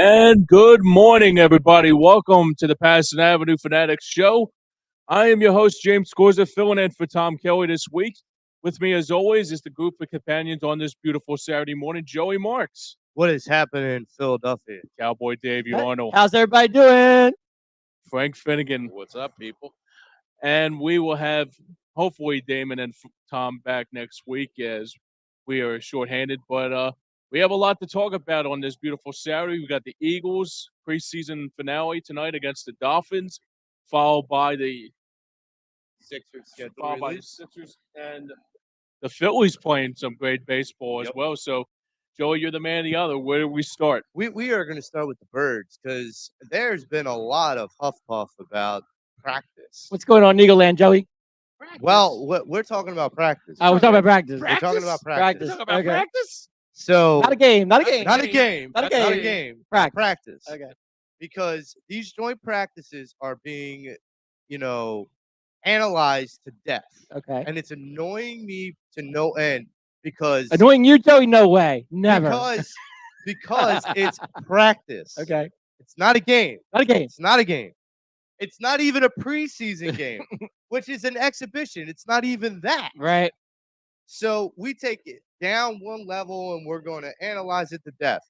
And good morning, everybody. Welcome to the Pattison Avenue Phanatics show. I am your host, James Scorza, filling in for Tom Kelly this week. With me, as always, is the group of companions on this beautiful Saturday morning, Joey Marks. What is happening in Philadelphia? Cowboy Dave Arnold. How's everybody doing? Frank Finnegan. What's up, people? And we will have, hopefully, Damon and Tom back next week as we are shorthanded. But we have a lot to talk about on this beautiful Saturday. We got the Eagles preseason finale tonight against the Dolphins, followed by the Sixers and the Phillies playing some great baseball as well. So, Joey, you're the man of the other. Where do we start? We are going to start with the Birds because there's been a lot of huff puff about practice. What's going on, Eagle Land, Joey? Practice. Well, we're talking about practice. We're talking about practice. We're talking about practice. Practice. So Not a game. not a game. Practice. Okay. Because these joint practices are being, analyzed to death. Okay. And it's annoying me to no end because Annoying you, Joey? No way. Never. Because it's practice. Okay. It's not a game. Not a game. It's not a game. It's not even a preseason game, which is an exhibition. It's not even that. Right. So we take it down one level and we're going to analyze it to death.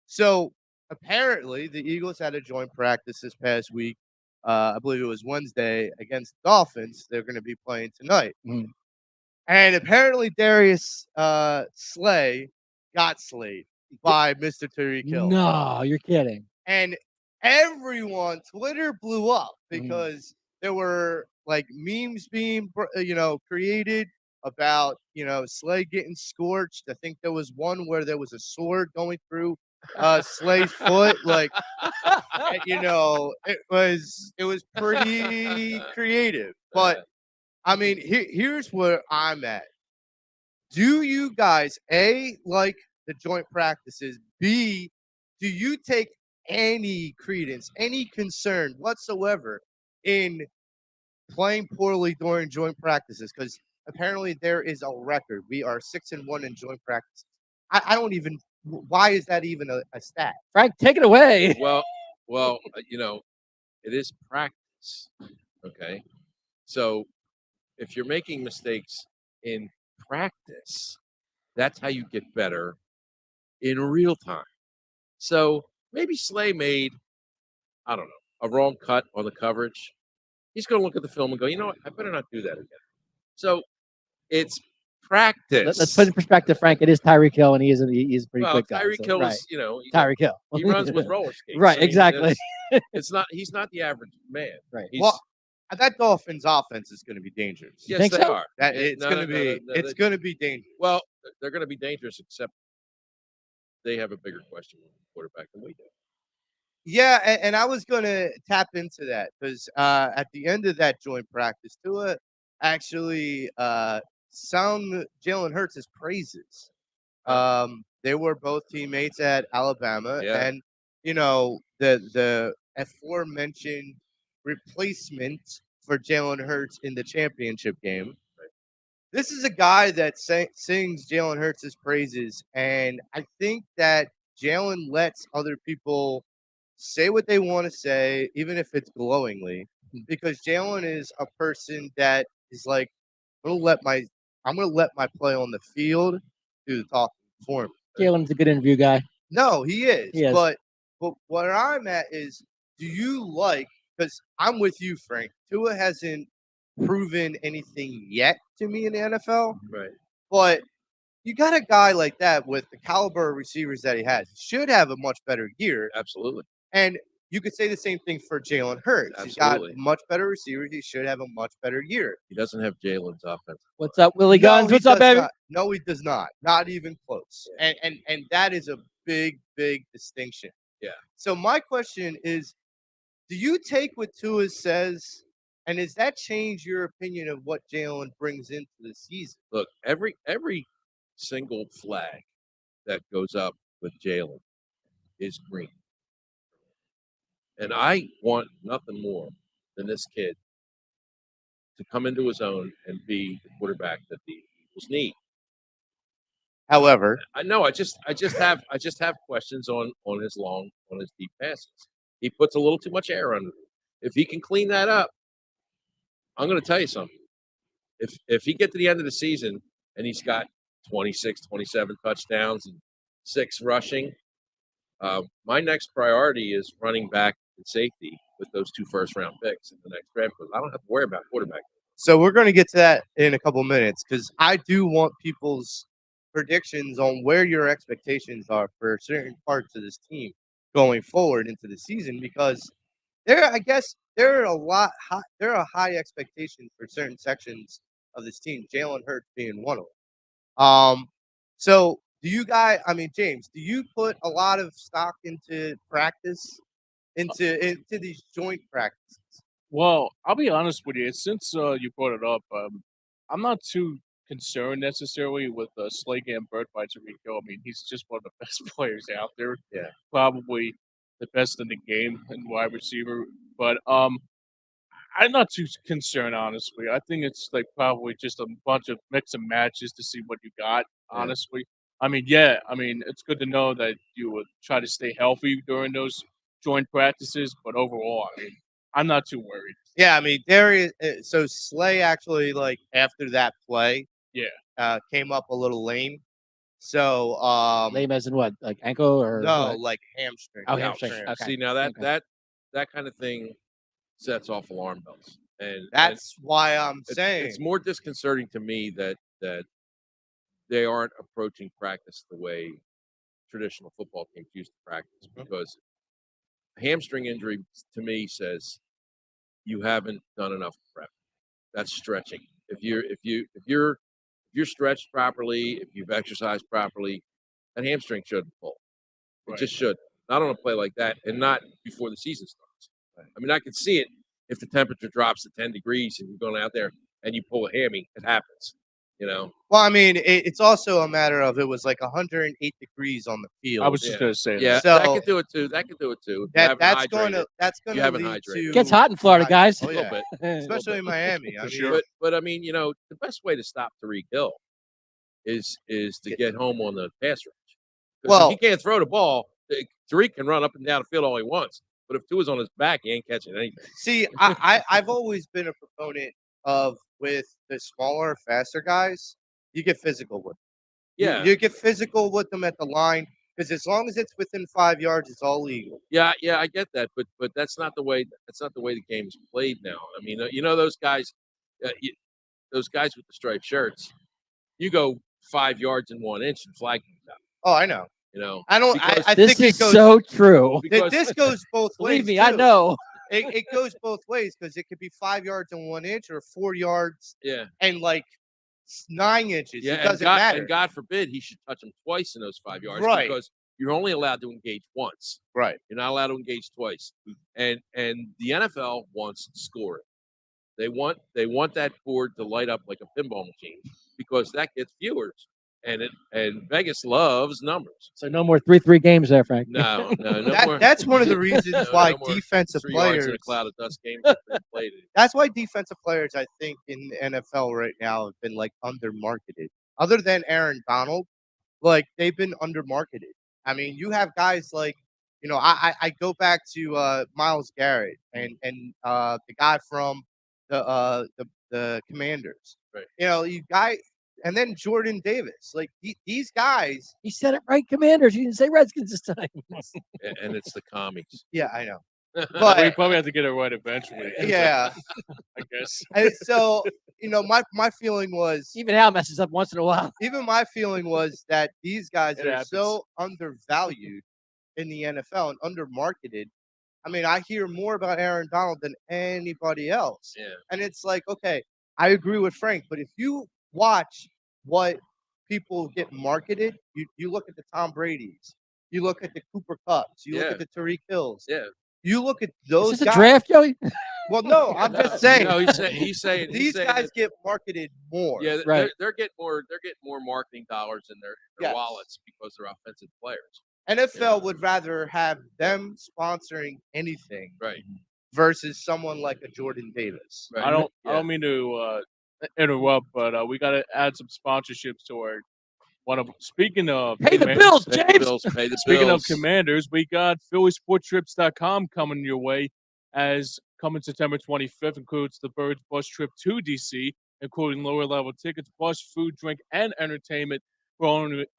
So apparently the Eagles had a joint practice this past week. I believe it was Wednesday against the Dolphins. They're going to be playing tonight. Mm. And apparently Darius Slay got slayed by Mr. Tyreek Hill. No, you're kidding. And everyone, Twitter blew up because there were like memes being, created about, Slay getting scorched. I think there was one where there was a sword going through Slay's foot. Like, it was pretty creative. But I mean, here's where I'm at. Do you guys, A, like the joint practices? B, do you take any credence, any concern whatsoever in playing poorly during joint practices? Because apparently there is a record. We are 6-1 in joint practices. I don't even. Why is that even a stat? Frank, take it away. Well, it is practice. Okay, so if you're making mistakes in practice, that's how you get better in real time. So maybe Slay made, I don't know, a wrong cut on the coverage. He's going to look at the film and go, you know what? I better not do that again. So it's practice. Let's put it in perspective, Frank. It is Tyreek Hill, and he's a pretty quick guy. Tyreek Hill is, Tyreek Hill. He runs with roller skates. Right, I mean, exactly. He's not the average man. Right. That Dolphins offense is going to be dangerous. Yes, think they so? are. It's going to be dangerous. Well, they're going to be dangerous, except they have a bigger question quarterback than we do. Yeah, and I was going to tap into that because at the end of that joint practice, Tua actually sung Jalen Hurts' praises. They were both teammates at Alabama, and the aforementioned replacement for Jalen Hurts in the championship game. This is a guy that sings Jalen Hurts' praises, and I think that Jalen lets other people say what they want to say, even if it's glowingly, because Jalen is a person that is like, I'm gonna let my play on the field do the talking for me. Jalen's a good interview guy. No, he is. He is. But where I'm at is, do you like? Because I'm with you, Frank. Tua hasn't proven anything yet to me in the NFL. Right. But you got a guy like that with the caliber of receivers that he has. He should have a much better year. Absolutely. And you could say the same thing for Jalen Hurts. Absolutely. He's got much better receivers. He should have a much better year. He doesn't have Jalen's offense. What's up, Willie Guns? What's up, baby? No, he does not. Not even close. Yeah. And that is a big, big distinction. Yeah. So my question is, do you take what Tua says, and does that change your opinion of what Jalen brings into the season? Look, every single flag that goes up with Jalen is green. And I want nothing more than this kid to come into his own and be the quarterback that the Eagles need. However, I know. I just have questions on his deep passes. He puts a little too much air under it. If he can clean that up, I'm going to tell you something. If he get to the end of the season and he's got 26, 27 touchdowns and 6 rushing, my next priority is running back and safety with those 2 first-round picks in the next draft because I don't have to worry about quarterback. so we're going to get to that in a couple minutes because I do want people's predictions on where your expectations are for certain parts of this team going forward into the season because I guess there are a high expectation for certain sections of this team. Jalen Hurts being one of them. So do you guys? I mean, James, do you put a lot of stock into practice, into these joint practices? Well, I'll be honest with you. Since you brought it up, I'm not too concerned necessarily with Slay and Bird by Tariq Hill. I mean, he's just one of the best players out there. Yeah. Probably the best in the game and wide receiver. But I'm not too concerned, honestly. I think it's like probably just a bunch of mix and matches to see what you got, Yeah. honestly. I mean, yeah, I mean, it's good to know that you would try to stay healthy during those joint practices, but overall, I mean, I'm not too worried. Yeah, I mean, Darius. So Slay actually, like after that play, came up a little lame. So Lame as in what? Like ankle or no, what? like hamstring. Oh, ouch. hamstring. Okay. See, now that Okay. that kind of thing sets off alarm bells, and That's why I'm it's, saying it's more disconcerting to me that they aren't approaching practice the way traditional football teams used to practice because a hamstring injury to me says you haven't done enough prep. That's stretching. If you're stretched properly, if you've exercised properly, that hamstring shouldn't pull. It just should. Not on a play like that, and not before the season starts. I mean, I can see it if the temperature drops to 10 degrees and you're going out there and you pull a hammy. It happens. You know. Well, I mean, it's also a matter of it was like 108 degrees on the field. I was just going to say Yeah, that. So that could do it too. That could do it too. that's going to You haven't lead hydrated. to Gets hot in Florida, guys. Oh a little yeah, bit. especially in Miami. I For mean, sure. But I mean, you know, the best way to stop Tariq Hill is to get home on the pass rush. Well- if he can't throw the ball, Tariq can run up and down the field all he wants. But if Tua's on his back, he ain't catching anything. See, I've always been a proponent of with the smaller, faster guys, you get physical with them. Yeah, You get physical with them at the line because as long as it's within 5 yards, it's all legal. yeah, I get that, but that's not the way. That's not the way the game's played now. I mean, you know those guys, those guys with the striped shirts. You go 5 yards and 1 inch and flag comes out. Oh, I know. You know, I don't. Because- I This think is it goes. so true. because This goes both ways. Believe me, I too. know. It goes both ways because it could be 5 yards and 1 inch or 4 yards yeah, and like 9 inches. yeah, It doesn't matter. And God forbid he should touch him twice in those 5 yards, Right. because you're only allowed to engage once. Right. You're not allowed to engage twice. And the NFL wants scoring. They want that board to light up like a pinball machine because that gets viewers. And Vegas loves numbers. So no more 3-3 games there, Frank. No more. That's one of the reasons why no more defensive 3 yards in players. a cloud of dust games have been played. That's why defensive players, I think, in the NFL right now have been like undermarketed. Other than Aaron Donald, like they've been undermarketed. I mean, you have guys like, you know, I go back to Myles Garrett and the guy from the Commanders. Right. You know, and then Jordan Davis. Like these guys. He said it right, Commanders. You didn't say Redskins this time. And it's the commies. Yeah, I know. We But probably have to get it right eventually. yeah, I guess. and so you know, my feeling was Even Al messes up once in a while. even my feeling was that these guys It are happens. so undervalued in the NFL and undermarketed. I mean, I hear more about Aaron Donald than anybody else. Yeah. And it's like, okay, I agree with Frank, but if you watch what people get marketed, you look at the Tom Brady's, you look at the Cooper Cupps, you look Yeah. at the Tariq Hills, Yeah. you look at Is those this a guys. draft, Joey? Well, no, I'm just saying No, he's saying these guys get marketed more. Yeah, Right. they're getting more marketing dollars in their Yes. wallets because they're offensive players. NFL would rather have them sponsoring anything Right. versus someone like a Jordan Davis. Right. I don't Yeah. mean to interrupt, but we got to add some sponsorships to our Speaking of Pay the Commanders- bills, Pay the James. bills. Pay the Speaking of bills. Commanders, we got PhilliesSportTrips.com coming your way as coming September 25th includes the Birds bus trip to DC, including lower level tickets plus food, drink, and entertainment for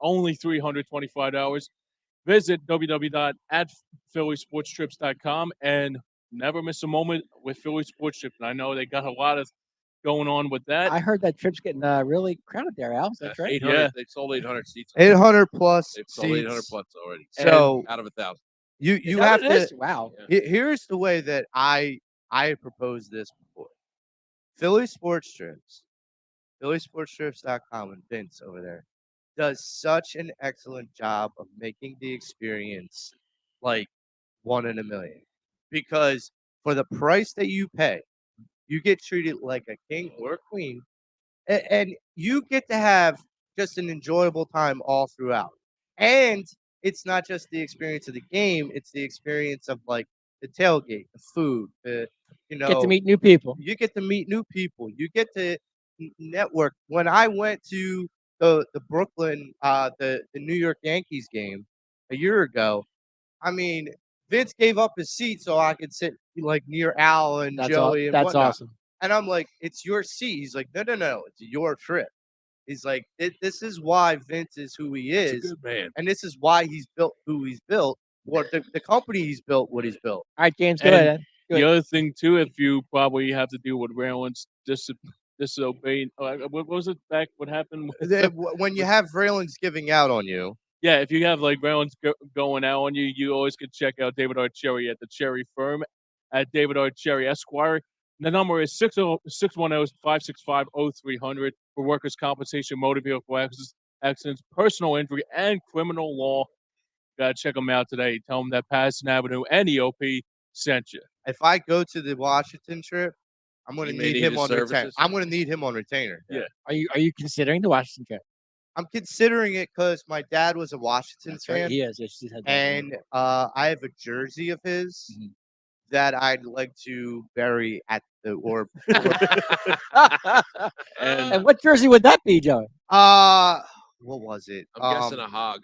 only $325. Visit www.phillysportstrips.com and never miss a moment with Philly Sports Trips. And I know they got a lot of going on with that. I heard that trip's getting really crowded there, Al. Is that right? 800. Yeah. They sold 800 seats. 800 plus They've sold 800 seats. plus already. So out of 1,000. you Is that have what it is? to. Wow. Here's the way that I proposed this before. Philly Sports Trips, phillysportstrips.com, and Vince over there does such an excellent job of making the experience like one in a million. Because for the price that you pay, you get treated like a king or a queen, and you get to have just an enjoyable time all throughout. And it's not just the experience of the game; it's the experience of like the tailgate, the food, Get to meet new people. you get to meet new people. You get to network. When I went to the Brooklyn, the New York Yankees game a year ago, I mean, Vince gave up his seat so I could sit like near Al and Joey and That's whatnot. awesome. And I'm like, it's your seat. He's like, no, it's your trip. He's like, this is why Vince is who he He's a is, good man. and this is why he's built who he's built. What the company he's built, what he's built. All right, James, go And ahead. Go The ahead. other thing too, if you probably have to deal with Raylan's disobeying, what was it back? What happened? When you have railings giving out on you, Yeah, if you have like Raylan's going out on you, you always could check out David R. Cherry at the Cherry Firm at David R. Cherry Esquire. The number is 610-565-0300 for workers' compensation, motor vehicle accidents, personal injury, and criminal law. Gotta check them out today. Tell them that Pattison Avenue and EOP sent you. if I go to the Washington trip, I'm going to You may need need him his on retainer. services. I'm going to need him on retainer. Yeah. Are you considering the Washington trip? I'm considering it because my dad was a Washington That's fan, right. He is. Yes, he had that. and I have a jersey of his Mhm. that I'd like to bury at the or And what jersey would that be, Joey? what was it? I'm guessing a hog.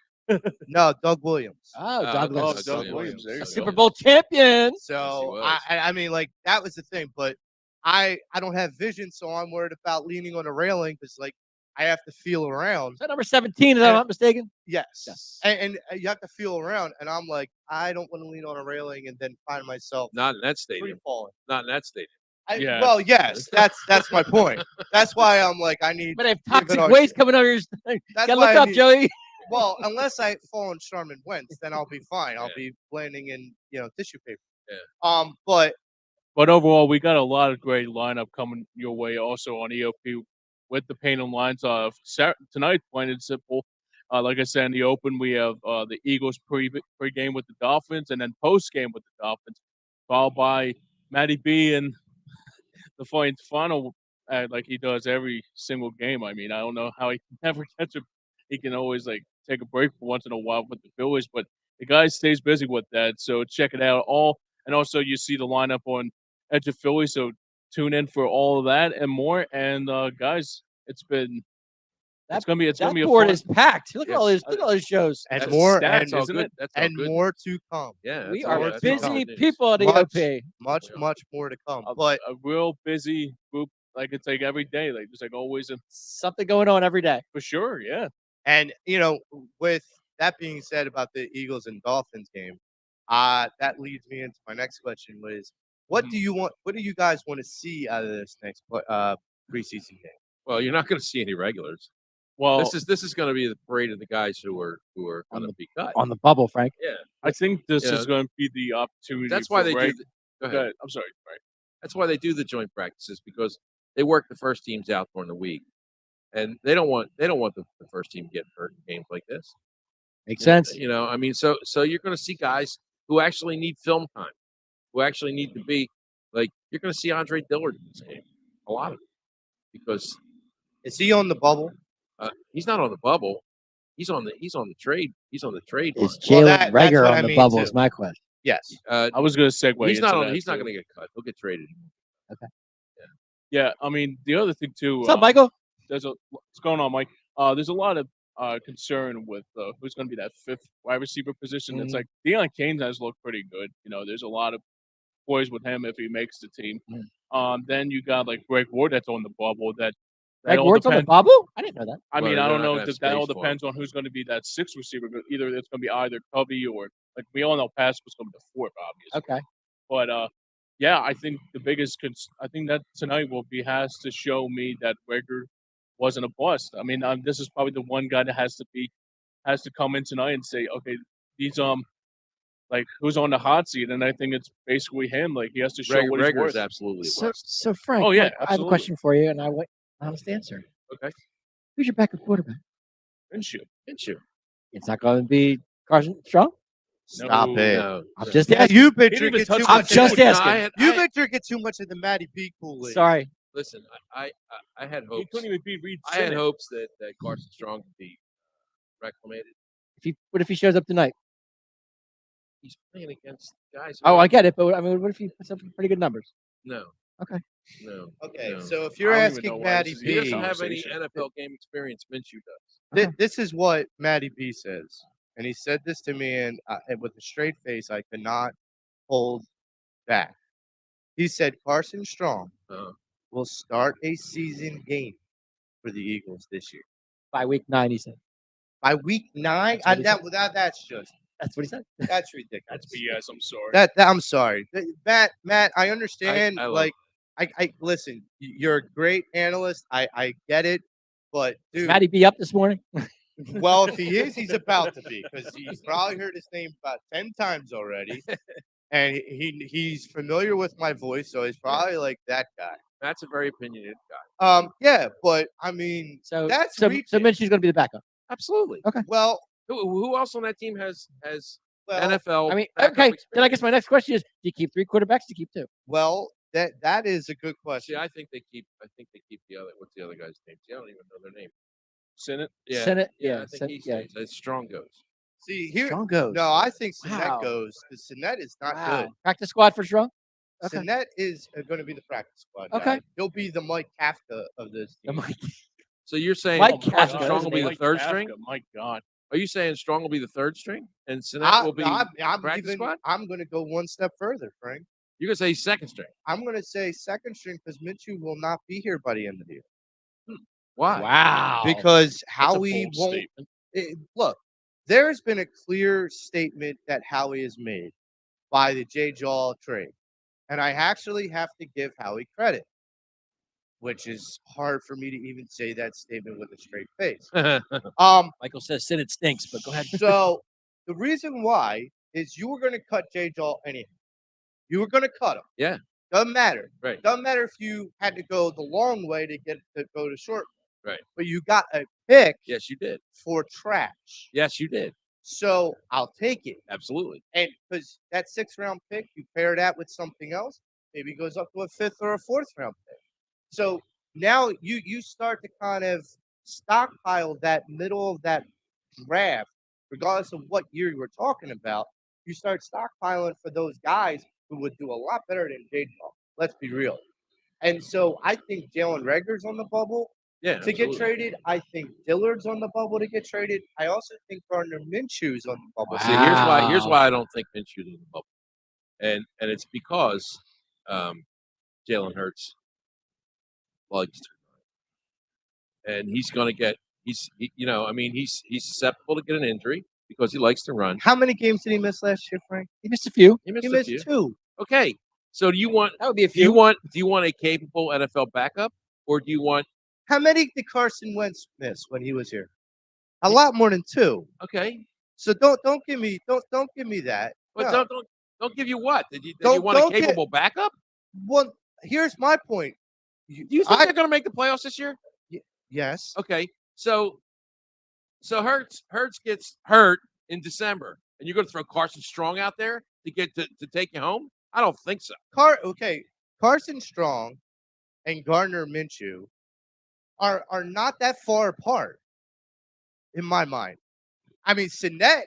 No, Doug Williams. Oh, Oh, Douglas. Doug Williams. Williams, there you A go. Super Bowl champion. So was. I mean, like that was the thing, but I don't have vision, so I'm worried about leaning on a railing because like I have to feel around. Is that number 17, if I'm not mistaken? Yes. Yes. And you have to feel around, and I'm like, I don't want to lean on a railing and then find myself Not in that free stadium. falling. Not in that stadium. Yeah. Well, yes, that's my point. That's why I'm like, I need. But if David toxic R. waste coming out of your That's gotta why look I up, need- Joey. Well, unless I fall on Charmin Wentz, then I'll be fine. I'll Yeah. be landing in tissue paper. Yeah. But But overall, we got a lot of great lineup coming your way also on EOP with the paint and lines of tonight, plain and simple. Like I said in the open, we have the Eagles pre-game with the Dolphins and then post-game with the Dolphins, followed by Matty B and the final like he does every single game. I mean, I don't know how he can never catch a. He can always like take a break for once in a while with the Phillies, but the guy stays busy with that. So check it out all, and also you see the lineup on Edge of Philly. So tune in for all of that and more. And guys, it's gonna be That a board fun. is packed. Look at Yes. all these. Look at all these shows. and That's more stats, and all isn't good. it? That's all and good. more to come. Yeah, We that's all- are that's all busy good news. people at Much- EOP. Much Yeah. much more to come. A, But a real busy group. Like it's like every day, like just like always, Something going on every day. for sure. Yeah. and with that being said about the Eagles and Dolphins game, that leads me into my next question: was what do you want? What do you guys want to see out of this next preseason game? Well, you're not going to see any regulars. Well, This is going to be the parade of the guys who are going to be cut. On the bubble, Frank. Yeah, I think this Yeah. is going to be the opportunity. that's why for they do. reg- Go Go ahead. ahead. I'm sorry. Right. That's why they do the joint practices because they work the first teams out during the week, and they don't want the first team getting hurt in games like this. Makes sense. I mean, so you're going to see guys who actually need film time, who actually need to be like you're going to see Andre Dillard in this game, a lot of it, because Is he on the bubble? he's not on the bubble, he's on the trade, he's on the trade. Is line. Jalen that's Rager what on I the mean, bubble? too. Is my question. Yes. I was going to segue. He's not into on. that, He's not too. going to get cut. He'll get traded. Yeah, I mean the other thing too. What's up, Michael? What's going on, Mike? There's a lot of concern with who's going to be that fifth wide receiver position. It's Mhm. like Deion Kane has looked pretty good. There's a lot of poise with him if he makes the team. Then you got like Greg Ward that's on the bubble. That Greg all Ward's on the depends. bubble? I didn't know that. I mean, Well, I they're don't not know. gonna have That all space for depends on who's going to be that sixth receiver. But either it's going to be either Covey or like we all know Pass was going to be the fourth, obviously. Okay. But yeah, I think the biggest I think that tonight has to show me that Rager wasn't a bust. I mean, this is probably the one guy that has to come in tonight and say, okay, these like who's on the hot seat, and I think it's basically him. Like he has to show what he's Rager's worth. absolutely a So, bust. so Frank, Oh, yeah, I have a absolutely. question for you, and I want an honest answer. Okay. Who's your backup quarterback? Minshew. It's not going to be Carson Strong? Stop No. it. No, I'm no. just Yeah, asking. you've been He didn't even drinking touch too the I'm much. just of, asking. You've been drinking too much of the Matty B Kool-Aid. Sorry. Listen, I had He hopes. couldn't even beat Reed. I had Sinnott. hopes that Carson Strong could be reclamated. What if he shows up tonight? He's playing against guys. Oh, I get it, but I mean, what if he puts up pretty good numbers? No. Okay. No. Okay, no. so if you're I don't even know asking why Matty this is He even doesn't B, have any conversation. NFL game experience. Minshew does. this is what Matty B says, and he said this to me, and with a straight face, I could not hold back. He said Carson Strong Uh, will start a season game for the Eagles this year. By week 9, he said. By week 9, That's what he that's just That's what he said. that's ridiculous. That's BS. I'm sorry. That I'm sorry, Matt. I understand. I love like, I listen. You're a great analyst. I get it, but Is dude, Matty B up this morning? well, if he is, he's about to be because he's probably heard his name about 10 times already, and he's familiar with my voice, so he's probably like that guy. That's a very opinionated guy. Yeah, but I mean, So that's so reaching. Minshew's going to be the backup. Absolutely. Well, Who else on that team has well, NFL? I mean, backup okay. Then I experience? guess my next question is: do you keep 3 quarterbacks? Do you keep 2? well, that is a good question. See, I think they keep the other. What's the other guy's name? See, I don't even know their name. Sinnott. Yeah, Senate, I think he yeah. stays. It's Strong goes. See here. Strong goes. No, I think Sinet Wow. goes because Sinet is not Wow. good. Practice squad for Strong. Okay. Sinet is going to be the practice squad guy. Okay. He'll be the Mike Kafka of this The team. Mike- So you're saying Mike Carson Kafka, Strong will be the Mike third Kafka, string? My God. Are you saying Strong will be the third string and Sinet will be practice squad? I'm going to go one step further, Frank. You're gonna say he's second string. I'm going to say second string because Minshew will not be here by the end of the year. Why? Wow. Because That's a Howie bold won't. statement. Look, there's been a clear statement that Howie has made by the J. Jaw trade. And I actually have to give Howie credit, which is hard for me to even say that statement with a straight face. Michael says Senate stinks, but go ahead. So the reason why is you were going to cut J. Jaw anyhow. You were going to cut him. Yeah. Doesn't matter. Right. Doesn't matter if you had to go the long way to go to short. Right. But you got a pick Yes, you did. for trash. Yes, you did. So I'll take it. Absolutely. And because that 6th round pick, you pair that with something else, maybe it goes up to a 5th or a 4th round pick. So now you start to kind of stockpile that middle of that draft, regardless of what year you were talking about. You start stockpiling for those guys who would do a lot better than J. Jaw. Let's be real. And so I think Jalen Reagor's on the bubble Yeah. to get absolutely. traded. I think Dillard's on the bubble to get traded. I also think Gardner Minshew's on the bubble. Wow. See, here's why I don't think Minshew's in the bubble, and it's because Jalen Hurts likes to run, and he's going to get he's susceptible to get an injury because he likes to run. How many games did he miss last year, Frank? He missed a few. He missed He a missed few. 2. Okay, so do you want That would be a do you few. want a capable NFL backup, or do you want How many did Carson Wentz miss when he was here? A lot more than 2. okay? So don't give me that. But No. don't give you what? Did you Don't- want a don't get- capable backup? Well, here's my point. Do you think they're going to make the playoffs this year? Yes. Okay, so Hurts gets hurt in December, and you're going to throw Carson Strong out there to get to take you home? I don't think so. Carson Strong and Gardner Minshew are not that far apart in my mind. I mean, Sinet,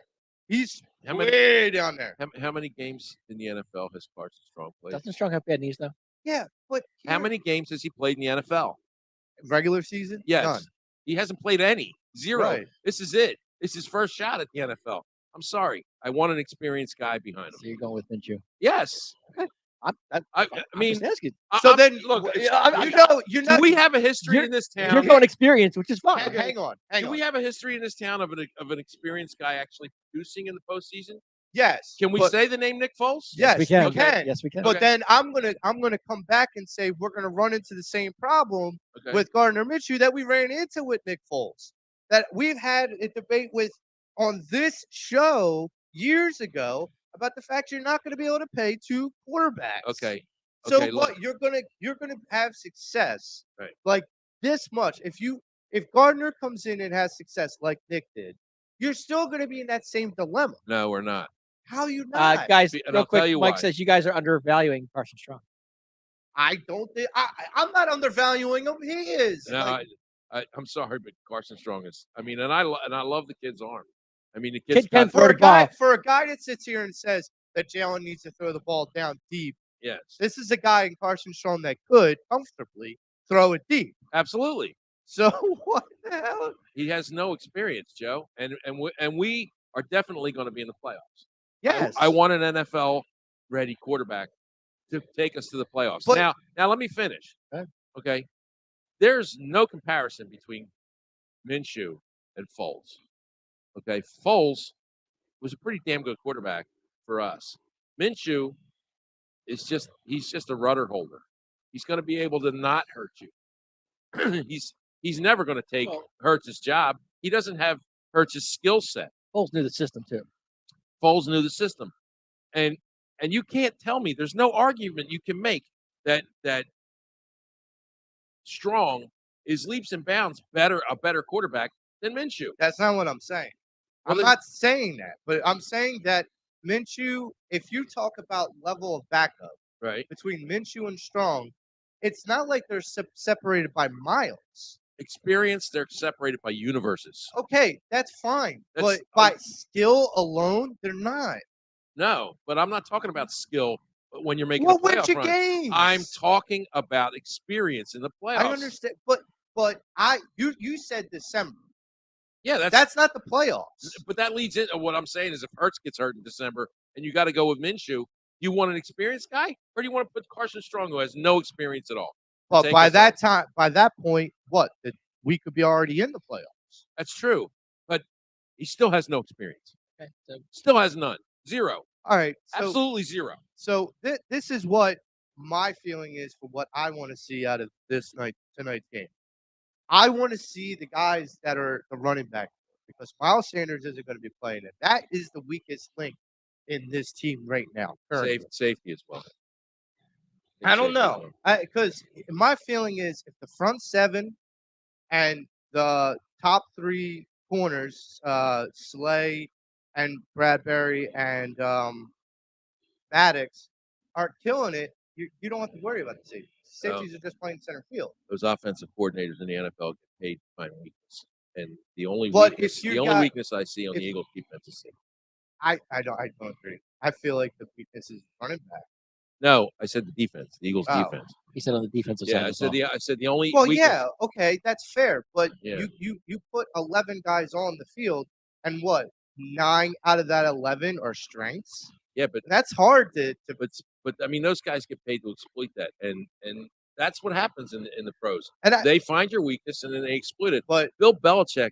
he's How many way down there. how many games in the NFL has Carson Strong played? Doesn't Strong have bad knees though? Yeah, but How many games has he played in the NFL? regular season? Yes. None. He hasn't played any. Zero. Right. This is it. It's his first shot at the NFL. I'm sorry. I want an experienced guy behind him. So you're going with Minshew. Yes. I mean, just asking. So then, look, you know, do we have a history You're- in this town? You're going experience, which is fine. Hang on. Do we have a history in this town of an experienced guy actually producing in the postseason? Yes. Can we but- say the name Nick Foles? Yes, we can. we can. Yes, we can. But Okay. then I'm gonna come back and say we're gonna run into the same problem Okay. with Gardner Minshew that we ran into with Nick Foles. That we've had a debate with on this show years ago about the fact you're not going to be able to pay two quarterbacks. Okay. So Okay, what look. you're gonna have success Right. like this much. If Gardner comes in and has success like Nick did, you're still gonna be in that same dilemma. No, we're not. How you not? Guys, And real I'll quick, tell you Mike why. says you guys are undervaluing Carson Strong. I don't think I'm not undervaluing him. He is. No, Like, I'm sorry, but Carson Strong is. I mean, and I love the kid's arm. I mean, the kid's Kid can got. throw the ball. for a guy that sits here and says that Jalen needs to throw the ball down deep, Yes, this is a guy in Carson Strong that could comfortably throw it deep. absolutely. So what the hell? He has no experience, Joe, and we are definitely going to be in the playoffs. Yes. I want an NFL ready quarterback to take us to the playoffs. But- now let me finish. Okay. Okay. There's no comparison between Minshew and Foles. Okay. Foles was a pretty damn good quarterback for us. Minshew is he's just a rudder holder. He's going to be able to not hurt you. he's never going to take Hurts' job. He doesn't have Hurts' skill set. Foles knew the system too. Foles knew the system, and you can't tell me there's no argument you can make that Strong is leaps and bounds a better quarterback than Minshew. That's not what I'm saying. Well, I'm then- not saying that, but I'm saying that Minshew, if you talk about level of backup Right? between Minshew and Strong, it's not like they're separated by miles. Experience, they're separated by universes. Okay, that's fine. That's- but by skill alone, they're not. No, but I'm not talking about skill when you're making Well, a wins playoff you run. games. I'm talking about experience in the playoffs. I understand, but you said December. Yeah, That's not the playoffs. but that leads into what I'm saying is if Hurts gets hurt in December and you got to go with Minshew, you want an experienced guy, or do you want to put Carson Strong who has no experience at all? But Take by us that out. time, by that point, what? That we could be already in the playoffs. That's true, but he still has no experience. Okay, so Still has none. Zero. All right. So Absolutely zero. So this is what my feeling is for what I want to see out of tonight's game. I want to see the guys that are the running back because Miles Sanders isn't going to be playing it. That is the weakest link in this team right now. currently. Safety as well. I don't Safety as know well. because my feeling is if the front seven and the top three corners, Slay and Bradbury and Maddox, are killing it, you don't have to worry about the safeties. Safeties are just playing center field. Those offensive coordinators in the NFL get paid to find weakness, and the only But weakness, if you the only got- weakness I see on the if- Eagles defense is safety. I don't agree. I feel like the weakness is running back. No, I said the defense, the Eagles Oh. defense. he said on the defensive Yeah, side. I as said well. I said the only. Well, weakness, yeah, okay, that's fair. But Yeah. you put 11 guys on the field, and what? 9 out of that 11 are strengths. yeah, but That's hard to but I mean those guys get paid to exploit that, and that's what happens in the pros. and I, They find your weakness and then they exploit it. but Bill Belichick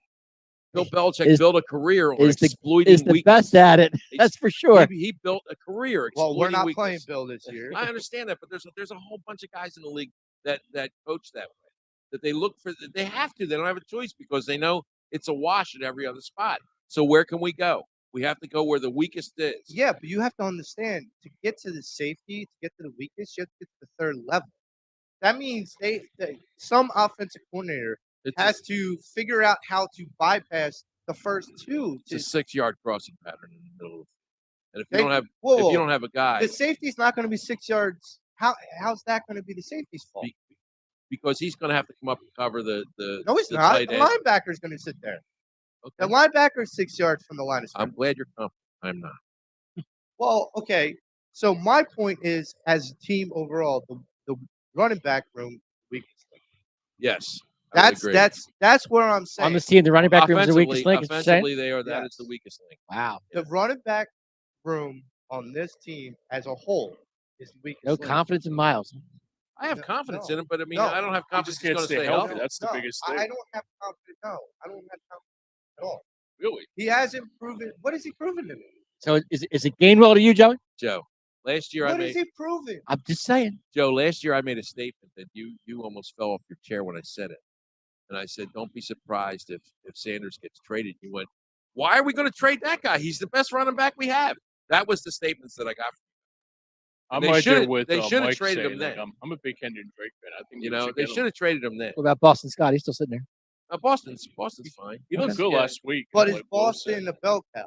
Is- built a career on is exploiting Is the weakness. best at it. That's for sure. He built a career well, exploiting we're not weakness. playing Bill this year. I understand that, but there's a whole bunch of guys in the league that coach that way. That they look for. They have to. They don't have a choice because they know it's a wash at every other spot. So where can we go? We have to go where the weakest is. Yeah, but you have to understand to get to the safety, to get to the weakness, you have to get to the third level. That means some offensive coordinator It's has to figure out how to bypass the first two. a 6-yard crossing pattern in the middle. And if you They- don't have whoa, if you don't have a guy the safety's not going to be 6 yards. How's that going to be the safety's fault? because he's going to have to come up and cover the No, he's the not. tight The end. linebacker's going to sit there. The Okay. linebacker's 6 yards from the line of I'm scrimmage. glad you're confident. I'm not. Well, okay. So my point is, as a team overall, the running back room weakest. Yes. That's where I'm saying. On this team, the running back room is the weakest link. Offensively, that is the weakest link. Wow. The running back room on this team as a whole is the weakest. No link. confidence in Miles. I have confidence in him, but I mean, No. I don't have You confidence just he's can't going to stay stay healthy. healthy. That's the No, biggest thing. I don't have confidence. No, I don't have confidence at all. Really? He hasn't proven. What has he proven to me? So is it Gainwell to you, Joey? Joe, last year What has he proven? I'm just saying. Joe, last year I made a statement that you almost fell off your chair when I said it. And I said, don't be surprised if Sanders gets traded. You went, why are we going to trade that guy? He's the best running back we have. That was the statements that I got from I'm they right there should've- with they should've Mike traded saying him that. then. I'm a big Kendrick Drake fan. I think you. they Should have traded him then. What about Boston Scott? He's still sitting there. Boston's fine. He looked good last week. But like is Will said. Boston the bell cow?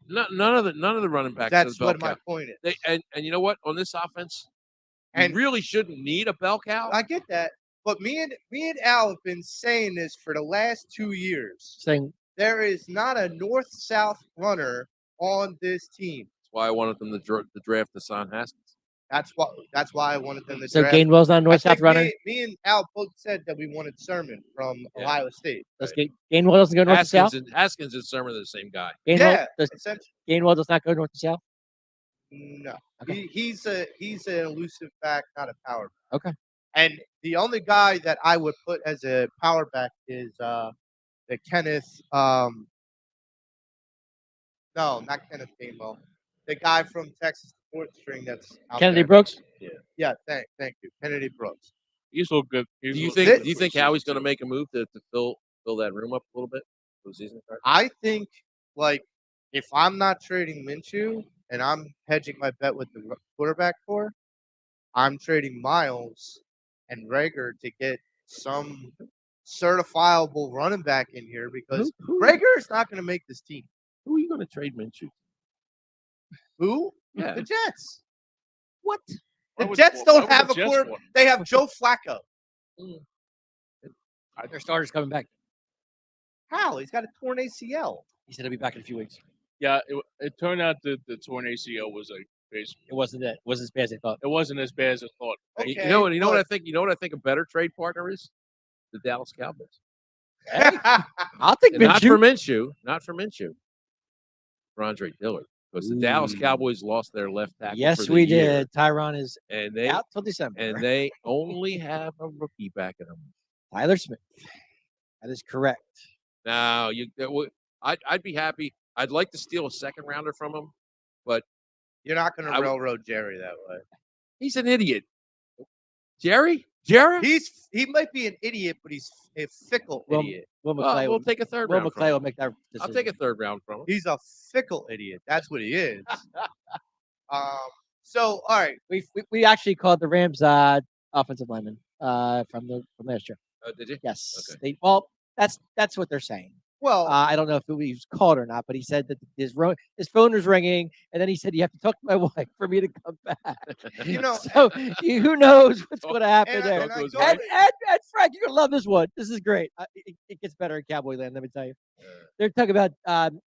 None of the running backs. That's are the what bell my cow. point is. And you know what? On this offense, And- you really shouldn't need a bell cow. I get that, but me and Al have been saying this for the last 2 years. Saying There is not a north-south runner on this team. That's why I wanted them to draft Hassan Haskins. That's why I wanted them to so draft. Gainwell's not a I north-south think runner. Me and Al both said that we wanted Sermon from Ohio State. Does Gainwell doesn't go north to south? Haskins and Sermon are the same guy. Gainwell, Yeah, does essentially. Gainwell does not go north to south? No, Okay. he's an elusive back, not a power back. Okay. And the only guy that I would put as a power back is the Kenneth. No, not Kenneth Gainwell. The guy from Texas, the fourth string. That's out Kennedy there. Brooks? Yeah, thank you, Kennedy Brooks. He's looked good. Do you think Howie's going to make a move to fill that room up a little bit for the season? I think, like, if I'm not trading Minshew and I'm hedging my bet with the quarterback core, I'm trading Miles and Rager to get some certifiable running back in here because Rager is not going to make this team. Who are you going to trade Minshew? Who? Yeah. The Jets. What? The Jets don't have a quarterback. They have Joe Flacco. Their starter's coming back. How? He's got a torn ACL. He said he'll be back in a few weeks. Yeah, it turned out that the torn ACL was like basically. It wasn't that. It wasn't as bad as I thought. It wasn't as bad as I thought. Okay, You know what I think? You know what I think a better trade partner is? The Dallas Cowboys. I'll take Not for Minshew. Minshew. For Andre Dillard. Because the Dallas Cowboys lost their left tackle. Yes, for we the year, did. Tyron is and they out till December. and they only have a rookie back at them. Tyler Smith. That is correct. Now I'd be happy. I'd like to steal a second rounder from him, but You're not going to railroad Jerry that way. he's an idiot. Jerry? He might be an idiot, but he's a fickle idiot. Will McClay We'll take a third Will round. McClay will make that decision. I'll take a third round from him. He's a fickle idiot. That's what he is. So, all right. We actually called the Rams offensive lineman from last year. Oh, did you? Yes. Okay. That's what they're saying. Well, I don't know if he was called or not, but he said that his phone was ringing, and then he said, "You have to talk to my wife for me to come back." you know, So who knows what's going to happen and there? and I Goes go- right. And Frank, you're gonna love this one. This is great. It gets better in Cowboy Land. Let me tell you. They're talking about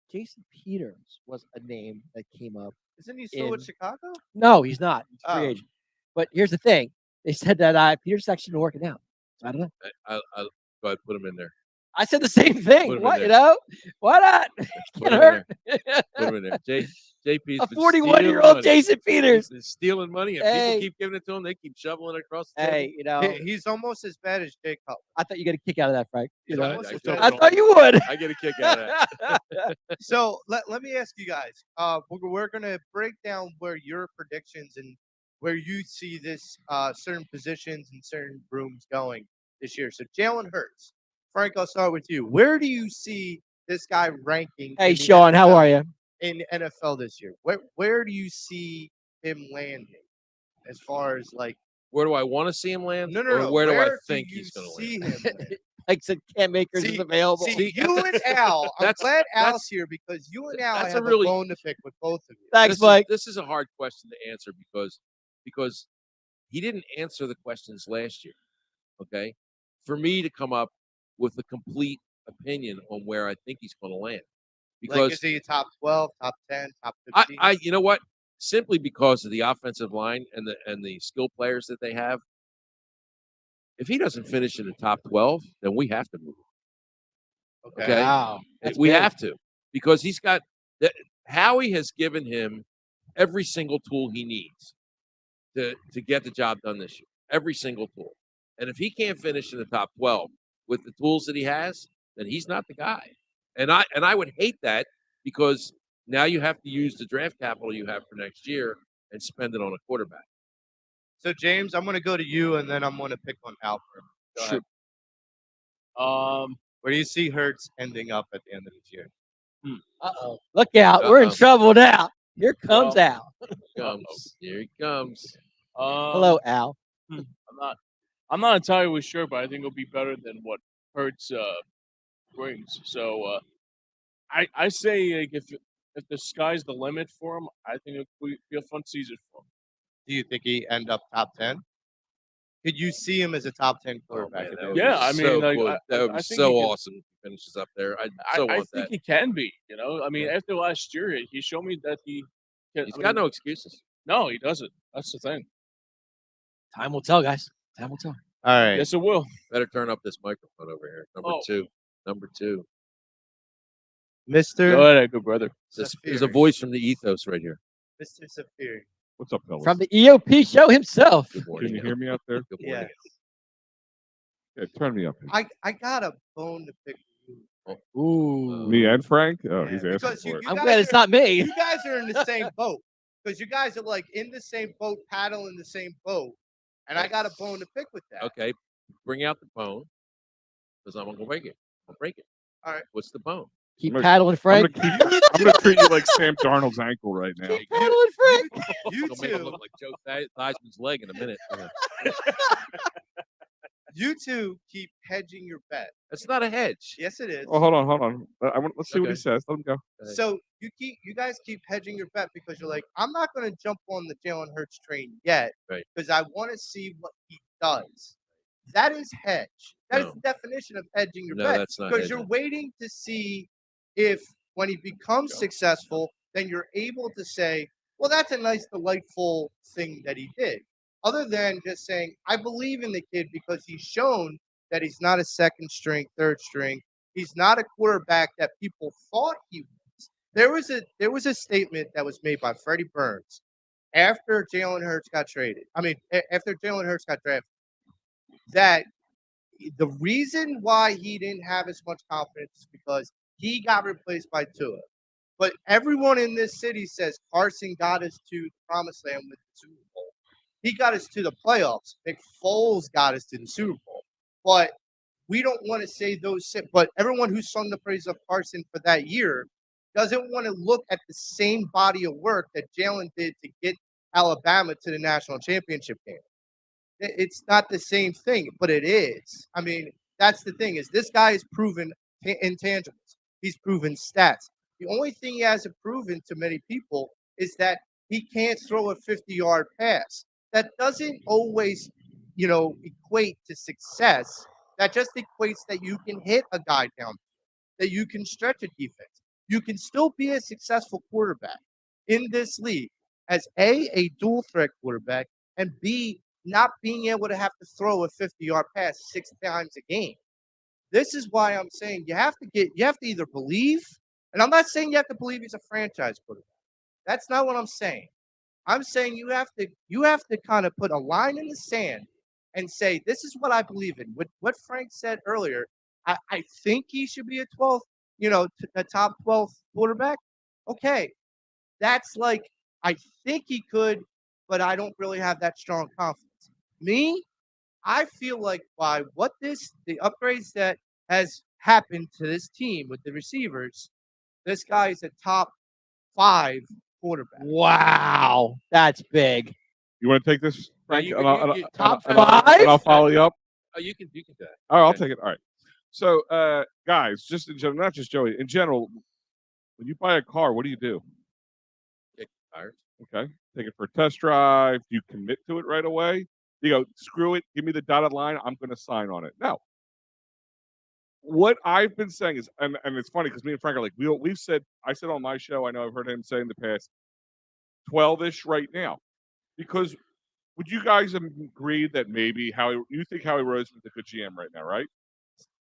Jason Peters was a name that came up. Isn't he still with in- Chicago? No, he's not. He's a free Oh. agent. But here's the thing: they said that Peters actually been working out. So I don't know. I'll go ahead, put him in there. I said the same thing. Put him in What, there. Why not? Put Can't him in hurt. there. Put him in there. JP's A been 41-year-old stealing money. Jason Peters. He's been stealing money, and Hey. people keep giving it to him. They keep shoveling it across the Hey, table. He's almost as bad as Jake Cutler. I thought you got a kick out of that, Frank. You know, Almost as I bad I as- thought you would. I get a kick out of that. So let me ask you guys. We're gonna break down where your predictions and where you see this certain positions and certain rooms going this year. So Jalen Hurts, Frank, I'll start with you. Where do you see this guy ranking? Hey, in the Sean, how NFL are you? in NFL this year? Where do you see him landing as far as like? Where do I want to see him land? No. Or where do I do think you he's going to see land? him land? Like said, Cam Akers is See- available. See, you and Al, I'm That's- glad Al's that's- here because you and Al that's a have a really- bone to pick with both of you. Thanks, this Mike. This is a hard question to answer because he didn't answer the questions last year. Okay, for me to come up with a complete opinion on where I think he's going to land, Like, because is he top 12, top 10, top 15? I you know what, simply because of the offensive line and the skill players that they have, If he doesn't finish in the top 12, then we have to move. Okay. Wow. That's We big. have to, because he's got Howie has given him every single tool he needs to get the job done this year. Every single tool. And if he can't finish in the top 12 with the tools that he has, then he's not the guy. And I would hate that, because now you have to use the draft capital you have for next year and spend it on a quarterback. So James, I'm going to go to you, and then I'm going to pick on Alfred. Go ahead. Where do you see Hurts ending up at the end of this year? Uh-oh. Look out. We're in trouble now. Here comes Al. Here he comes. Hello, Al. I'm not entirely sure, but I think it'll be better than what Hurts brings. So I say, like, if the sky's the limit for him, I think it would be a fun season for him. Do you think he end up top 10? Could you see him as a top 10 quarterback? Yeah, I mean, like, that would I be think so he can- awesome if he finishes up there. I think he can be. You know, I mean, after last year, he showed me that he. He's got no excuses. No, he doesn't. That's the thing. Time will tell, guys. Time will tell. All right. Yes, it will. Better turn up this microphone over here. Number two. Mr. Go ahead, good brother. There's a voice from the ethos right here. Mr. Safiri. What's up, fellas? From the EOP show himself. Good morning. Can you hear me out there? Good morning. Yes. Yeah, turn me up. I got a bone to pick with you. Ooh. Me and Frank? Oh, Yeah, he's asking because for it. I'm guys glad it's are- not me. You guys are in the same boat. Because you guys are like in the same boat, paddling the same boat. And I got a bone to pick with that. Okay, bring out the bone, because I'm gonna break it. I'll break it. All right. What's the bone? Keep I'm paddling, Frank. I'm gonna treat you like Sam Darnold's ankle right now. Keep paddling, Frank. You Gonna make him two, look like Joe Theismann's leg in a minute. you two keep hedging your bet. That's not a hedge. Yes, it is. Oh, hold on. Let's see what he Okay. says. Let him go. So you guys keep hedging your bet because you're like, I'm not going to jump on the Jalen Hurts train yet, Right. because I want to see what he does. That is hedge. That is No. the definition of hedging your No, bet. that's not Because you're hedging. waiting to see if when he becomes successful, then you're able to say, well, that's a nice, delightful thing that he did. Other than just saying, I believe in the kid because he's shown that he's not a second string, third string. He's not a quarterback that people thought he was. There was a statement that was made by Freddie Burns after Jalen Hurts got traded. I mean, after Jalen Hurts got drafted, that the reason why he didn't have as much confidence is because he got replaced by Tua. But everyone in this city says Carson got us to the promised land with the Super Bowl. He got us to the playoffs. Nick Foles got us to the Super Bowl. But we don't want to say those. But everyone who sung the praise of Carson for that year doesn't want to look at the same body of work that Jalen did to get Alabama to the national championship game. It's not the same thing, but it is. I mean, that's the thing, is this guy has proven intangibles. He's proven stats. The only thing he hasn't proven to many people is that he can't throw a 50-yard pass. That doesn't always, equate to success. That just equates that you can hit a guy down, that you can stretch a defense. You can still be a successful quarterback in this league as a dual threat quarterback, and B, not being able to have to throw a 50-yard pass 6 times a game. This is why I'm saying you have to either believe, and I'm not saying you have to believe he's a franchise quarterback. That's not what I'm saying. I'm saying you have to kind of put a line in the sand and say, this is what I believe in. What Frank said earlier, I think he should be a 12th, a top 12 quarterback. Okay. That's like, I think he could, but I don't really have that strong confidence. Me, I feel like by the upgrades that has happened to this team with the receivers, this guy is a top 5 quarterback. Wow. That's big. You want to take this, Frank? you- And I'll- you- top and I'll- 5? and I'll follow you up. Oh, you can do that. All right, I'll Okay. take it. All right. So, guys, just in general, not just Joey, in general, when you buy a car, what do you do? Kick the tires. Okay. Take it for a test drive. Do you commit to it right away? You go, screw it. Give me the dotted line. I'm going to sign on it. No. What I've been saying is, and it's funny because me and Frank are like, we've said, I said on my show, I know I've heard him say in the past, 12-ish right now. Because would you guys agree that maybe you think Howie Roseman's a good GM right now, right?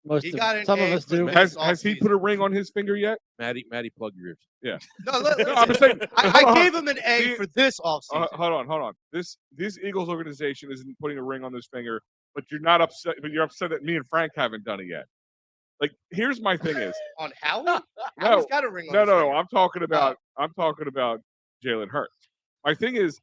Most He of got an some of A us for do. this Has he put a ring on his finger yet? Maddie, plug your ears. Yeah. No, No, I'm listen, just saying. I gave him an A The- for this offseason. Hold on. This Eagles organization isn't putting a ring on this finger, but you're not upset. But you're upset that me and Frank haven't done it yet. Like, here's my thing is On Howie? Howie's got a ring on his no. finger. I'm talking about Jalen Hurts. My thing is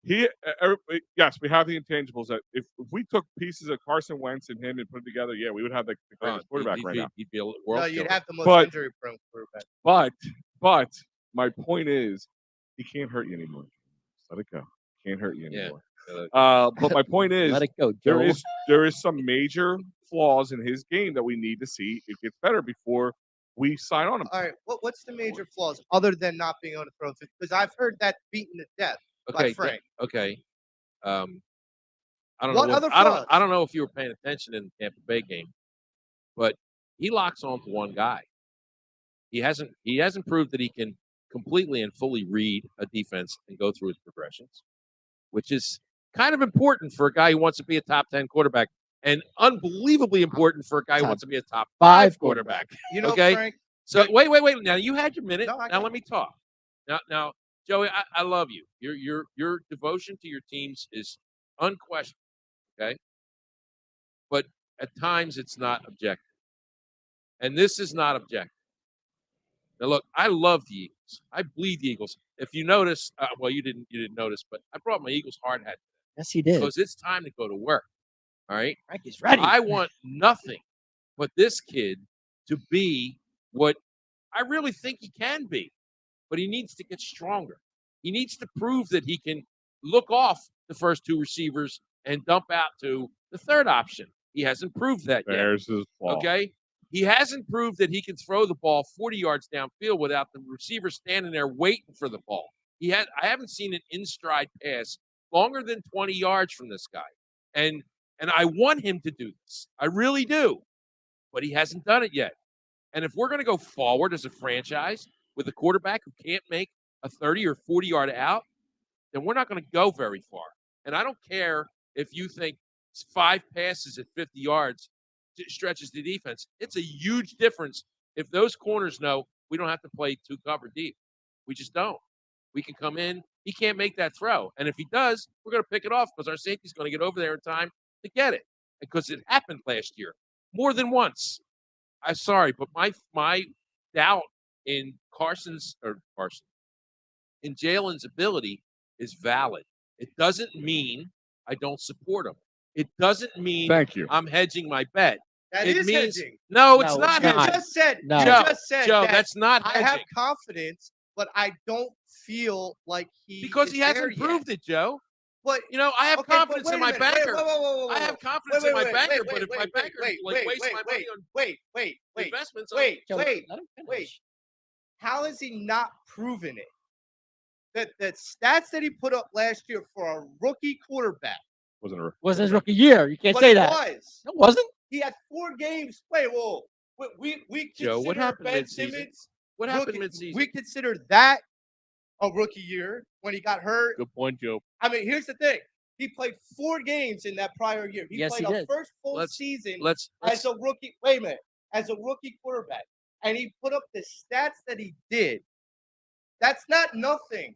yes, we have the intangibles that if we took pieces of Carson Wentz and him and put them together, yeah, we would have the greatest quarterback right now. He'd be a world No, killer. you'd have the most But- injury-prone quarterback. But my point is, he can't hurt you anymore. Just let it go. Can't hurt you Yeah. anymore. Uh, But my point is, Let it go, Joe. there is some major flaws in his game that we need to see it gets better before we sign on him. All right, what's the major flaws other than not being able to throw? Because I've heard that beaten to death by okay. Frank. Okay. I don't What know. other I flaws? don't know if you were paying attention in the Tampa Bay game, but he locks on to one guy. He hasn't proved that he can completely and fully read a defense and go through his progressions, which is kind of important for a guy who wants to be a top 10 quarterback and unbelievably important for a guy who Top wants to be a top 5 5 quarterback. You know, Okay. Frank, So wait. Now you had your minute. No, I Now got let me talk. Now, Joey, I love you. Your devotion to your teams is unquestioned. Okay. But at times it's not objective. And this is not objective. Now look, I love the Eagles. I bleed the Eagles. If you notice, well, you didn't notice, but I brought my Eagles hard hat Yes, he did. because it's time to go to work. All right. Frankie's ready. I want nothing but this kid to be what I really think he can be, but he needs to get stronger. He needs to prove that he can look off the first 2 receivers and dump out to the third option. He hasn't proved that yet. There's his flaw. Okay. He hasn't proved that he can throw the ball 40 yards downfield without the receiver standing there waiting for the ball. I haven't seen an in-stride pass longer than 20 yards from this guy. And I want him to do this. I really do. But he hasn't done it yet. And if we're going to go forward as a franchise with a quarterback who can't make a 30 or 40-yard out, then we're not going to go very far. And I don't care if you think 5 passes at 50 yards stretches the defense. It's a huge difference if those corners know we don't have to play 2 cover deep. We just don't. We can come in. He can't make that throw. And if he does, we're going to pick it off because our safety's going to get over there in time to get it. Because it happened last year more than once. I'm sorry, but my doubt in in Jalen's ability is valid. It doesn't mean I don't support him. It doesn't mean Thank you. I'm hedging my bet. that It is means hedging. no, it's No, not it's You not. hedging. just said, No. you Joe, just said Joe, that that's not I hedging have confidence, but I don't feel like because is he there hasn't yet. proved it, Joe. But You know, I have okay, but confidence wait in a my minute. Wait, banker. whoa, whoa, whoa, whoa, I have whoa. confidence in my banker, but if my banker wait, wastes my money on wait, investments, Joe, wait. let him finish. wait. How has he not proven it? That stats that he put up last year for a rookie quarterback. Wasn't his rookie year. You can't But say it that. was. No, it wasn't. He had 4 games. Wait, whoa. We Joe, what consider happened Ben midseason? Simmons What happened rookie- midseason? We consider that a rookie year when he got hurt. Good point, Joe. I mean, here's the thing. He played 4 games in that prior year. He Yes, played he a did. first full Let's- season Let's as a rookie. Wait a minute. As a rookie quarterback. And he put up the stats that he did. That's not nothing.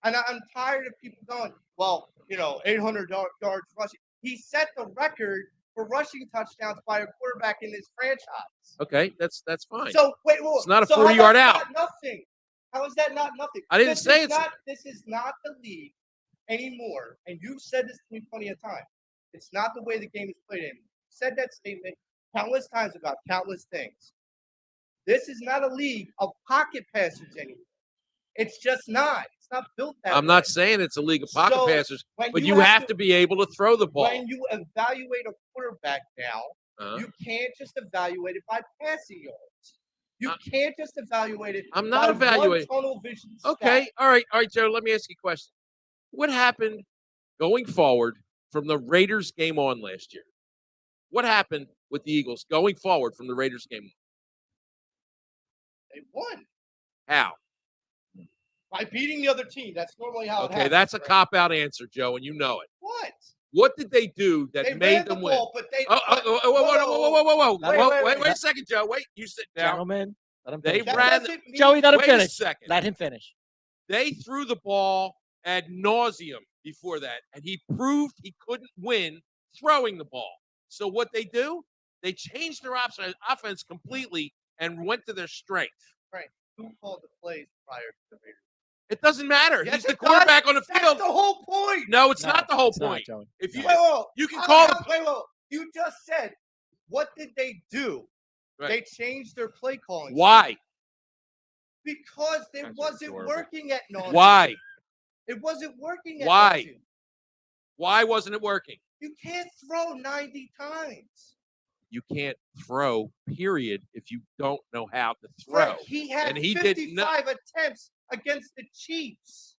And I'm tired of people going, well, 800 yards rushing. He set the record for rushing touchdowns by a quarterback in his franchise. okay. That's fine. So wait, It's not a so how 40-yard that's out. not nothing. How is that not nothing? I didn't This say is it's- not. This is not the league anymore. And you've said this to me plenty of times. It's not the way the game is played anymore. You said that statement countless times about countless things. This is not a league of pocket passers anymore. It's just not. It's not built that I'm way. not saying it's a league of pocket So, passers, When but you have to be able to throw the ball. When you evaluate a quarterback now, Uh-huh. you can't just evaluate it by passing yards. You Uh, can't just evaluate it. I'm not by evaluating. one tunnel vision stat. Okay. All right, Joe. Let me ask you a question. What happened going forward from the Raiders game on last year? What happened with the Eagles going forward from the Raiders game on? They won How? By beating the other team. That's normally how it Okay, happens. that's a right? cop-out answer, Joe, and you know it. What? What did they do that They made ran the them win? ball, but they. Oh, whoa. Wait a second, Joe. Wait, you sit down. Gentlemen, let him They finish. That ran. doesn't mean Joey, let him Wait a finish. second. Let him finish. They threw the ball ad nauseum before that, and he proved he couldn't win throwing the ball. So what they do? They changed their offense completely and went to their strength. Right. Who called the plays prior to the Raiders? It doesn't matter. Yes, He's the it does. quarterback on the That's field. the whole point. No, it's No, not the whole it's not, point. Joey. If you Whoa. you can call it. Wait. You just said, what did they do? Right. They changed their play calling. Why? Because it That's wasn't adorable. working at nauseam. Why? It wasn't working at Why? nauseam. Why wasn't it working? You can't throw 90 times. You can't throw, period, if you don't know how to throw. Right. He had And he 55 did not. attempts against the Chiefs.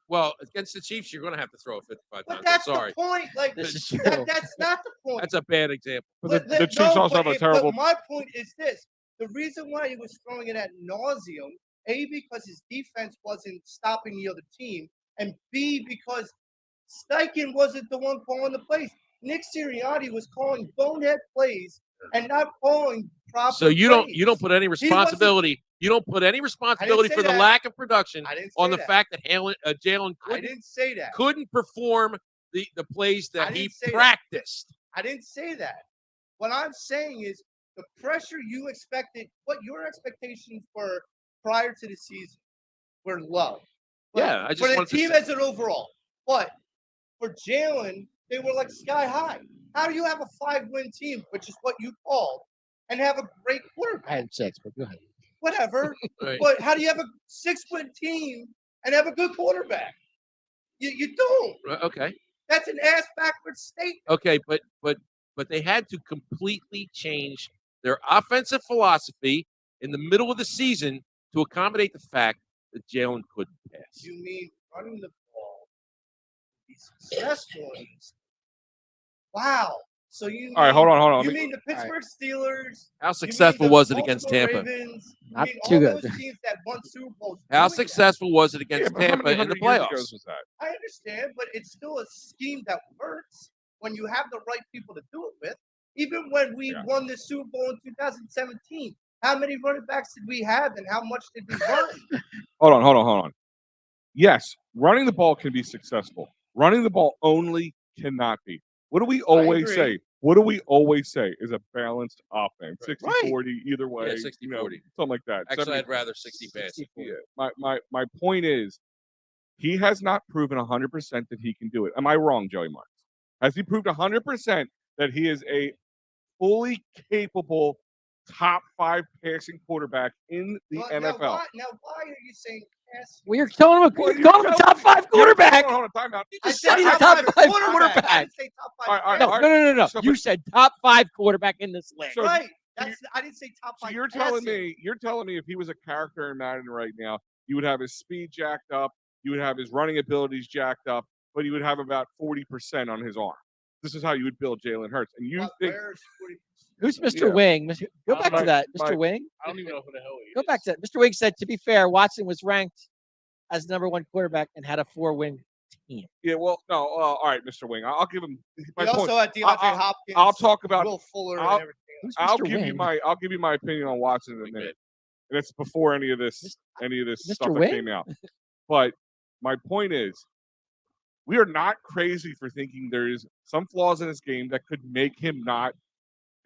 Well, against the Chiefs, you're going to have to throw it 55 But times. that's I'm sorry. the point. Like This is true. that's not the point. That's a bad example. But the Chiefs also have a terrible. But my point is this: the reason why he was throwing it at nauseum, A, because his defense wasn't stopping the other team, and B, because Steichen wasn't the one calling the plays. Nick Sirianni was calling bonehead plays and not calling proper. So you plays. don't put any responsibility. You don't put any responsibility say for the that. lack of production I didn't say on the that. fact that Jalen I didn't say that. couldn't perform the plays I that he didn't say that. practiced. I didn't say that. What I'm saying is the pressure you expected, what your expectations were prior to the season were low. But Yeah, I just for the wanted to team say- as an overall. But for Jalen, they were like sky high. How do you have a 5-win team, which is what you called, and have a great I quarterback? had 6, but go ahead. Whatever. Right. But how do you have a 6-win team and have a good quarterback? You don't. Okay. That's an ass backwards statement. Okay, but they had to completely change their offensive philosophy in the middle of the season to accommodate the fact that Jalen couldn't pass. You mean running the ball, be successful in this? Wow. So you All right, hold on. You mean the Pittsburgh Steelers? How you mean successful the was it against Baltimore Tampa? Ravens, you Not mean too all good. those teams that won Super Bowls How doing that? successful was it Yeah, against but how Tampa many in the hundred years ago playoffs? was that? I understand, but it's still a scheme that works when you have the right people to do it with. Even when we won the Super Bowl in 2017, how many running backs did we have and how much did we run? Hold on. Yes, running the ball can be successful. Running the ball only cannot be. What do we always agree. say? What do we always say is a balanced offense? 60-40, either way. Yeah, 60-40. Something like that. Actually, 70 I'd rather 60 passing. Yeah. My point is, he has not proven 100% that he can do it. Am I wrong, Joey Marks? Has he proved 100% that he is a fully capable top 5 passing quarterback in the NFL? Now, why are you saying pass? Well, you're calling him Well, a, you're calling him a top 5 quarterback. Hold on, time out. You I just said said he's a top top 5 5 quarterback. I quarterback. didn't say top 5. All right, No. So, You said top 5 quarterback in this league. So- Right. so you- I didn't say top 5. So you're telling me if he was a character in Madden right now, you would have his speed jacked up, you would have his running abilities jacked up, but you would have about 40% on his arm. This is how you would build Jalen Hurts. And you think Who's Mr. Yeah. Wing? Go back to that. my- Mr. Wing? I don't even know who the hell he is. Go back to that. Mr. Wing said, to be fair, Watson was ranked as #1 quarterback and had a 4-win team. Yeah, well, no, all right, Mr. Wing. I'll give him my We point. also had DeAndre Hopkins. I'll talk about Will Fuller I'll- and everything. Who's I'll Mr. give you Wing? I'll give you my opinion on Watson in a minute. And it's before any of this Mr. stuff that Wing? came out. But my point is, we are not crazy for thinking there is some flaws in his game that could make him not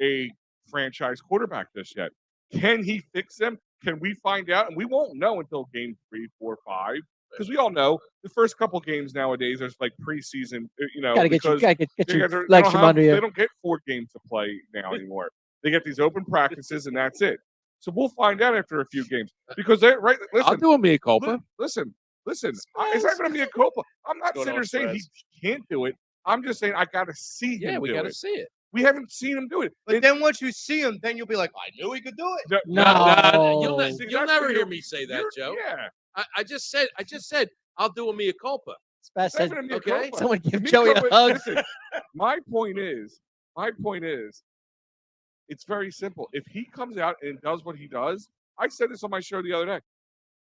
a franchise quarterback just yet. Can he fix them? Can we find out? And we won't know until game 3, 4, 5. Because we all know the first couple games nowadays, there's like preseason, Gotta get because your they legs don't from have- under you. They don't get 4 games to play now anymore. They get these open practices, and that's it. So we'll find out after a few games. Because they right. I'll Listen, do a mea culpa. listen. It's not going to be a culpa. I'm not Going sitting on there saying he stress. can't do it. I'm just saying I got to see him Yeah, we do got to it. see it. We haven't seen him do it. But then once you see him, then you'll be like, I knew he could do it. No. You'll See, you'll that's never what hear you're- me say that, you're- Joe. Yeah. I just said I'll do a mea culpa. Spaz It's not said, gonna be a okay. culpa. someone give Me Joey a culpa- hug. Listen, my point is, it's very simple. If he comes out and does what he does, I said this on my show the other day.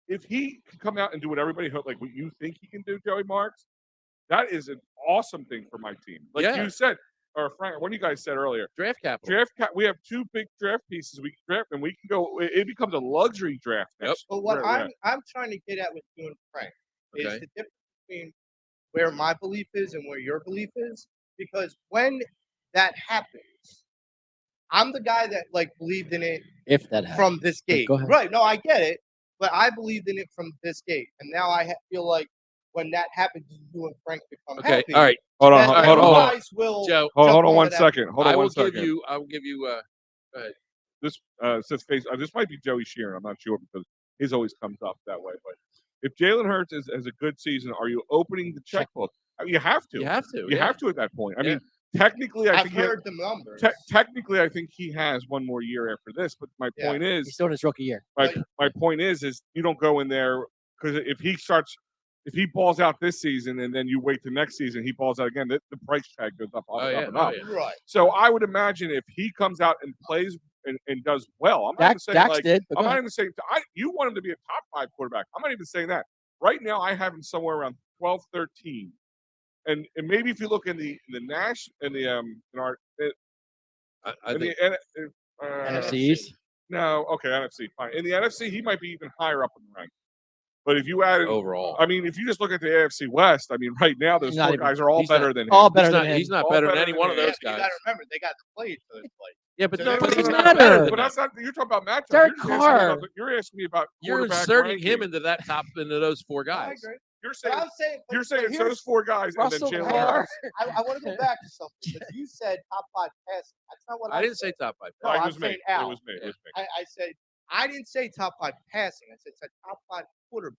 if he can come out and do what everybody hoped, like what you think he can do, Joey Marks, that is an awesome thing for my team. Like Yeah. you said, or Frank, what you guys said earlier, Draft capital. we have 2 big draft pieces we can draft, and we can go. It becomes a luxury draft. Next. But what Right, I'm trying to get at with you and Frank is Okay. the difference between where my belief is and where your belief is. Because when that happens, I'm the guy that like believed in it If that happens. from this Yeah, gate. go ahead. Right? No, I get it, but I believed in it from this gate, and now I feel like when that happens, you and Frank become Okay. happy. All right. Hold on, that hold you on. guys will Joe, Hold jump on onto one that. second. Hold on I one will second. give you. I will give you. Go ahead. This says face. This might be Joey Sheeran. I'm not sure because his always comes up that way. But if Jalen Hurts has a good season, are you opening the checkbook? I mean, you have to. You have to. You yeah. have to at that point. I Yeah. mean, technically, I I've think heard the numbers. technically, I think he has one more year after this. But my Yeah. point is, He's still in his rookie year. my point is you don't go in there because if he balls out this season and then you wait the next season, he balls out again, the price tag goes up, Oh, up, yeah. up, and Oh, up. yeah. Right. So I would imagine if he comes out and plays and does well, I'm not even saying Dax like did. But I'm go not ahead. even saying you want him to be a top 5 quarterback. I'm not even saying that. Right now, I have him somewhere around 12, 13. And maybe if you look in the Nash in the in our I in think. the NFC East. No, okay, NFC, fine. In the NFC, he might be even higher up in the rank. But if you added Overall. I mean, if you just look at the AFC West, I mean, right now those He's not 4 even- guys are all he's not- better than him. All better than him. He's not All better than better any than one of him. those You got guys. to remember they got to play each other's play. Yeah, but So no, that but he's doesn't not matter. better But than that's that. not. You're talking about matchups. Derek You're asking me about You're quarterback inserting him ranking. into that top into those 4 I guys. agree. You're But saying I'm saying, you're saying it's here's- those 4 guys Russell and then Jalen Carr. Hurts. I want to go back to something because you said top 5 passing. That's not what I I didn't said. say top 5. No, it I'm was me. saying It Al. was me. It was me. I said I didn't say top 5 passing. I said top 5 quarterback.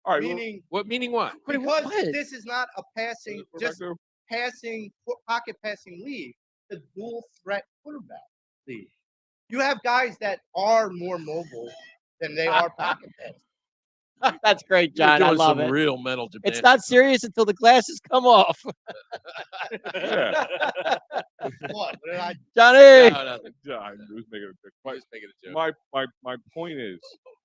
All right. Meaning Meaning what? Wait, because what? this is not a passing, just passing pocket passing league. The dual threat quarterback league. You have guys that are more mobile than they are pocket passing. That's great, You're John. I doing love some it. real mental gymnastics. It's not serious until the glasses come off. Yeah. What did I? Johnny. No, nothing. Yeah, I was making a big Just making a joke. my point is,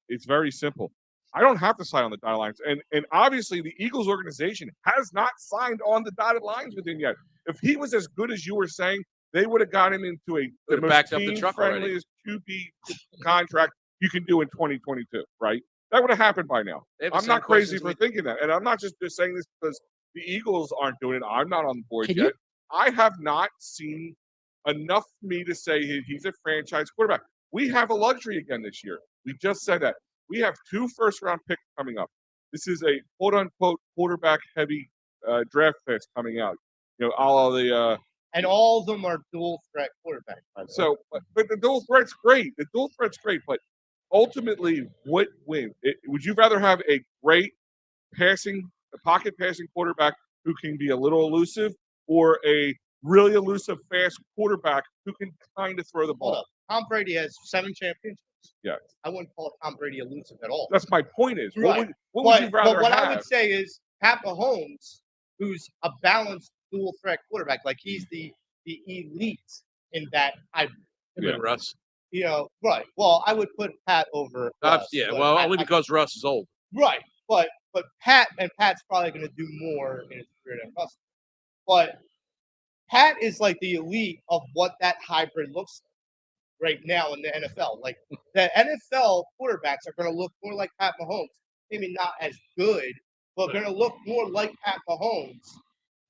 it's very simple. I don't have to sign on the dotted lines, and obviously the Eagles organization has not signed on the dotted lines with him yet. If he was as good as you were saying, they would have got him into the Would've most backed up the truck already. team-friendliest QB contract you can do in 2022, right? That would have happened by now. They have the I'm same not crazy questions for we- thinking that, and I'm not just saying this because the Eagles aren't doing it. I'm not on the board Can yet. you- I have not seen enough for me to say he's a franchise quarterback. We have a luxury again this year. We just said that. We have 2 first-round picks coming up. This is a quote-unquote quarterback-heavy draft class coming out. You know, all of the And all of them are dual threat quarterbacks. by the way. so, but the dual threat's great. The dual threat's great, but ultimately, what wins? Would you rather have a great pocket passing quarterback who can be a little elusive, or a really elusive, fast quarterback who can kind of throw the Hold ball? up. Tom Brady has 7 championships. Yeah. I wouldn't call Tom Brady elusive at all. That's my point. Is Right. what would you rather but what have? I would say is Pat Mahomes, who's a balanced dual threat quarterback, like he's the elite in that hybrid. Him and Russ. You know, right. Well, I would put Pat over. Russ, Yeah, but well, only because Russ is old. Right, but Pat's probably going to do more in his career than Russ. But Pat is like the elite of what that hybrid looks like right now in the NFL. Like the NFL quarterbacks are going to look more like Pat Mahomes. Maybe not as good, but going to look more like Pat Mahomes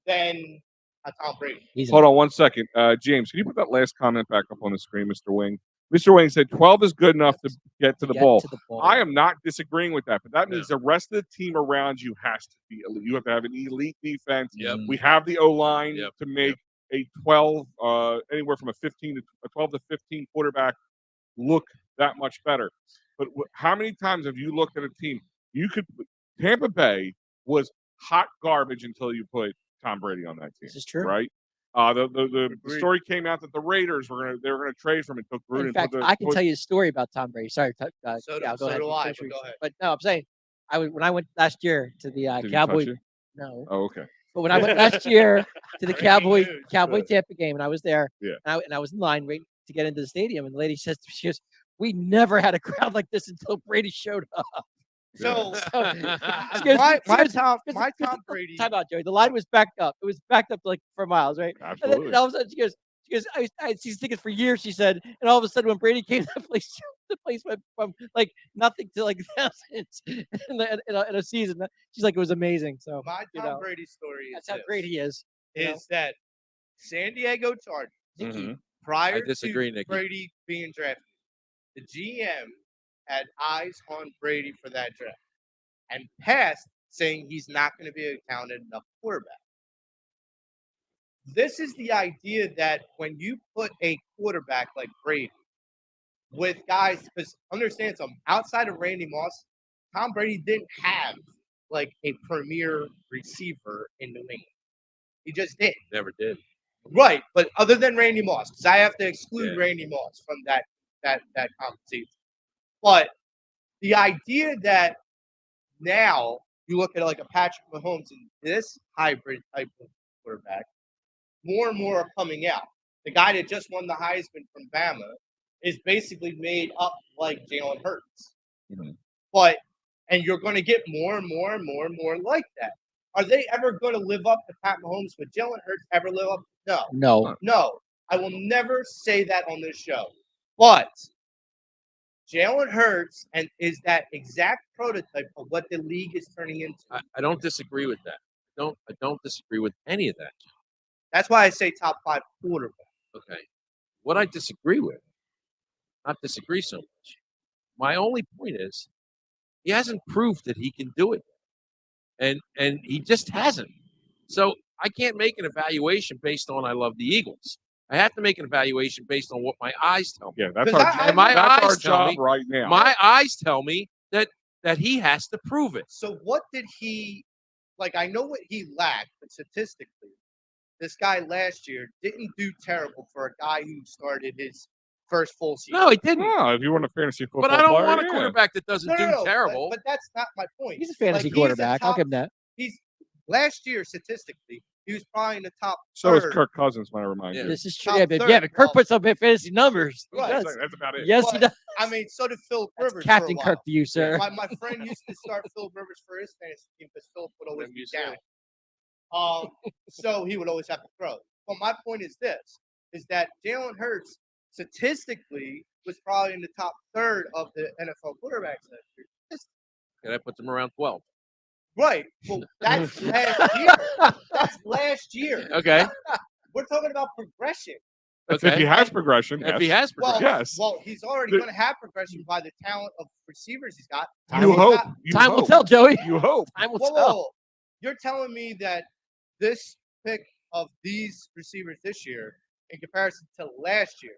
than a Tom Brady. Hold on one second. James, can you put that last comment back up on the screen, Mr. Wing? Mr. Wing said 12 is good enough to get to the ball. I am not disagreeing with that, but that means the rest of the team around you has to be elite. You have to have an elite defense. Yep. We have the O-line Yep. to make a 12, anywhere from a 12 to 15 quarterback look that much better. But how many times have you looked at a team? Tampa Bay was hot garbage until you put Tom Brady on that team. This is true. Right? The story came out that the Raiders were gonna trade from him. Took Gruden. In fact, I can tell you a story about Tom Brady. Sorry, So do go ahead. I, Finish but your- go ahead. But no, I'm saying, when I went last year to the Did he Cowboy. touch you? No, Oh, okay. but when I went last year to the Breaking news. Cowboy Tampa game, and I was there, Yeah. and I was in line waiting to get into the stadium, and the lady says, "We never had a crowd like this until Brady showed up." So Excuse my me, excuse- Tom excuse- Tom Brady. Time out, Joey. The line was backed up. It was backed up like for miles, right? Absolutely. And all of a sudden she goes, I had season tickets for years, she said. And all of a sudden when Brady came to the place went from like nothing to like thousands in a season. She's like, it was amazing. So My you Tom know, Brady story that's is how great he is. you know? is that San Diego Chargers Mhm. prior I disagree, to Nikki. Brady being drafted, the GM had eyes on Brady for that draft and passed saying he's not going to be a talented enough quarterback. This is the idea that when you put a quarterback like Brady with guys, because understand something, outside of Randy Moss, Tom Brady didn't have like a premier receiver in New England. He just didn't. Never did. Right, but other than Randy Moss, because I have to exclude Yeah. Randy Moss from that conversation. But the idea that now you look at like a Patrick Mahomes and this hybrid type of quarterback, more and more are coming out. The guy that just won the Heisman from Bama is basically made up like Jalen Hurts. Mhm. But and you're going to get more and more and more and more like that. Are they ever going to live up to Pat Mahomes? Would Jalen Hurts ever live up? No. No. I will never say that on this show. But Jalen Hurts and is that exact prototype of what the league is turning into. I don't disagree with that. I don't disagree with any of that. That's why I say top 5 quarterback. Okay. What I disagree with, not disagree so much. My only point is he hasn't proved that he can do it. And he just hasn't. So I can't make an evaluation based on I love the Eagles. I have to make an evaluation based on what my eyes tell me. Yeah, that's 'Cause our, I- my that's our eyes tell job me- right now. My eyes tell me that he has to prove it. So what did he like? I know what he lacked, but statistically, this guy last year didn't do terrible for a guy who started his first full season. No, he didn't. No, if you want a fantasy football But I don't player, want a yeah. quarterback that doesn't do No, terrible. But that's not my point. He's a fantasy Like, quarterback. I'll top- give him that. He's last year statistically, he was probably in the top. So is third. Kirk Cousins, when I remind Yeah. you. This is true. Top Yeah, but third, Kirk well- puts up fantasy numbers. He Right. does. That's about it. Yes, he But, does. I mean, so did Philip That's Rivers. Captain for a Kirk while. to you, sir. My friend used to start Philip Rivers for his fantasy team because Philip would always be Remember you down. So he would always have to throw. But my point is this: is that Jalen Hurts statistically was probably in the top third of the NFL quarterbacks last year. And I put them around 12. Right. Well, that's last year. That's last year. Okay. We're talking about progression. That's Okay. if he has progression. If he yes. has Well, progression. Yes. well, he's already The- going to have progression by the talent of receivers he's got. You He's hope. not- You Time will hope. tell, Joey. You hope. Time will Whoa, tell. whoa. You're telling me that this pick of these receivers this year, in comparison to last year,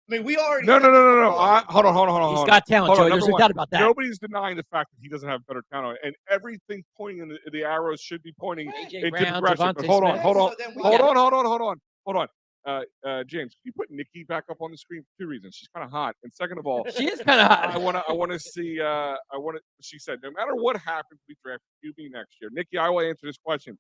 I mean, we already No. said this before. Hold on. He's hold got on. talent, Hold on, Joey. There's number no one, doubt about that. Nobody's denying the fact that he doesn't have better talent, and everything pointing in the arrows should be pointing AJ into Brown, progression. But Devontae hold on, Smith. hold on, So then we hold get- on. James, can you put Nikki back up on the screen for 2 reasons? She's kind of hot, and second of all, She is kind of hot. I want to see. She said, no matter what happens, we draft QB next year. Nikki, I will answer this question.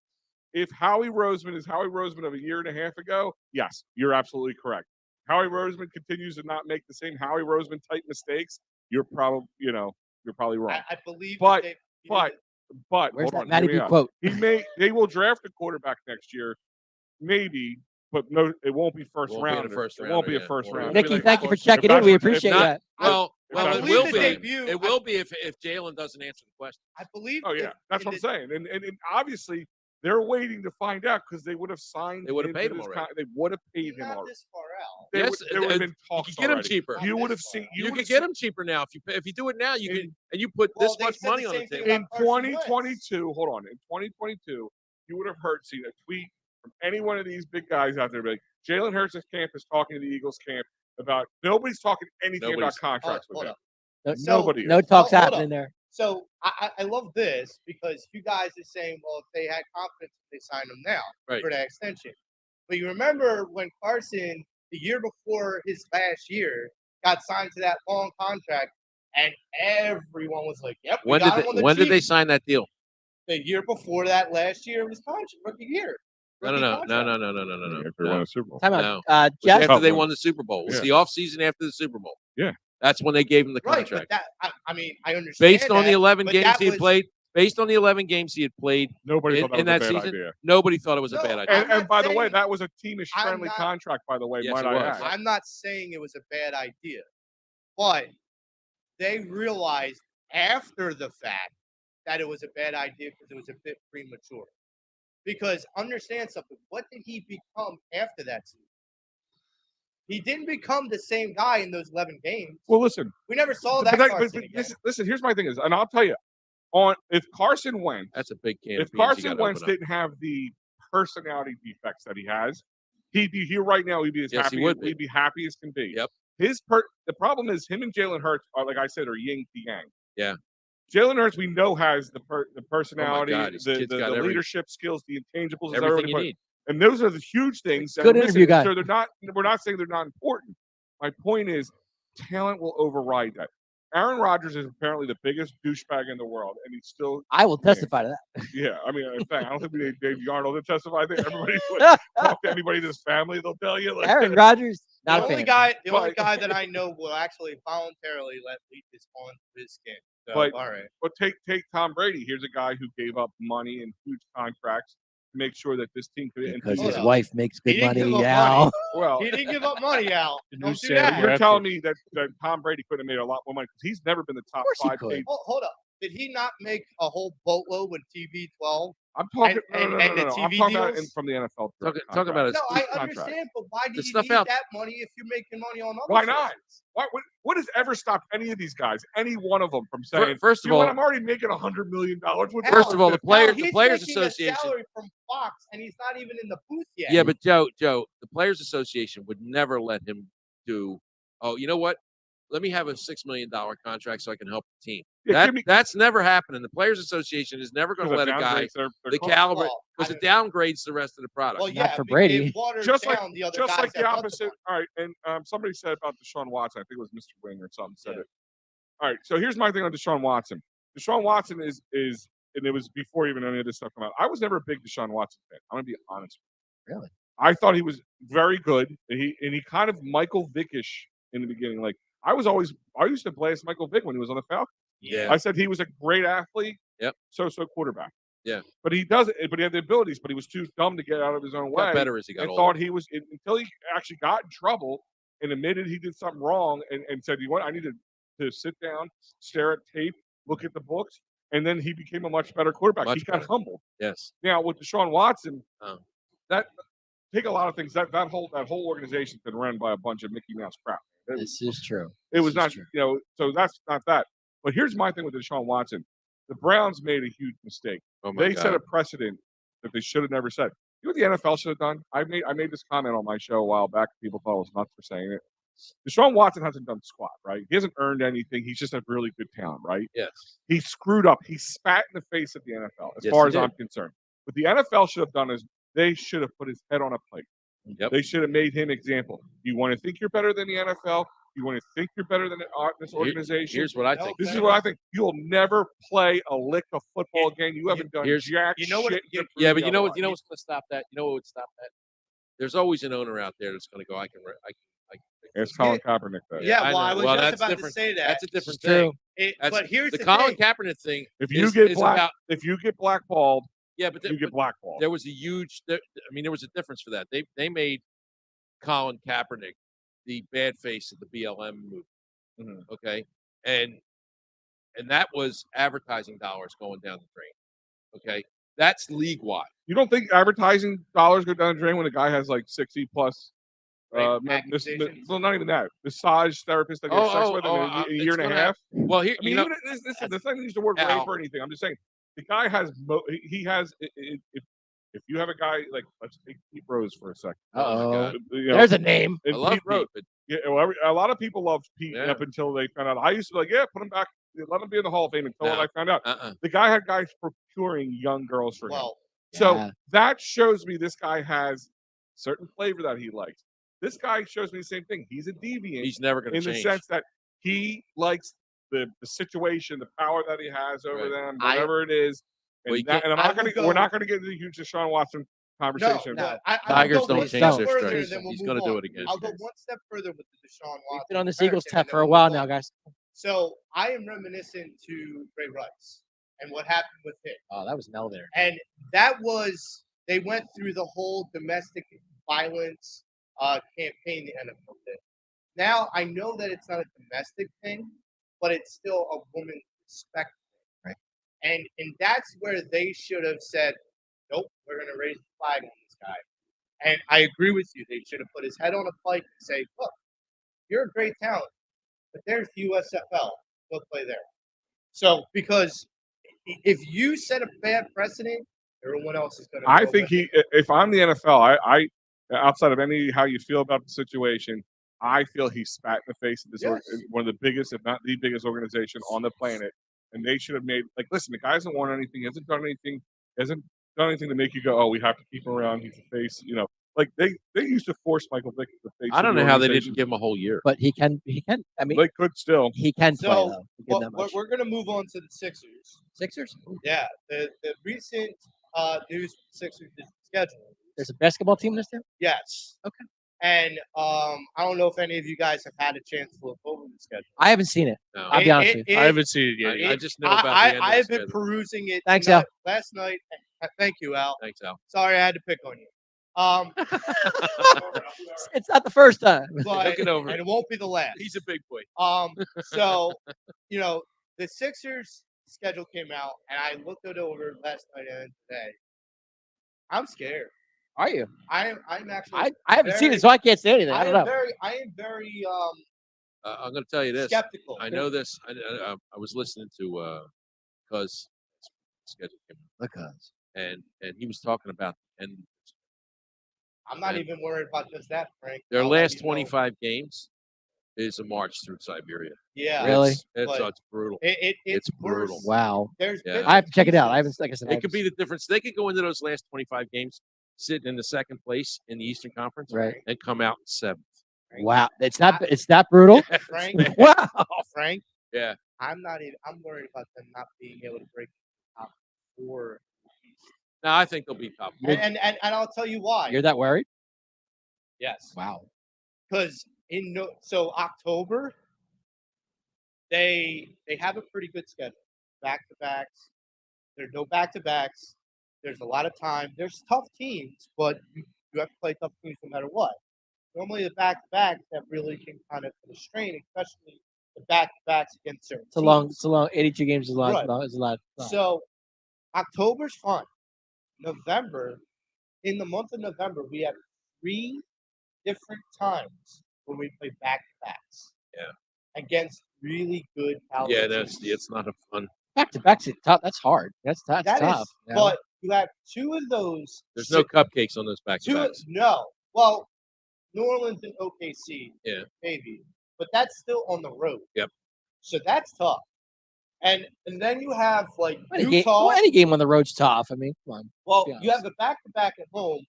If Howie Roseman is Howie Roseman of a year and a half ago, yes, you're absolutely correct. Howie Roseman continues to not make the same Howie Roseman type mistakes. You're probably wrong. I believe But- that But Where's hold that on, Matty hear me B out. quote? They will draft a quarterback next year, maybe, but no, it won't be first Won't be in the round. first It won't rounder, be a yeah. first Won't be. round. Nikki, Like, thank you for if checking in. that's We what- appreciate if that. Well, if well, that's it what will you're be. saying. debut. It will be if Jalen doesn't answer the question. I believe. Oh yeah, if- that's in what I'm the- saying. And obviously they're waiting to find out because they would have signed. They would have into paid him this already. They would have paid him Not already. this far out. There Yes, would have been you talks could get him already. cheaper. You Not would have this seen. far. You would could have get seen- him cheaper now if you do it now. You In- can and you put Well, this they much said the money on the same thing table. about in Carson 2022. Hold on, in 2022, you would have seen a tweet from any one of these big guys out there, like Jalen Hurts' camp is talking to the Eagles camp about. Nobody's talking anything Nobody's- about contracts Hold with him. up. No, So- Nobody. no is. talks Hold happening up. there. So I love this because you guys are saying, well, if they had confidence, they signed him now Right. for that extension. But you remember when Carson, the year before his last year, got signed to that long contract, and everyone was like, "Yep, we When got did him on the when did they cheap." sign that deal? The year before that, last year was contract rookie year. No. Rookie contract. After they won No. a Super Bowl. Time No. out. It was Jack, after they Oh, won the Super Bowl. It was yeah. the off season after the Super Bowl. Yeah. That's when they gave him the Right, contract. but I mean, I understand Based on the that, 11 but games that he had was- played, based on the 11 games he had played Nobody thought that in was a that bad season, idea. nobody thought it was a No, bad idea. I'm And not by the way, saying- that was a teamish-friendly not- contract, by the way, Yes, might it I was. add. I'm not saying it was a bad idea, but they realized after the fact that it was a bad idea because it was a bit premature. Because understand something, what did he become after that season? He didn't become the same guy in those 11 games. Well, listen. We never saw But that that- Carson but again. listen, here's my thing is, and I'll tell you, if Carson Wentz, That's a big can. if Carson Wentz didn't have the personality defects that he has, he'd be here right now. He'd be as Yes, happy. he would be. He'd be happy as can be. Yep. The problem is him and Jalen Hurts are, like I said, are yin to yang. Yeah. Jalen Hurts, we know, has the personality, God, his kid's the got every- leadership skills, the intangibles, as everything everybody you put- need. and those are the huge things. That Good are interview missing. guy. So they're not. We're not saying they're not important. My point is, talent will override that. Aaron Rodgers is apparently the biggest douchebag in the world, and he's still. I will testify to that. Yeah, I mean, in fact, I don't think we need Dave Yarnold to testify. I think everybody talk to anybody in his family, they'll tell you. Like, Aaron Rodgers, not The a only fan. guy that I know will actually voluntarily let leeches on his skin. So, But- all right. But take Tom Brady. Here's a guy who gave up money and huge contracts to make sure that this team could. Because Hold his on. wife makes He good didn't give money, up Al. money. Well, He didn't give up money, Al. The Don't new do Sam that. you're Bradford. telling me that Tom Brady could have made a lot more money because he's never been the top course he 5 could. paid. Hold up. Did he not make a whole boatload with TB12? I'm talking. And No. the I'm TV talking about deals? from the NFL. Talk about it. No, I contract. understand, but why do The you stuff need out- that money if you're making money on other Why not? sources? What has ever stopped any of these guys, any one of them, from saying, First you of know what, all, I'm already making $100 million with First of all, the Now, the he's Players making a Association. salary from Fox, and he's not even in the booth yet. Yeah, but Joe, the Players Association would never let him do. Oh, you know what? Let me have a $6 million contract so I can help the team. Yeah, give me- That's never happening. The Players Association is never going to let a guy their the cost. caliber Well, because I it downgrades the rest of the product. Well, Not yeah, for it Brady. waters Just like- down the other Just guys like that the want opposite. money. All right, and somebody said about Deshaun Watson, I think it was Mr. Wing or something said Yeah. it. All right, so here's my thing on Deshaun Watson. Deshaun Watson is, and it was before even any of this stuff came out. I was never a big Deshaun Watson fan. I'm gonna be honest. Really? I thought he was very good. And he kind of Michael Vickish in the beginning. Like I used to blast Michael Vick when he was on the Falcons. Yeah. I said he was a great athlete. Yep. So quarterback. Yeah. But he does it. But he had the abilities. But he was too dumb to get out of his own way. Got better as he got and older. thought he was until he actually got in trouble and admitted he did something wrong and said, "You know what? I need to sit down, stare at tape, look at the books." And then he became a much better quarterback. Much he got better. humbled. Yes. Now with Deshaun Watson, Oh. that take a lot of things. That whole organization's been run by a bunch of Mickey Mouse crap. This is true. It was This is not, true. so that's not that. But here's my thing with Deshaun Watson. The Browns made a huge mistake. Oh my They God. set a precedent that they should have never said. You know what the NFL should have done? I made this comment on my show a while back. People thought I was nuts for saying it. Deshaun Watson hasn't done squat, right? He hasn't earned anything. He's just a really good talent, right? Yes. He screwed up. He spat in the face of the NFL, as Yes, far he as did. I'm concerned. What the NFL should have done is they should have put his head on a plate. Yep. They should have made him example. You want to think you're better than the NFL? You want to think you're better than this organization? Here's what I think. This is what I think. You'll never play a lick of football again. You haven't done Here's- jack You know what- shit. to you- prove Yeah, but you know what? otherwise. You know what's going to stop that? You know what would stop that? There's always an owner out there that's going to go. I can. It's Colin Kaepernick, though. Yeah, I well, I know. was Well, just that's about to different. say that. That's a different It's true. thing. That's- But here's The the Colin thing. Kaepernick thing. If you is- get is about- if you get blackballed, yeah, but you get blackballed. there was a huge. I mean, there was a difference for that. They made Colin Kaepernick the bad face of the BLM movement. Mhm. Okay, and that was advertising dollars going down the drain. Okay, that's league wide. You don't think advertising dollars go down the drain when a guy has like 60 plus? Accusations? Well, not even that. Massage therapist that gets sex with him in a it's year and a gonna half. Well, here I mean, you know, even this is not use the word Al. rape or anything. I'm just saying the guy has he has if you have a guy like let's take Pete Rose for a second. Oh, my God. You know, There's a name. and I love Pete Rose. Pete, Yeah, well, a lot of people loved Pete Yeah. up until they found out. I used to be like, yeah, put him back, let him be in the Hall of Fame until No. I found out. but The guy had guys procuring young girls for him. Well, So Yeah. that shows me this guy has certain flavor that he likes. This guy shows me the same thing. He's a deviant he's never going in to the change. sense that he likes the situation, the power that he has over Right. them, I- whatever it is. Well, you And, that, can't- and I'm I not will going to. go- We're not going to get into the huge Deshaun Watson conversation. No, No. I'll Tigers go don't one change step their further, stripes. and then we'll He's move going to do on. it again. I'll go one step further with the Deshaun We've Watson. been on this Eagles comparison, tap and for then a we'll while move now, on. guys. So I am reminiscent to Ray Rice and what happened with him. Oh, that was an elevator. And that was, they went through the whole domestic violence campaign the NFL did. Now, I know that it's not a domestic thing, but it's still a woman's respect thing. Right. And that's where they should have said, nope, we're going to raise the flag on this guy. And I agree with you. They should have put his head on a pike and say, look, you're a great talent, but there's the USFL. Go play there. So, because if you set a bad precedent, everyone else is going to. I think if I'm the NFL, I outside of any how you feel about the situation, I feel he spat in the face of this one of the biggest, if not the biggest organization on the planet. And they should have made, like, listen, the guy hasn't won anything, hasn't done anything to make you go, oh, we have to keep him around. He's the face, Like they used to force Michael Vick to face. I don't know how they didn't give him a whole year. But he can. I mean, they could still. he can play So, though. We'll give that much. we're going to move on to the Sixers. Sixers. Yeah, the recent news for the Sixers is schedule. There's a basketball team this year. Yes. Okay. And I don't know if any of you guys have had a chance to look over the schedule. I haven't seen it. No. I'll be honest with you. I haven't seen it yet. I just know about the end of the I've been schedule. perusing it. Thanks, tonight- last night. Thank you, Al. Thanks, Al. Sorry, I had to pick on you. It's not the first time. But, Get over and it. it won't be the last. He's a big boy. So, the Sixers schedule came out, and I looked it over last night and today. I'm scared. Are you? I'm actually. I haven't seen it, so I can't say anything. I don't know. I am very I'm going to tell you this. skeptical. I know this. I was listening to because schedule came out, Because and he was talking about and I'm not even worried about just that, Frank. their I'll let last you know. 25 games is a march through Siberia. Yeah. Really? But It's brutal. It's It's brutal. worse. wow, There's Yeah. I have to check it out. I haven't, like I said, I It could be the difference. They could go into those last 25 games sitting in the second place in the Eastern Conference, Right. and come out in seventh. Wow, it's that brutal. Frank. Wow. Frank. Yeah. I'm worried about them not being able to break the top four. No, I think they'll be top. And I'll tell you why. You're that worried? Yes. Wow. Because so October, they have a pretty good schedule. Back to backs. There's no back to backs. There's a lot of time. There's tough teams, but you have to play tough teams no matter what. Normally the back to backs that really can kind of put a strain, especially the back to backs against certain It's a long 82 games is a lot. Right. Is a lot. So October's fun. November, in the month of November, we have 3 different times when we play back to backs. Yeah. Against really good Yeah, teams. it's not a fun. Back to back's tough. That's hard. That's That tough. is, you know? but you have 2 of those. There's no cupcakes on those back to backs. No. Well, New Orleans and OKC, Yeah. maybe, but that's still on the road. Yep. So that's tough. And then you have like any Utah. game on the road's tough. I mean, come on. Well, be you have honest. the back-to-back at home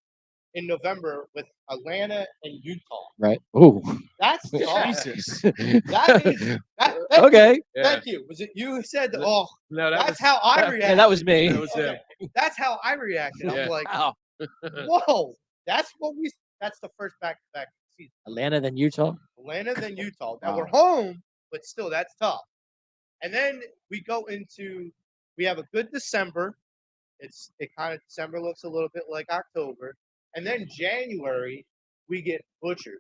in November with Atlanta and Utah. Right. Ooh. That's tough. Jesus. That is that, Okay. Yeah. Thank you. Was it you who said? Oh, No, that that's was, how I reacted. Yeah, that was me. that was him. That's how I reacted. Yeah. I'm like, Wow. whoa. That's the first back-to-back season. Atlanta, then Utah. Atlanta, then Utah. Now Wow. we're home, but still, that's tough. And then we have a good December. December looks a little bit like October. And then January, we get butchered.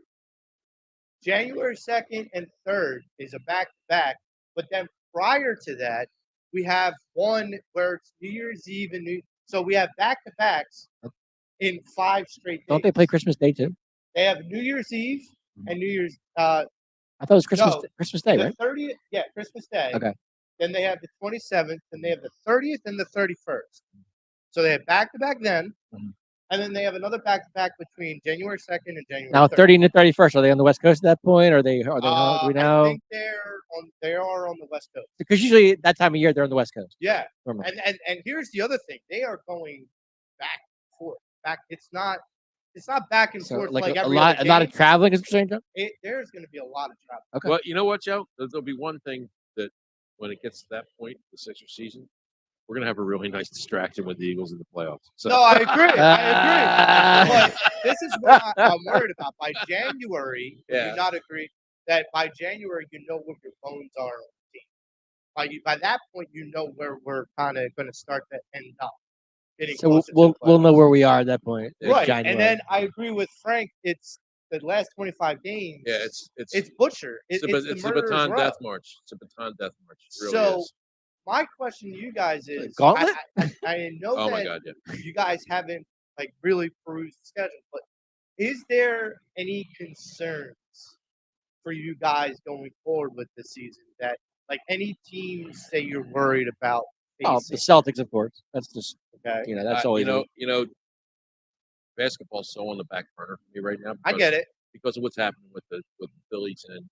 January 2nd and 3rd is a back-to-back. But then prior to that, we have one where it's New Year's Eve so we have back-to-backs in 5 straight days. Don't they play Christmas Day too? They have New Year's Eve and New Year's I thought it was Christmas. No, Christmas Day, right? the 30th, yeah, Christmas Day. Okay. Then they have the 27th, and they have the 30th and the 31st. So they have back-to-back then, Mhm. and then they have another back-to-back between January 2nd and January Now 3rd. 30 and the 31st. Are they on the West Coast at that point? Are they? Do we I know? think they are on the West Coast. Because usually that time of year they're on the West Coast. Yeah, Normally. and here's the other thing: they are going back and forth. It's not back and So forth like a every lot other of game. traveling is what you're saying, John? There's going to be a lot of travel. Okay. Well, you know what, Joe? There'll be one thing that when it gets to that point, the Sixers season, we're gonna have a really nice distraction with the Eagles in the playoffs. So No, I agree. I agree. But this is what I'm worried about. By January, do Yeah. you not agree that by January you know what your bones are on the team? By that point, you know where we're kind of going to start to end up. Getting So closer to we'll the know playoffs. where we are at that point. in Right, January. and then I agree with Frank. It's the last 25 games. yeah, It's butcher. it's It's a the murderer's baton row. death march. It's a baton death march. It really So is. my question to you guys is: Gauntlet? I know Oh that my God, yeah. you guys haven't like really perused the schedule, but is there any concerns for you guys going forward with this season that like any teams that you're worried about Oh, facing? the Celtics, of course. That's just Okay, that's always you know, basketball's so on the back burner for me right now. I get it. because of what's happening with the Phillies and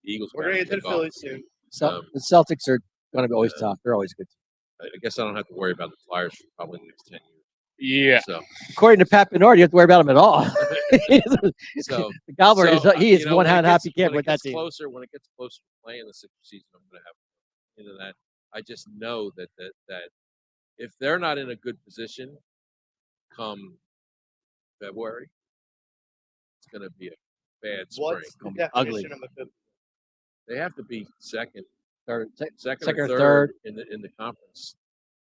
the Eagles. We're gonna get to the Phillies soon. the Celtics are going to be always tough. They're always good. I guess I don't have to worry about the Flyers for probably the next 10 years. Yeah. So, According to Pat Bernard, you have to worry about him at all. so the Gobbler so, is you know, one when it hand gets- happy camp when it with that gets team. When it gets closer to playing the sixth season, I'm going to have into that. I just know that if they're not in a good position come February, it's going to be a bad spring. What's the definition ugly. of a good? They have to be second Or second or or third. third in the conference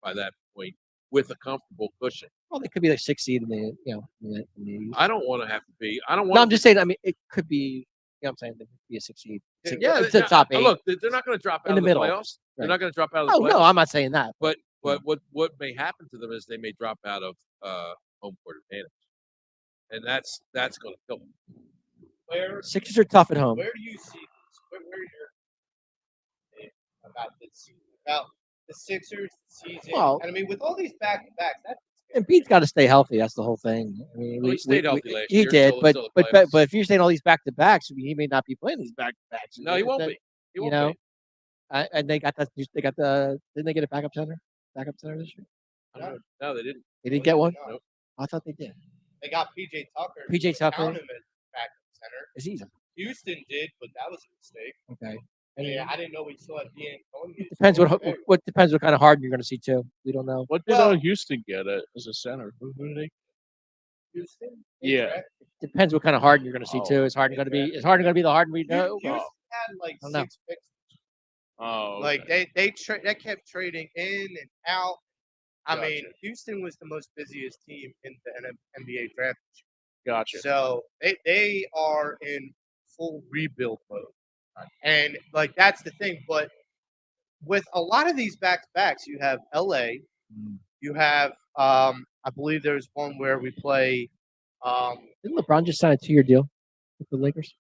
by that point with a comfortable cushion. Well, they could be like 6 seed in the in the East. I don't want to have to be. I don't want. No, I'm just saying. I mean, it could be. You know what I'm saying? They could be a 6 seed. Yeah, it's the top 8. Look, they're not going to drop out In the of middle. playoffs. They're Right. not going to drop out of the Oh playoffs. no, I'm not saying that. But what may happen to them is they may drop out of home court advantage, and that's going to kill them. Where Sixers are tough at home. where do you see this? Where you're about this season? About the Sixers season? Well- and I mean, with all these back-to-backs, that's Embiid's got to stay healthy. That's the whole thing. I mean, Well, he stayed healthy last he year, did, until- but until the but playoffs. but if you're saying all these back to backs, I mean, he may not be playing these back to backs. No, he won't be. He You won't know, be. and they got that. They got the. Didn't they get a backup center? Backup center this year? No, they didn't. They didn't get one. No. I thought they did. They got PJ Tucker. PJ You Tucker. count him as backup center. Is he? Houston did, but that was a mistake. Okay. I mean, I didn't know we still had D'Antoni. Depends what depends what kind of Harden you're going to see too. We don't know. What did Well- Houston get as a center? Who did they? Houston. Yeah. Depends what kind of Harden you're going to see Oh, too. Is Harden going to be? Is Harden going to be the Harden we know? Houston had like I don't know. 6 picks. Oh, Like okay. they kept trading in and out. I mean, Gotcha. Houston was the most busiest team in the NBA draft. Gotcha. So they are in full rebuild mode, and like that's the thing. But with a lot of these back-to-backs, you have LA, you have I believe there's one where we play. Didn't LeBron just sign a 2-year deal with the Lakers?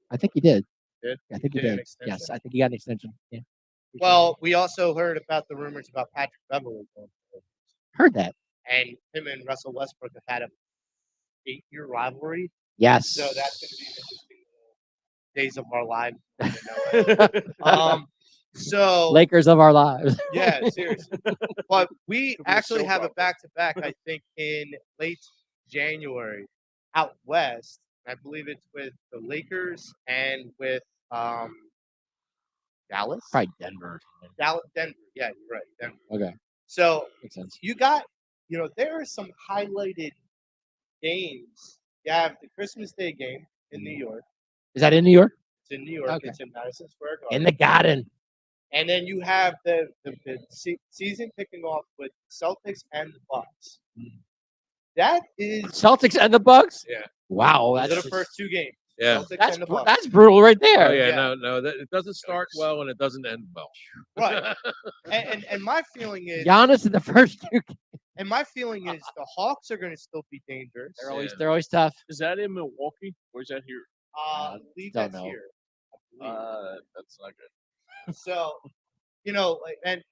I think he did. Did? I think he Get an did. extension? Yes, I think he got an extension. Yeah. Well, we also heard about the rumors about Patrick Beverly, Heard that. and him and Russell Westbrook have had a 8-year rivalry. Yes. So that's going to be an interesting days of our lives. So Lakers of our lives. yeah, seriously. But we Could be a actually soap have a opera. back-to-back, I think, in late January out west. I believe it's with the Lakers and with Dallas. Probably Denver. Denver. Yeah, you're right. Denver. Okay, So makes sense. you got, there are some highlighted games. You have the Christmas Day game in New York. Is that in New York? It's in New York. Okay. It's in Madison Square In Garden. the Garden. And then you have the season kicking off with Celtics and the Bucks. That is Celtics and the Bucks. Yeah. Wow, those that's are the first 2 games. Yeah. Celtics that's and the Bucks. that's brutal right there. Oh yeah, Yeah. no, it doesn't start well and it doesn't end well. Right. and my feeling is Giannis in the first 2. and my feeling is the Hawks are going to still be dangerous. They're always tough. Is that in Milwaukee or is that here? I believe don't that's know. here. I believe. That's not good. So, and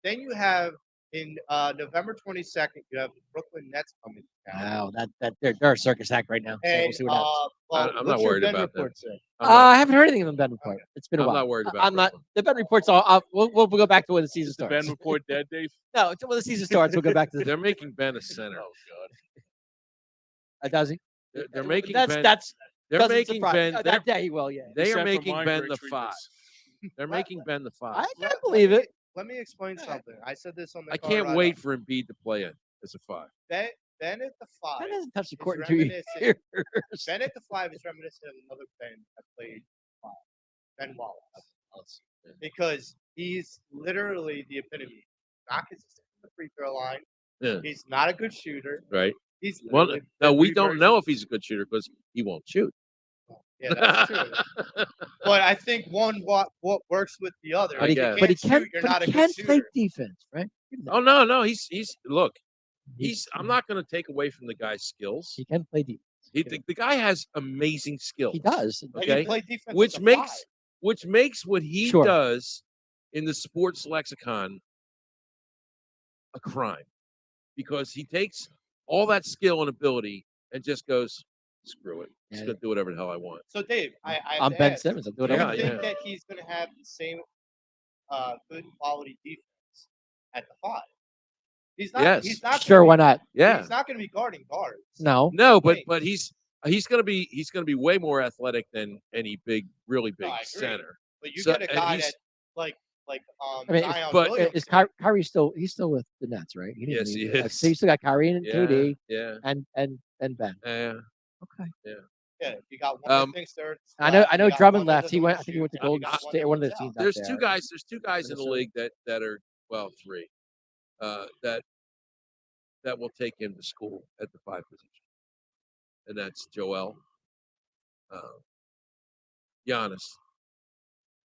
then you have in November 22nd, you have the Brooklyn Nets coming down. Wow, that they're a circus act right now. So And we'll see what happens. I'm what's not your worried Ben about that. report say? I haven't heard anything from the Ben report. It's been a I'm while. not worried about I'm not. Brooklyn. The Ben report's all. We'll go back to when the season Is the starts. Ben report dead, Dave? No, until when the season starts, we'll go back to the. They're making Ben a center. Oh God. Does he? They're making That's Ben. that's. They're doesn't making surprise- Ben. that yeah, he will. Yeah. They are Except for making Ben migraine the treatments. 5. They're making Ben the 5. I can't believe it. let me explain something. I said this on the I car can't ride wait up. for Embiid to play it as a 5. Ben at the 5. Ben hasn't touched the is court in 2 reminiscent- years. Ben at the 5 is reminiscent of another Ben that played 5. Ben Wallace. Because he's literally the epitome. Not consistent with the free throw line. Yeah. He's not a good shooter. Right. He's Well, literally no, the we don't reverse- know if he's a good shooter because he won't shoot. Yeah, that's true. But I think one what works with the other. But If he- you But he can't can. shoot, you're But not he a can good play shooter. defense, right? Oh no, he's look. I'm not going to take away from the guy's skills. He can play defense. The guy has amazing skills. He does. And Okay. he played defense Which as a makes what he Sure. does in the sports lexicon a crime, because he takes all that skill and ability and just goes, screw it. I'm just Yeah. going to do whatever the hell I want. So Dave, I have I'm to Ben ask, Simmons. I'm doing do you Yeah, everything. think yeah. that he's going to have the same good quality defense at the 5? He's not. Yes. He's not. Sure, why not? Yeah. He's not going to be guarding guards. No. No, but Wings. he's going to be way more athletic than any really big I agree. center. But you So- get a and guy he's- that like I mean, Zion but- Williamson. Is Kyrie still? He's still with the Nets, right? He didn't Yes, he leave. is. So you still got Kyrie and Yeah, KD yeah, and Ben. yeah. Okay. Yeah, you got one that thinks they're. I know. You got Drummond one that left. doesn't He wanna went. I think he went to shoot. You Golden got one State. that One of wants those out. teams. There's out two there. guys. There's two guys in the Minnesota. league that are, well, three, that will take him to school at the 5 position, and that's Joel, Giannis,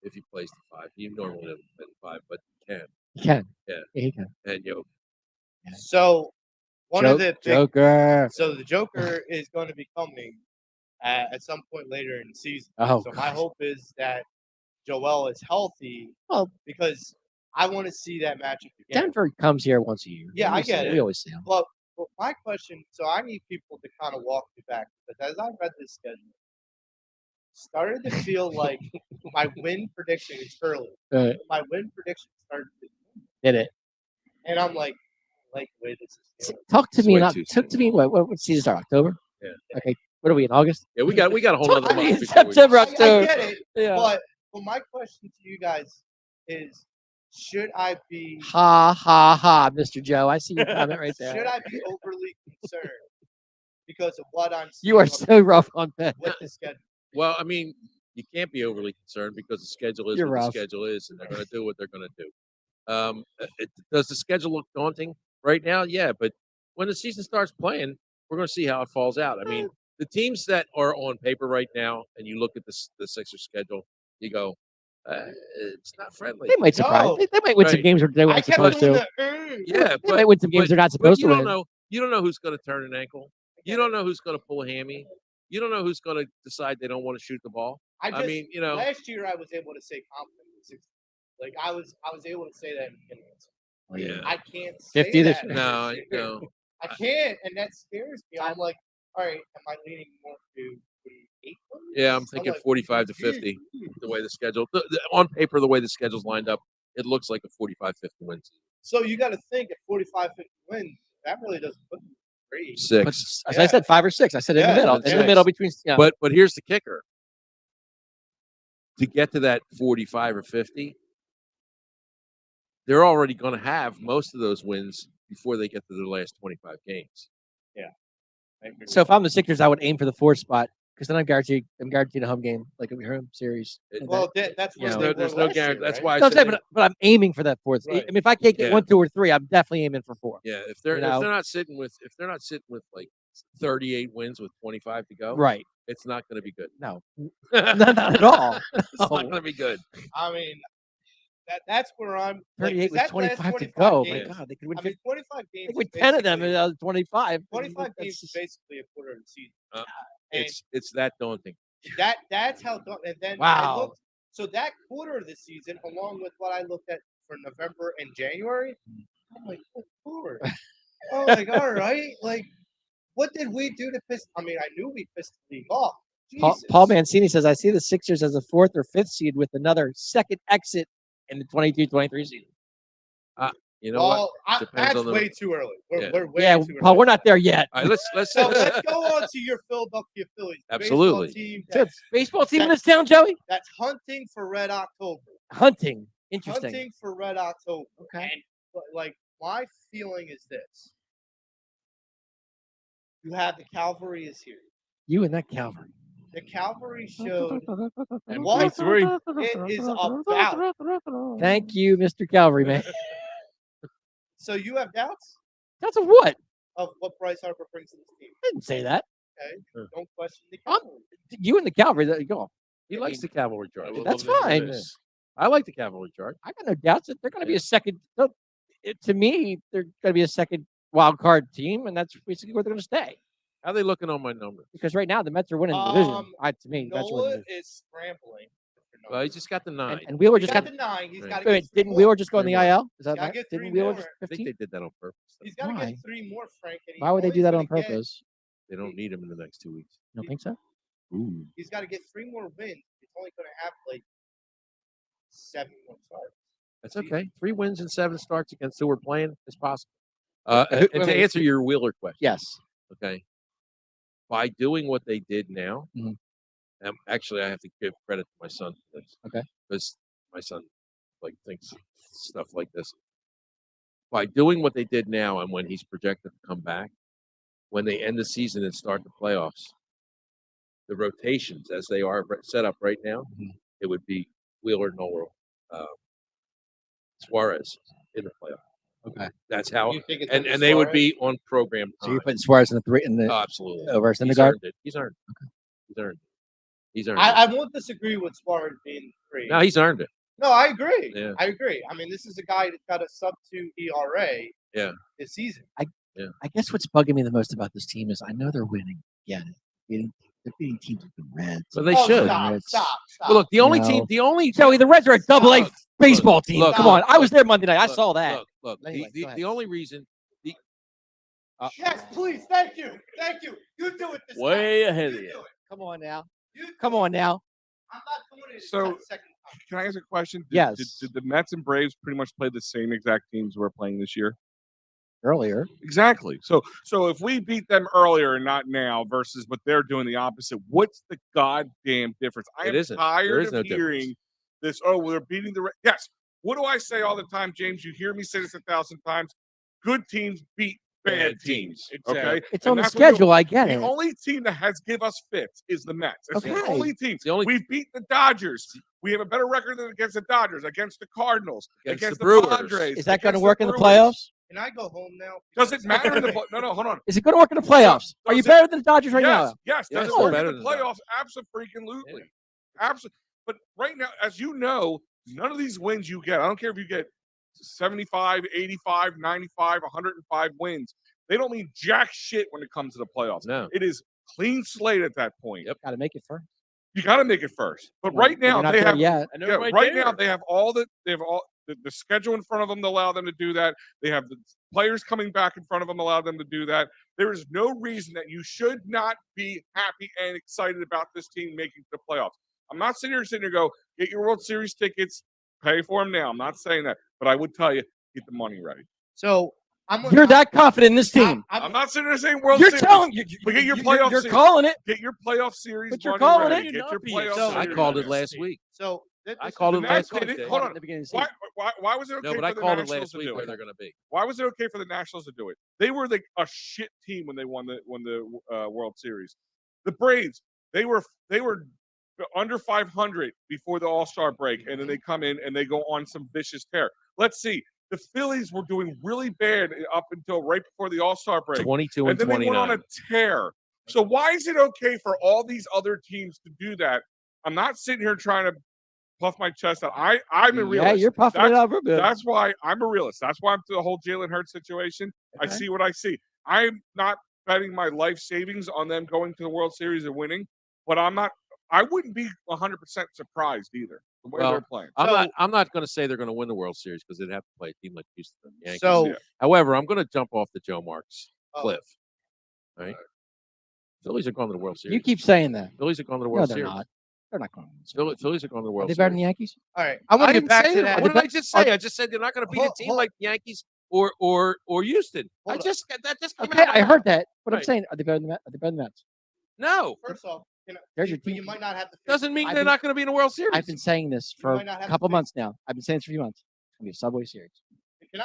if he plays the 5. He normally doesn't play the 5, but he can, He can. Yeah. He can. and Jokic. So one of the big, Joker. so the Joker is going to be coming at some point later in the season. Oh, So my God. hope is that Joel is healthy. Well- because I want to see that matchup again. Denver comes here once a year. Yeah, I get We it. always see him. But my question, so I need people to kind of walk me back, because as I read this schedule, started to feel like my win prediction is early. My win prediction started to, Did it? and I'm like, wait, this is Talk to It's me. way Not too talk to me. What season start? October. Yeah. Okay. What are we in August? Yeah, we got a whole Talk other to me month in before we- September, I October. get it, Yeah. but my question to you guys is, should I be Ha ha ha, Mr. Joe. I see your comment right there. should I be overly concerned because of what I'm seeing You are up so rough on Ben. with the schedule? Well, I mean, you can't be overly concerned because the schedule is You're what rough. the schedule is, and they're going to do what they're going to do. Does the schedule look daunting right now? Yeah, but when the season starts playing, we're going to see how it falls out. I mean, the teams that are on paper right now, and you look at the Sixers schedule, you go, it's not friendly. They might surprise. No. They might win some Right. games where they I weren't kept supposed doing to. Yeah, They might win some games they're not but supposed you to don't win. know. You don't know who's going to turn an ankle. You don't know who's going to pull a hammy. You don't know who's going to decide they don't want to shoot the ball. I mean, you know, last year I was able to say confidently, like I was able to say that in the beginning. yeah. I can't say 50 this that year. No, this I year. know. I can't, and that scares me. I'm like, all right, am I leaning more to 48? Yeah, I'm thinking 45 to 50. The way the schedule, on paper, the way the schedule's lined up, it looks like a 45-50 win season. So you got to think at 45, 50 wins, that really doesn't look great. But, 6. as I said, 5 or 6. I said in Yeah, the middle. that's In the six. middle between. Yeah. But here's the kicker. To get to that 45 or 50, they're already going to have most of those wins before they get to their last 25 games. So if I'm the Sixers, I would aim for the 4th spot because then I'm guaranteed a home game, like a home series. It- And Well, that- that's you where know, they were there's no last year, guarantee. That's right? why I No, I'm said, saying, but I'm aiming for that 4th. Right. I mean, if I can't get Yeah. 1, 2, or 3, I'm definitely aiming for 4. yeah, if they're you know? not sitting with like 38 wins with 25 to go, Right? it's not going to be good. No, It's not at all. not No. going to be good. I mean, that's where I'm. 38 with that last 25 to 25 go. games, My God, they could win. I mean, 25 they games. could win is 10 of them basically- in 25. 25 That's games is just- basically a quarter of the season. Uh, And It's that daunting. that's how. And then I Wow. looked. So that quarter of the season, along with what I looked at for November and January, I'm like, oh, Lord. Oh, like, all right, like, what did we do to piss? I mean, I knew we pissed the league off. Paul Jesus. Mancini says, I see the Sixers as a 4th or 5th seed with another second exit in the 22-23 season. You know what? Well, Depends that's on the- way too early. Yeah. We're way Yeah, too early. Paul, we're not there yet. All right, let's So let's go on to your Philadelphia Phillies. the baseball Absolutely. team It's a that's, baseball team in this town, Joey? that's hunting for Red October. Hunting. Interesting. hunting for Red October. Okay. And like my feeling is this: you have the cavalry is here. You and that Calvary. The cavalry showed MP3. it is about. Thank you, Mr. Calvary, man. So you have doubts That's a what? of what Bryce Harper brings to this team. I didn't say that. Okay, don't question the I'm- cavalry. You and the Calvary. There you go. He likes the cavalry charge. That's fine. I like the cavalry charge. I got no doubts that they're going to be a second. To me, they're going to be a second wild card team, and that's basically where they're going to stay. How are they looking on my numbers? Because right now the Mets are winning the division. To me, Mets are winning the Noah division. is scrambling. for Well, he numbers. just got the 9. And Wheeler He's just got got. the 9. He's Right. got to Wait, get didn't 3 Wheeler more. just go on the 3 more. IL? Is that Gotta right? get Didn't 3 Wheeler more. just I think 15? they did that on purpose. He's got to Why? get 3 more, Frank. And Why would they he's do that only on gonna get- purpose? They don't need him in the next 2 weeks. You don't think so? Ooh. He's got to get 3 more wins. He's only going to have like 7 more starts. That's okay. 3 wins and 7 starts against who we're playing is possible. Who- And wait, to wait. answer your Wheeler question, Yes. okay, by doing what they did now, Mhm. actually, I have to give credit to my son for this. Okay. Because my son thinks stuff like this. By doing what they did now, and when he's projected to come back, when they end the season and start the playoffs, the rotations as they are set up right now, it would be Wheeler, Noel, Suarez in the playoff. Okay. That's how, You think it's and gonna they would Suarez? be on program So time. you're putting Suarez in the three in the Oh, absolutely. over He's Syndergaard? earned it. He's earned it. Okay. He's earned it. He's earned I it. won't disagree with Suarez being 3. No, he's earned it. No, I agree. Yeah. I agree. I mean, this is a guy that's got a sub-2 ERA. Yeah. This season. I guess what's bugging me the most about this team is I know they're winning. Get it? They're beating teams like the Reds. Well, they Oh, should. Stop. Reds. Stop. Well, look, the only No. team, the only Joey, the Reds are a double A Look, baseball team. look, Come on, look, I was look, there Monday night. I look, saw that. Look, Anyway, go ahead. the only reason, Yes, please. Thank you. Thank you. You do it this time. Way ahead of You you. do it. Come on now. You do Come it. on now. I'm not doing it. So- the second time. Can I ask a question? Yes. Did the Mets and Braves pretty much play the same exact teams we're playing this year? Earlier. Exactly. So if we beat them earlier and not now versus what they're doing the opposite, what's the goddamn difference? I It am isn't. There tired is of no difference. hearing this. Oh, we're beating the yes. What do I say all the time, James? You hear me say this 1,000 times. Good teams beat bad Bad teams. teams. Okay, It's And on the that's what you- schedule. I get The it. only team that has give us fits is the Mets. It's the Okay. only team. It's the only- We've beat the Dodgers. We have a better record than against the Dodgers, against the Cardinals, Against against the the Brewers. Padres. Is that going to against work in the Brewers. playoffs? Can I go home now? Does it matter in the no, hold on. Is it going to work in the playoffs? Are you Does it- better than the Dodgers right yes, now? yes, Yes, does we're it work better in the than the playoffs? Absolutely. Absolutely. But right now, as you know, none of these wins you get, I don't care if you get 75, 85, 95, 105 wins. They don't mean jack shit when it comes to the playoffs. No. It is clean slate at that point. Yep. Got to make it first. You got to make it first. But Well, right now you're not they there have yet. And yeah, they're right there. now they have all the schedule in front of them to allow them to do that. They have the players coming back in front of them allow them to do that. There is no reason that you should not be happy and excited about this team making the playoffs. I'm not sitting here go get your World Series tickets, pay for them now. I'm not saying that, but I would tell you get the money ready. So You're that confident in this team. I'm not sitting there saying World You're Series. telling you. But get your You're playoff You're series. calling it. Get your playoff series. But you're money calling ready. it. Get your Not playoff so- I series called it ready. last week. So I called it The last Nats week. did it. Hold on. At the beginning of the season. Why was it okay No, but I for the called it Nationals last to week do where it? they're going to be. Why was it okay for the Nationals to do it? They were a shit team when they won the World Series. The Braves, they were under 500 before the All-Star break, and then they come in and they go on some vicious tear. Let's see. The Phillies were doing really bad up until right before the All-Star break. 22 And and then they 29. went on a tear. So why is it okay for all these other teams to do that? I'm not sitting here trying to puff my chest out. I'm a realist. Yeah, you're puffing it out real good. That's why I'm a realist. That's why I'm to the whole Jalen Hurts situation. I Okay. see what I see. I'm not betting my life savings on them going to the World Series and winning, but I wouldn't be 100% surprised either the way Well, they're playing. I'm not going to say they're going to win the World Series because they'd have to play a team like Houston and the Yankees. So Yeah. However, I'm going to jump off the Joe Marks Oh. cliff. Right? Phillies are going to the World Series. You keep saying that. Phillies are going to the No, World they're Series. not. They're not going. Phillies are going to the Are World they better than Series. the Yankees? all right, I want to get didn't back say to that. that. What did I just say? I just said they're not going to beat a team Hold- like the Yankees or Houston. Hold that just came Okay, out of I my heard mouth. that, but I'm Right. saying are they better than the Mets? No. First off, There's your but you team. might not have the. Doesn't mean I've they're been- not going to be in the World Series. I've been saying this for might not a have couple to- months now. I've been saying this for a few months. It's gonna be a Subway Series. Can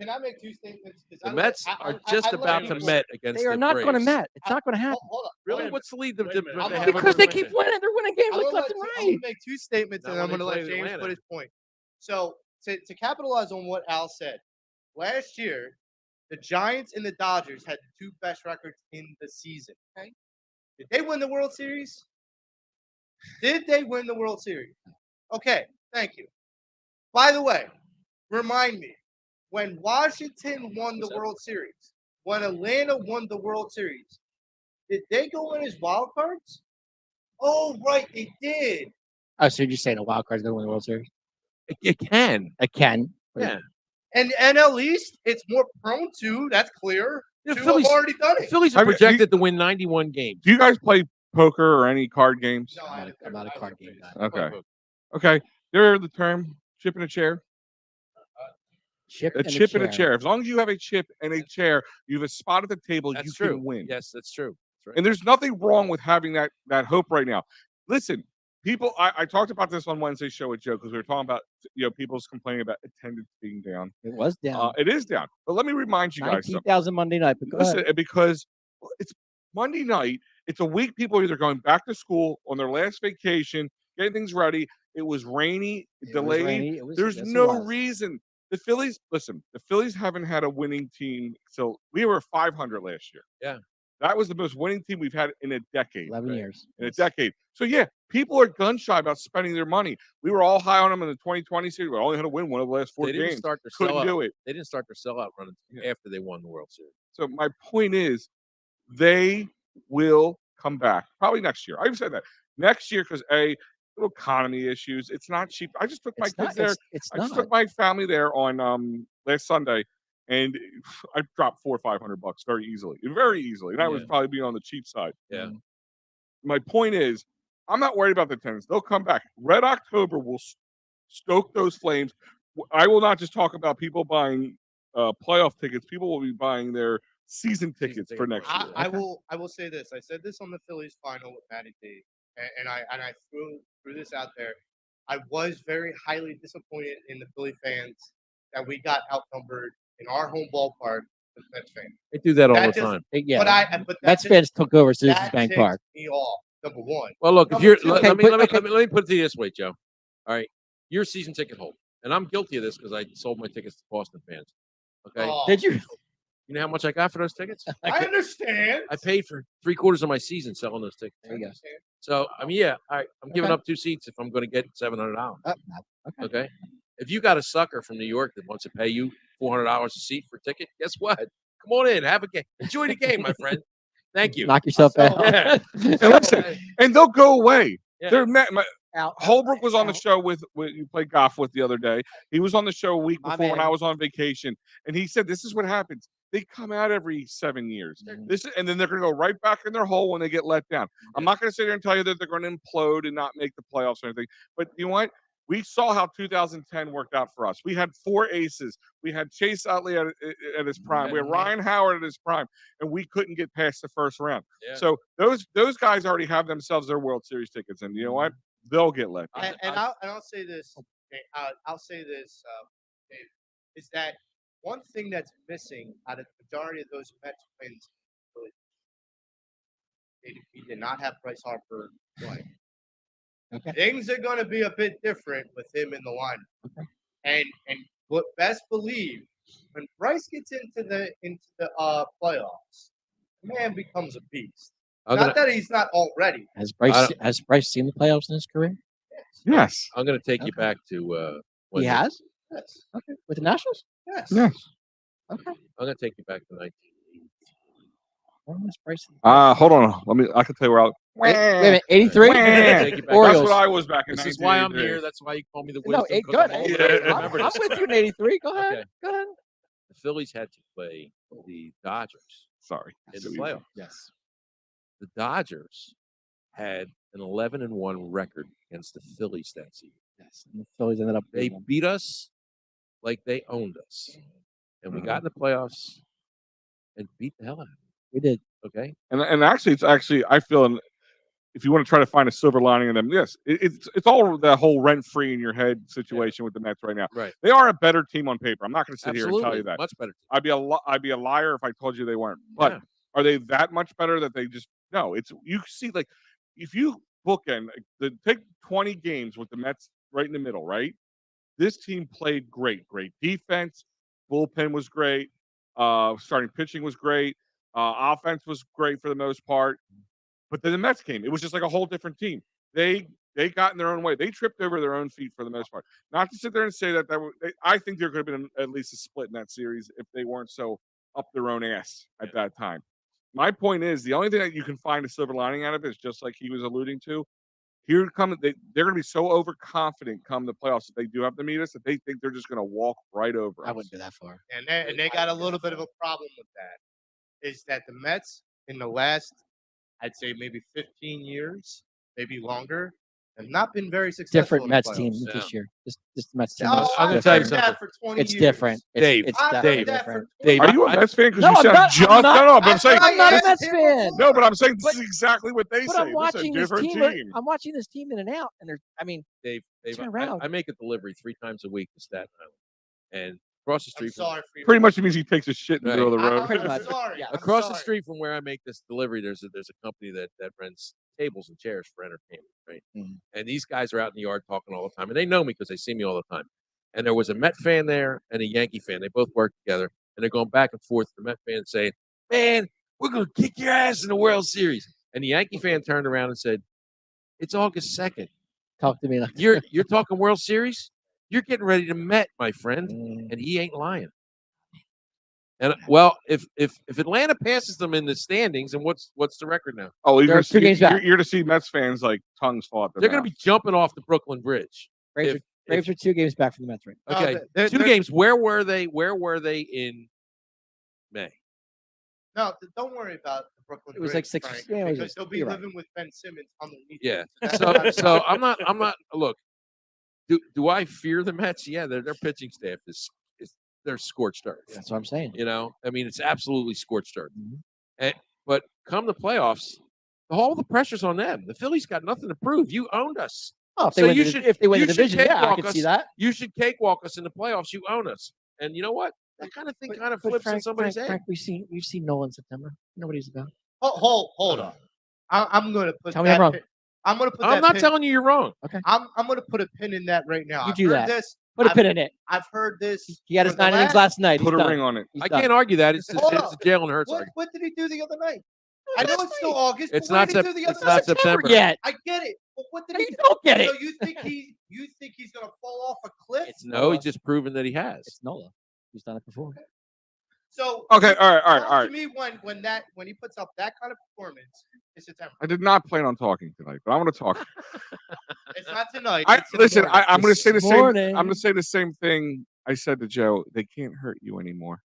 I make two statements? 'Cause The I Mets let- are I- just I let about to people- Met against They are the not going to Braves. Met. It's not going to happen. Hold up. Really? Wait a What's the lead? Wait a minute. I'm Because they keep winning. They're winning games I'm like gonna left and I'm right. gonna make two statements, Not and I'm when gonna they let play James Atlanta. put his point. So to capitalize on what Al said, last year the Giants and the Dodgers had the two best records in the season. Okay, did they win the World Series? Did they win the World Series? Okay, thank you. By the way, remind me when Washington won the World Series, when Atlanta won the World Series, did they go in as wild cards? Oh, right, they did. Oh, so you're just saying a wild card's going to win the World Series? It can. It can. but Yeah. And NL East, it's more prone to. That's clear. The To Phillies- have already done The it. Phillies I are mean, projected to win 91 games. Do you guys play poker or any card games? No, I'm not a card game guy. Okay. Okay. There, the term chip in a chair. Chip A chip in a chair. As long as you have a chip and a chair, you have a spot at the table. That's you true. can win. Yes, that's true. That's right. And there's nothing wrong with having that hope right now. Listen, people. I talked about this on Wednesday's show with Joe because we were talking about people's complaining about attendance being down. It was down. It is down. But let me remind you guys something. 19,000 Monday night. But go Listen, ahead. because it's Monday night. It's a week people are either going back to school on their last vacation, getting things ready. It was rainy, delayed. rainy. There's Yes, it no was. reason. The Phillies, listen, the Phillies haven't had a winning team. So we were 500 last year. Yeah. That was the most winning team we've had in a decade. 11 years. In a decade. So, yeah, people are gun shy about spending their money. We were all high on them in the 2020 series. We only had to win one of the last four They didn't games. start their Couldn't sellout. do it. They didn't start their sellout running after they won the World Series. So, my point is, they will come back probably next year. I've said that next year because little economy issues. It's not cheap. I just took my It's kids not, there. It's I not. just took my family there on last Sunday, and I dropped $400 or $500 very easily, and that was Yeah. probably being on the cheap side. Yeah. My point is, I'm not worried about the attendance. They'll come back. Red October will stoke those flames. I will not just talk about people buying playoff tickets. People will be buying their season tickets for next year. I will say this. I said this on the Phillies final with Matty D, and I threw this out there. I was very highly disappointed in the Philly fans that we got outnumbered in our home ballpark with Mets fans. They do that all That the just- time. Yeah. But that Mets just- fans took over Citizens that Bank ticked Park. me off. Number one. Well, look, if Number you're two- let, Okay, me, but- let, me, okay. let me let me put it to you this way, Joe. All right, you're a season ticket holder, and I'm guilty of this because I sold my tickets to Boston fans. Okay, Oh, Did you? you know how much I got for those tickets? I understand. I paid for 3/4 of my season selling those tickets. There you go. So I mean, yeah, all right, I'm giving Okay. up 2 seats if I'm going to get $700. Okay. Okay, if you got a sucker from New York that wants to pay you $400 a seat for a ticket, guess what? Come on in, have a game, enjoy the game, my friend. Thank you. Knock yourself So- out. Yeah. And listen, and they'll go away. Yeah. They're Out. Holbrook was on the show with you played golf with the other day. He was on the show a week My before when man. I was on vacation, and he said this is what happens. They come out every 7 years. And then they're going to go right back in their hole when they get let down. I'm not going to sit here and tell you that they're going to implode and not make the playoffs or anything. But you know what? We saw how 2010 worked out for us. We had 4 aces. We had Chase Utley at his prime. We had Ryan Howard at his prime, and we couldn't get past the first round. Yeah. So those guys already have themselves their World Series tickets, and you know what? They'll get let down. And I'll say this. I'll say this, Dave, is that one thing that's missing out of the majority of those Mets wins, he did not have Bryce Harper playing. Okay. Things are going to be a bit different with him in the lineup. Okay. And what best believe when Bryce gets into the playoffs, the man becomes a beast. I'm Not gonna, that he's not already. Has I Bryce seen the playoffs in his career? Yes. I'm going to take you Okay. back to when He has. Yes. Okay. With the Nationals. Yes. Yes. Okay. I'm going to take you back to 1980. When was Bryce? Hold on. I can tell you where I'll. Wait a minute. 83. Wah. Take you back. That's Orioles. what I was back in This is why I'm 1983. here. That's why you call me the No, wisdom. 'cause good. I'm old Yeah. enough to I'm remember this. with you in 83. Go ahead. Okay. Go ahead. The Phillies had to play the Dodgers Sorry. in the playoffs. Yes. The Dodgers had an 11-1 record against the Phillies that season. Yes. And the Phillies ended up. They beating them. beat us like they owned us, and we got in the playoffs and beat the hell out of them. We did. Okay, And actually, I feel if you want to try to find a silver lining in them, yes, it's all the whole rent free in your head situation with the Mets right now. Right. They are a better team on paper. I'm not going to sit here and tell you that. Much better. I'd be a liar if I told you they weren't. But are they that much better that they just no? It's you see like if you bookend take 20 games with the Mets right in the middle, right? This team played great defense, bullpen was great, starting pitching was great, offense was great for the most part. But then the Mets came. It was just like a whole different team. They got in their own way. They tripped over their own feet for the most part. Not to sit there and say that I think there could have been at least a split in that series if they weren't so up their own ass at that time. My point is the only thing that you can find a silver lining out of it is just like he was alluding to. They're going to be so overconfident come the playoffs that they do have to meet us that they think they're just going to walk right over us. I wouldn't go that far. And they got a little bit of a problem with that. Is that the Mets in the last, I'd say maybe 15 years, maybe longer, have not been very successful. Different in Mets the team playoffs. this year. This Mets team. Oh, I'm gonna I've tell you heard that something. for 20 It's years. different. Dave, It's I've definitely heard that different. for 20 Dave, Are you a Mets fan because No, you I'm sound not- just I'm not- no, but I'm saying I'm not a Yes, Mets him fan. no, but I'm saying But- this is exactly what they But say. I'm watching this this is a team. different team. I'm watching this team in and out, and Dave, Turn around. I make a delivery 3 times a week to Staten Island, and across the I'm street, sorry for you. Pretty much it means he takes a shit in the middle of the road. Pretty much. Sorry. Yeah. I'm across the sorry. street from where I make this delivery, there's a company that rents tables and chairs for entertainment, right? Mhm. And these guys are out in the yard talking all the time, and they know me because they see me all the time. And there was a Met fan there and a Yankee fan. They both work together, and they're going back and forth. The Met fan saying, "Man, we're going to kick your ass in the World Series," and the Yankee fan turned around and said, "It's August 2nd. talk to me like You're talking World Series? You're getting ready to Met, my friend." And he ain't lying. And well, if Atlanta passes them in the standings, and what's the record now? Oh, They're 2 games back. You're to see Mets fans like tongues fall out their They're going mouth. to be jumping off the Brooklyn Bridge. Braves are 2 games back from the Mets right now. Okay, No, they're- 2 they're- games. Where were they in May? No, don't worry about the Brooklyn. It was Bridge, like 6. Frank, Yeah, it was because they'll be you're right. living with Ben Simmons underneath. Yeah. them. So I'm not. Look, do I fear the Mets? Yeah, their pitching staff is they're scorched earth. That's what I'm saying. You know, I mean, it's absolutely scorched earth. Mhm. But come the playoffs, all the pressure's on them. The Phillies got nothing to prove. You owned us. Oh, if So they win you the, should- if they win you the should division, yeah, I cakewalk can us. see that. You should cakewalk us in the playoffs. You own us. And you know what? That kind of thing kind of flips in somebody's head. Frank, we've seen Nolan in September. Nobody's about. Hold on. I'm gonna put. Tell me I'm that wrong. pin- I'm gonna put. I'm that not pin- telling you you're wrong. I'm gonna put a pin in that right now. You I've do heard that. This. Put a I've- pin in it. I've heard this. He had his for the 9 innings last night. Put He's a done. ring on it. He's I done. can't argue that. It's Hold a on. Jalen Hurts What, argument. what did he do the other night? I know it's still August. It's but what not did he do the it's other not night? September yet. I get it, but what did You he? don't get it. So you think he's gonna fall off a cliff? It's No, Nola. he's just proven that he has. It's Nola. He's done it before. So Okay, all right. To me, when he puts up that kind of performance, it's September. I did not plan on talking tonight, but I'm going to talk. It's not tonight. it's in the Listen, morning. I'm going to say the This same. morning. I'm going to say the same thing I said to Joe. They can't hurt you anymore.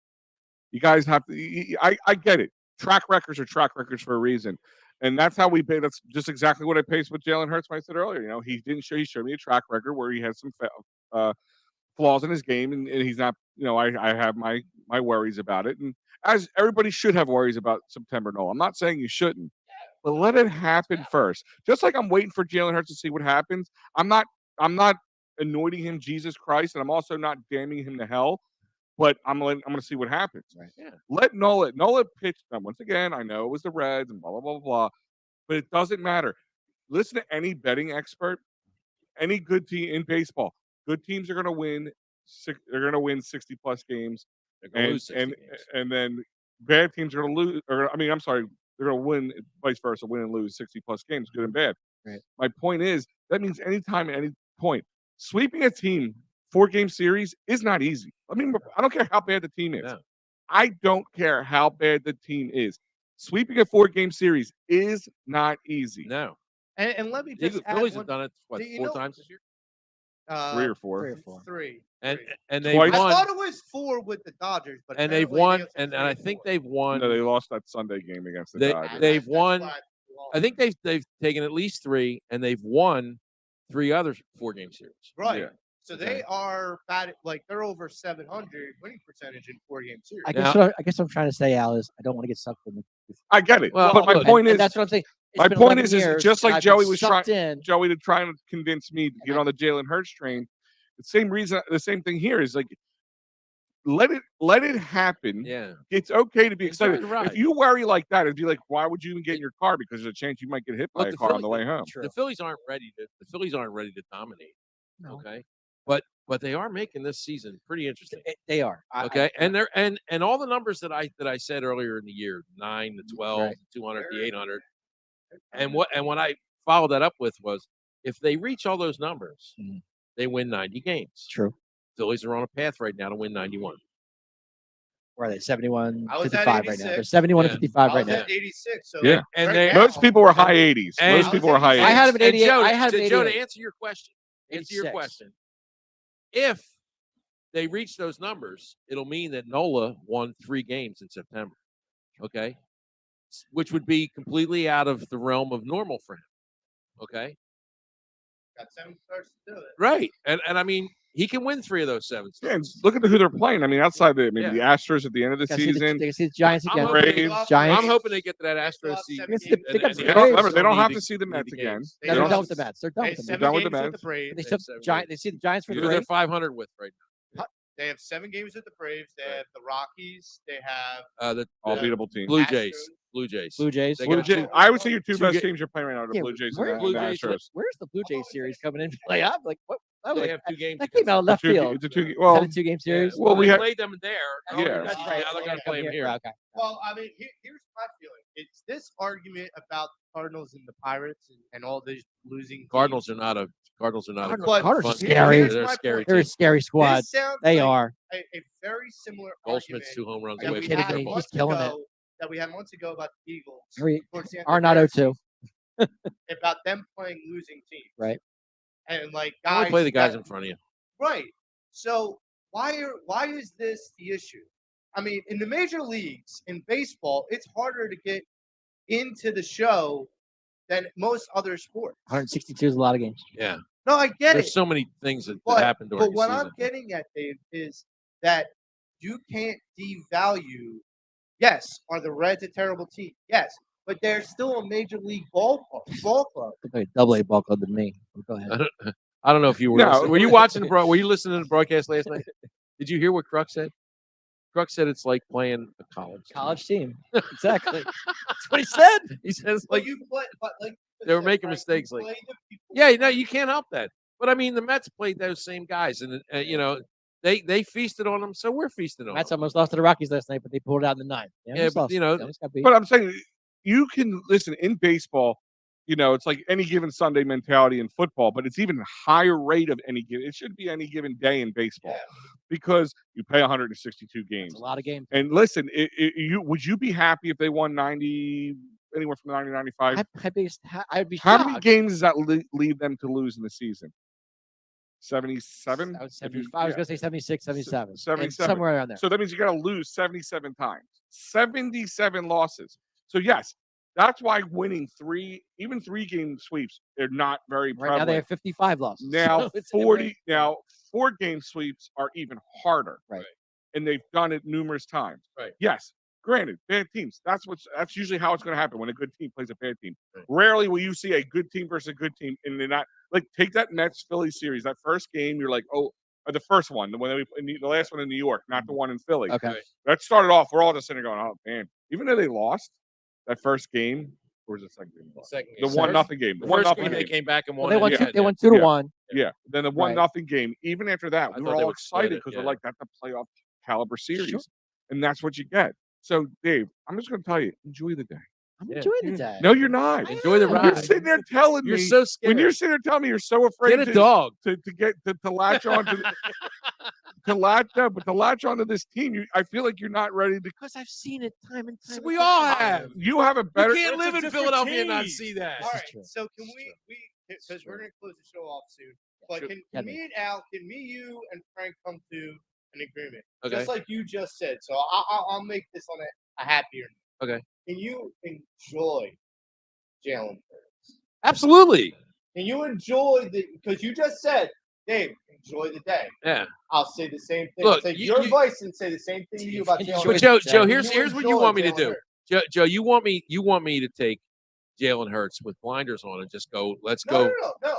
You guys have to. I get it. Track records are track records for a reason, and that's how we pay. That's just exactly what I paced with Jalen Hurts. When I said earlier, you know, he didn't show. He showed me a track record where he had some flaws in his game, and he's not. You know, I have my worries about it, and as everybody should have worries about September. No, I'm not saying you shouldn't, but let it happen first. Just like I'm waiting for Jalen Hurts to see what happens. I'm not anointing him Jesus Christ, and I'm also not damning him to hell. But I'm going to see what happens. Right. Yeah. Let Nola pitch them once again. I know it was the Reds and blah blah blah blah, but it doesn't matter. Listen to any betting expert, any good team in baseball. Good teams are going to win. They're going to win 60 plus games, They're going to lose 60 games. and then bad teams are going to lose. Or I mean, I'm sorry, they're going to win vice versa, win and lose 60 plus games, good and bad. Right. My point is that means anytime at any point sweeping a team 4-game series is not easy. I mean, I don't care how bad the team is. No. I don't care how bad the team is. Sweeping a 4-game series is not easy. No. And let me The just add Phillies one, have done it, what, Do you 4 know- times this year? 3 or 4. 3 or 4. Three. And Three. and they Twice. I won. thought it was 4 with the Dodgers, but And they've apparently won. it's And 3 I or think 4. they've won. No, they lost that Sunday game against the They- Dodgers. they've That's won- why I lost. I think they've taken at least 3, and they've won 3 other 4-game series. Right. Yeah. So they are bad. Like they're over 700 winning percentage in 4-game series. I Now- guess what I'm trying to say, Al, is I don't want to get sucked in the. I get it. Well, but my look, point and is, that's what I'm saying. My been point 11 is years, just and like I've been Joey was sucked in. Joey to try and convince me to get on the Jalen Hurts train. The same reason, the same thing here is like, let it happen. Yeah. It's okay to be Enjoy excited. the ride. If you worry like that, it'd be like, why would you even get in your car? Because there's a chance you might get hit by Look, a car on the way home. The Phillies aren't ready to dominate. No. Okay, but they are making this season pretty interesting. They are. Okay, and they're and all the numbers that I said earlier in the year, 9 to 12, Right. 200 to 800, and what I followed that up with was if they reach all those numbers, they win 90 games. True. Phillies are on a path right now to win 91. Where are they? 71, I was at 55 right now. 86. They're 71 and Yeah. 55 I right was now. at 86. So Yeah. And right they- now- Most people were high 80s. And- Most people were high 80s. I had him at 88. Joe, I had him at Joe, 88. to answer your question, 86. if they reach those numbers, it'll mean that Nola won 3 games in September. Okay, which would be completely out of the realm of normal for him. Okay, got 7 starts to do it. right, and I mean he can win 3 of those 7 Yeah, and starts. look at who they're playing. I mean, outside the maybe Yeah. the Astros at the end of the Gotta see season. they can see the Giants I'm again. hoping they go off Giants. I'm hoping they get to that They Astros lost season. 7 Yes, they got the They don't, Braves. remember, they don't have to need see the Mets need again. games. They They're don't- done with the Mets. They're done They with have the Mets. 7 done with the games with Mets. the Braves. They They still have 7 Giant. They games. see the Giants for You the know they're Braves. 500 with right They have 7 games with the Braves. They Right. have the Rockies. They have now. The All Yeah. beatable teams. Blue Astros. Jays. Blue Jays. They Blue got Jays. two- I would say your two two best ga- teams you're playing right now are the Yeah, Blue Jays where- and Blue the Jays- Astros. Where's the Blue Jays series coming in? Like, I'm like, what? I was They like, have 2 games. that came out of left It's a two- field. it's a two. Is Well, that a 2-game series? well, we they had- played them there. Yeah. earlier That's this right. year. Now they're going to play them here. Okay. Well, I mean, here's my feeling. It's this argument about the Cardinals and the Pirates and all these losing Cardinals teams. are not a Cardinals are fun- scary. They're a my scary point. They're a team. scary squad. This sounds They like are. a very similar Goldschmidt's argument 2 home runs Are that you away we from kidding had me? triple. He's months killing ago, that we had months ago about the Eagles. Hurry. towards the end of Are the not regular 0-2. season, about them playing losing teams. Right. And like Only guys play the guys that- in front of you. Right. So why is this the issue? I mean, in the major leagues in baseball, it's harder to get into the show than most other sports. 162 is a lot of games. Yeah. No, I get There's it. so many things that But, happen during but the what season. I'm getting at, Dave, is that you can't devalue. Yes, are the Reds a terrible team? Yes, but they're still a major league ball club. They double A ball club than me. Go ahead. I don't know if you were. No. Listening. Were you watching Were you listening to the broadcast last night? Did you hear what Crux said? Crux said it's like playing a college team. College team. Exactly. That's what he said. He says But like you play, but like they were said, making Frank, mistakes, you like- play the people- yeah, no, you can't help that. But I mean, the Mets played those same guys, and you know they feasted on them, so we're feasting on Mets them. almost lost to the Rockies last night, but they pulled it out in the ninth. They Yeah, almost but, lost. you know, They almost got beat. But I'm saying you can listen in baseball. You know, it's like any given Sunday mentality in football, but it's even higher rate of any given. It should be any given day in baseball because you play 162 games. It's a lot of games. And listen, would you be happy if they won 90, anywhere from 90 to 95? I'd be How shocked. many games does that leave them to lose in the season? 77? I was 75. I was going to say 76, 77. 77. Somewhere around there. So that means you got to lose 77 times. 77 losses. So yes, that's why winning even 3-game sweeps, they're not very Right now prevalent. they have 55 losses. Now So it's 40 now 4-game sweeps are even harder. Right. And they've done it numerous times. Right. Yes. Granted, bad teams. That's usually how it's going to happen when a good team plays a bad team. Right. Rarely will you see a good team versus a good team, and they're not like take that Mets Phillies series. That first game, you're like, oh, or the first one, the last one in New York, not the one in Philly. Okay. Right. That started off. We're all just sitting there going, oh man. Even though they lost that first game, or was it the second game? Second The game. 1-0 game. The The first 1-0 game they game. came back and Well, won. they won. it. Two, Yeah, they won 2 to Yeah. 1. Yeah. Then the 1-0 game. Even after that, I we thought were they all would split excited it, because yeah. we're like, that's a playoff caliber series, and that's what you get. So, Dave, I'm just going to tell you, enjoy the day. I'm Yeah. enjoying the day. No, you're not. Enjoy the am. You're ride. sitting there telling You're me so scared. when you're sitting there telling me you're so afraid Get a dog. to get to latch on to latch onto this team. I feel like you're not ready to. Because I've seen it time and time. We again. all have. You have a You better. can't it's live a in different Philadelphia and not team. see that. All is right. true. So can we because we're going to close the show off soon. But Sure. can Can me and Al, can me, you, and Frank come to an agreement? Okay. Just like you just said. So I'll make this on a happier note. Okay. Can you enjoy Jalen Hurts? Absolutely. Can you enjoy because you just said, Dave, enjoy the day. Yeah. I'll say the same thing. Look, Take you- your you- advice and say the same thing to you about Enjoy Jalen But Hurts. Joe, Can here's what you enjoy want me to Jalen do. Hurts? Joe, you want me to take Jalen Hurts with blinders on and just go, let's No, go. no.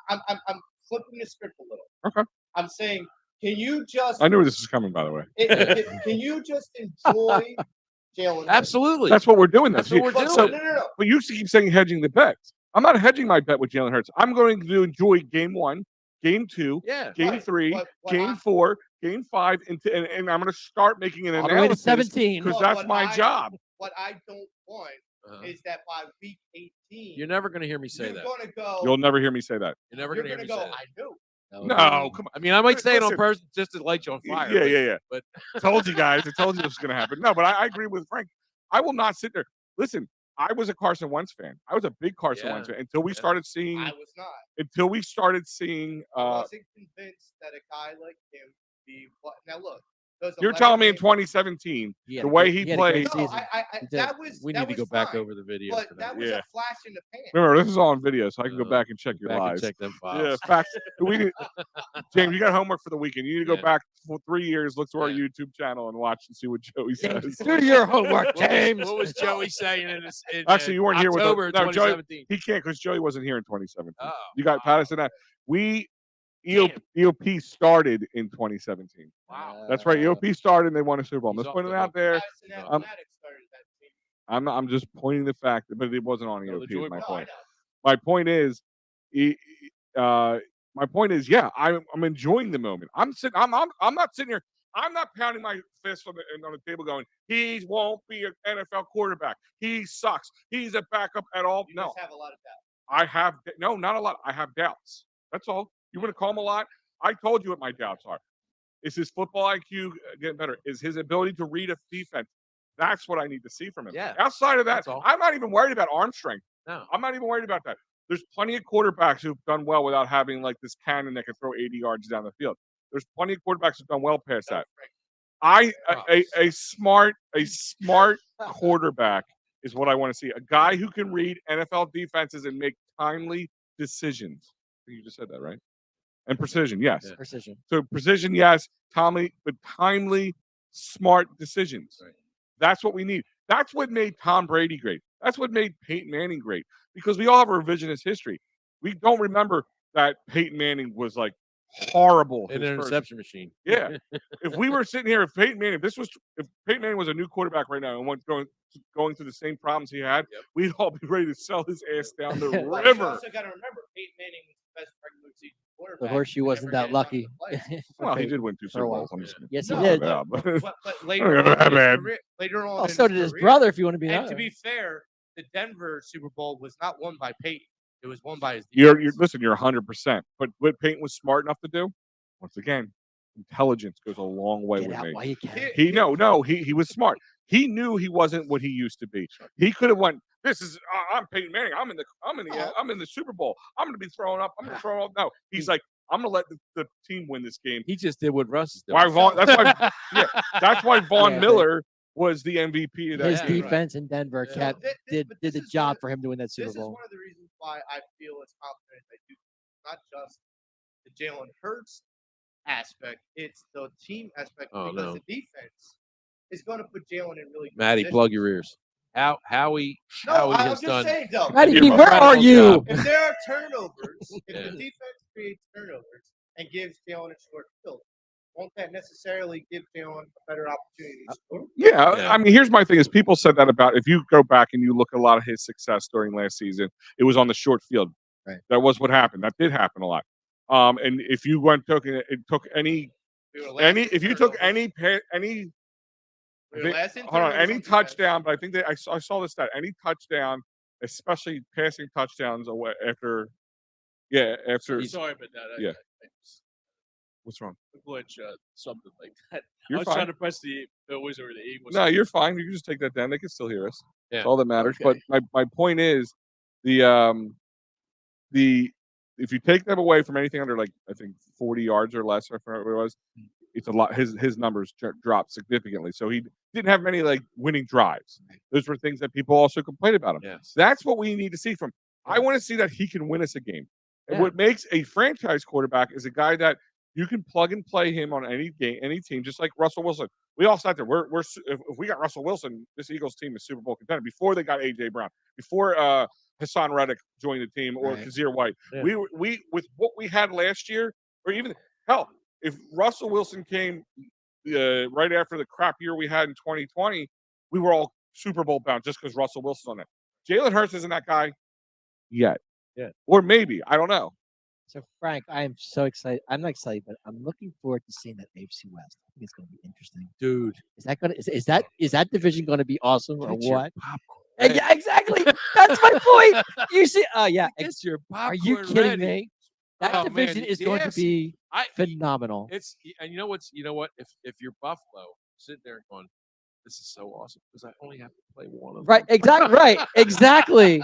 I'm flipping the script a little. Okay. I'm saying, can you just I knew this was coming, by the way. can you just enjoy Jalen Hurts? Absolutely. That's what we're doing. That's what we're But, doing. no. But you keep saying hedging the bets. I'm not hedging my bet with Jalen Hurts. I'm going to enjoy game 1, game 2, Yeah. game Right. 3, What game I- 4, game 5, and I'm going to start making an All the way to analysis 17. because But that's what my job. What I don't want Uh-huh. is that by week 18, You're never going to hear me say you're that. going to go. You'll never hear me say that. You're never You're going to hear going me to say go. that. I knew. No, come on. I mean, I might say it on Listen. purpose just to light you on fire. Yeah. But Told you guys. I told you this was going to happen. No, but I agree with Frank. I will not sit there. Listen, I was a Carson Wentz fan. I was a big Carson Yeah. Wentz fan until we Yeah. started seeing. I was not. Until we started seeing. I wasn't convinced that a guy like him be what. Now look, those You're 11 telling me in games- 2017 He had the a way great- he had a great played. No, season. I He did. that was. we that need to was go back fine, over the video. But for that that. was Yeah. a flash in the pan. Remember, this is all on video, so I can go Uh, back and check your Back and lives. check them Yeah, files. facts. We need, James, you got homework for the weekend. You need to go Yeah. back for 3 years, look through our Yeah. YouTube channel, and watch and see what Joey says. Do your homework, James. What was Joey saying in Actually, you weren't here with October the, no, Joey. 2017? He can't because Joey wasn't here in 2017. Oh, You got wow. Pattison. We EOP started in 2017. Wow. That's right. EOP started and they won a Super Bowl. I'm He's just off putting the it out hook. there. Pattison and Um, Phanatics started that team. I'm just pointing the fact, but it wasn't on No, the EOP. Joey Is my No, I point. know. My point is, yeah, I'm enjoying the moment. I'm not sitting here. I'm not pounding my fist on the table going, he won't be an NFL quarterback. He sucks. He's a backup at all. You No, just have a lot of doubt. I have no, not a lot. I have doubts. That's all. You want to call him a lot? I told you what my doubts are. Is his football IQ getting better? Is his ability to read a defense? That's what I need to see from him. Yeah, Outside of that, that's all. I'm not even worried about arm strength. No. I'm not even worried about that. There's plenty of quarterbacks who've done well without having like this cannon that can throw 80 yards down the field. There's plenty of quarterbacks who've done well past that. A smart quarterback is what I want to see. A guy who can read NFL defenses and make timely decisions. You just said that, right? And precision, yes. Yeah. Precision. So precision, yes. Timely, smart decisions. Right. That's what we need. That's what made Tom Brady great. That's what made Peyton Manning great. Because we all have a revisionist history. We don't remember that Peyton Manning was like horrible. An his first- interception machine. Yeah. If we were sitting here, if Peyton Manning was a new quarterback right now and went going through the same problems he had, Yep. we'd all be ready to sell his ass down the But you river. also got to remember, Peyton Manning was the best regular season quarterback. The horseshoe wasn't that lucky. Well, he did win 2 For a Super while. Bowls. I'm just gonna Yes, he point did. that out, but- But later Look on, at that, in his man. career, later on, Oh, in so did his career- brother, if you want to be And honest. to be fair, the Denver Super Bowl was not won by Peyton. It was won by his You're defense. listen, you're 100%. But what Peyton was smart enough to do, once again, intelligence goes a long way Get with out me. while you can. He was smart. He knew he wasn't what he used to be. He could have went. I'm Peyton Manning. I'm in the Super Bowl. I'm going to be throwing up. I'm going to throw up. No, he's like, I'm going to let the team win this game. He just did what Russ is doing. Why Vaughn? That's why Vaughn Yeah, Miller was the MVP of that His game. defense in Denver Yeah. did the job for him to win that Super This is Bowl. one of the reasons why I feel as confident as I do. Not just the Jalen Hurts aspect, it's the team aspect Oh, because no. the defense is going to put Jalen in really good Maddie, positions. plug your ears. Howie No, I'm has just done. saying though. Maddie, You're where are incredible you? job. If there are turnovers, if Yeah. the defense creates turnovers and gives Jalen a short field, won't that necessarily give Jalen a better opportunity to score? Yeah, Yeah. I mean, here's my thing: is people said that about if you go back and you look at a lot of his success during last season, it was on the short field. Right. That was what happened. That did happen a lot. And if you went took any We were last in if you took turnovers. any We were last in hold on, turnovers any defense. touchdown, but I think I saw this stat. Any touchdown, especially passing touchdowns away after. Sorry about that. Yeah. What's wrong? Glitch, something like that. You're I was fine. trying to press the Phillies or the Eagles. No, you're fine. You can just take that down. They can still hear us. Yeah. That's all that matters. Okay. But my point is the if you take them away from anything under like I think 40 yards or less, or whatever it was, it's a lot. His numbers dropped significantly. So he didn't have many like winning drives. Those were things that people also complained about him. Yes. That's what we need to see from. I want to see that he can win us a game. And Yeah. what makes a franchise quarterback is a guy that you can plug and play him on any game, any team, just like Russell Wilson. We all sat there. If we got Russell Wilson, this Eagles team is Super Bowl contender. Before they got AJ Brown, before Hassan Reddick joined the team or Kazir White, we with what we had last year, or even hell, if Russell Wilson came right after the crap year we had in 2020, we were all Super Bowl bound just because Russell Wilson's on it. Jalen Hurts isn't that guy yet. Yeah. Or maybe. I don't know. So, Frank, I am so excited. I'm not excited, but I'm looking forward to seeing that AFC West. I think it's going to be interesting. Dude. Is that division going to be awesome or Get your what? popcorn. Yeah, exactly. That's my point. You see, yeah. Get your popcorn Are you kidding ready. me? That Oh, division man, is the going to AFC be I phenomenal. It's and you know what? If you're Buffalo, sitting there and going, "This is so awesome," because I only have to play one of them. Right, exactly.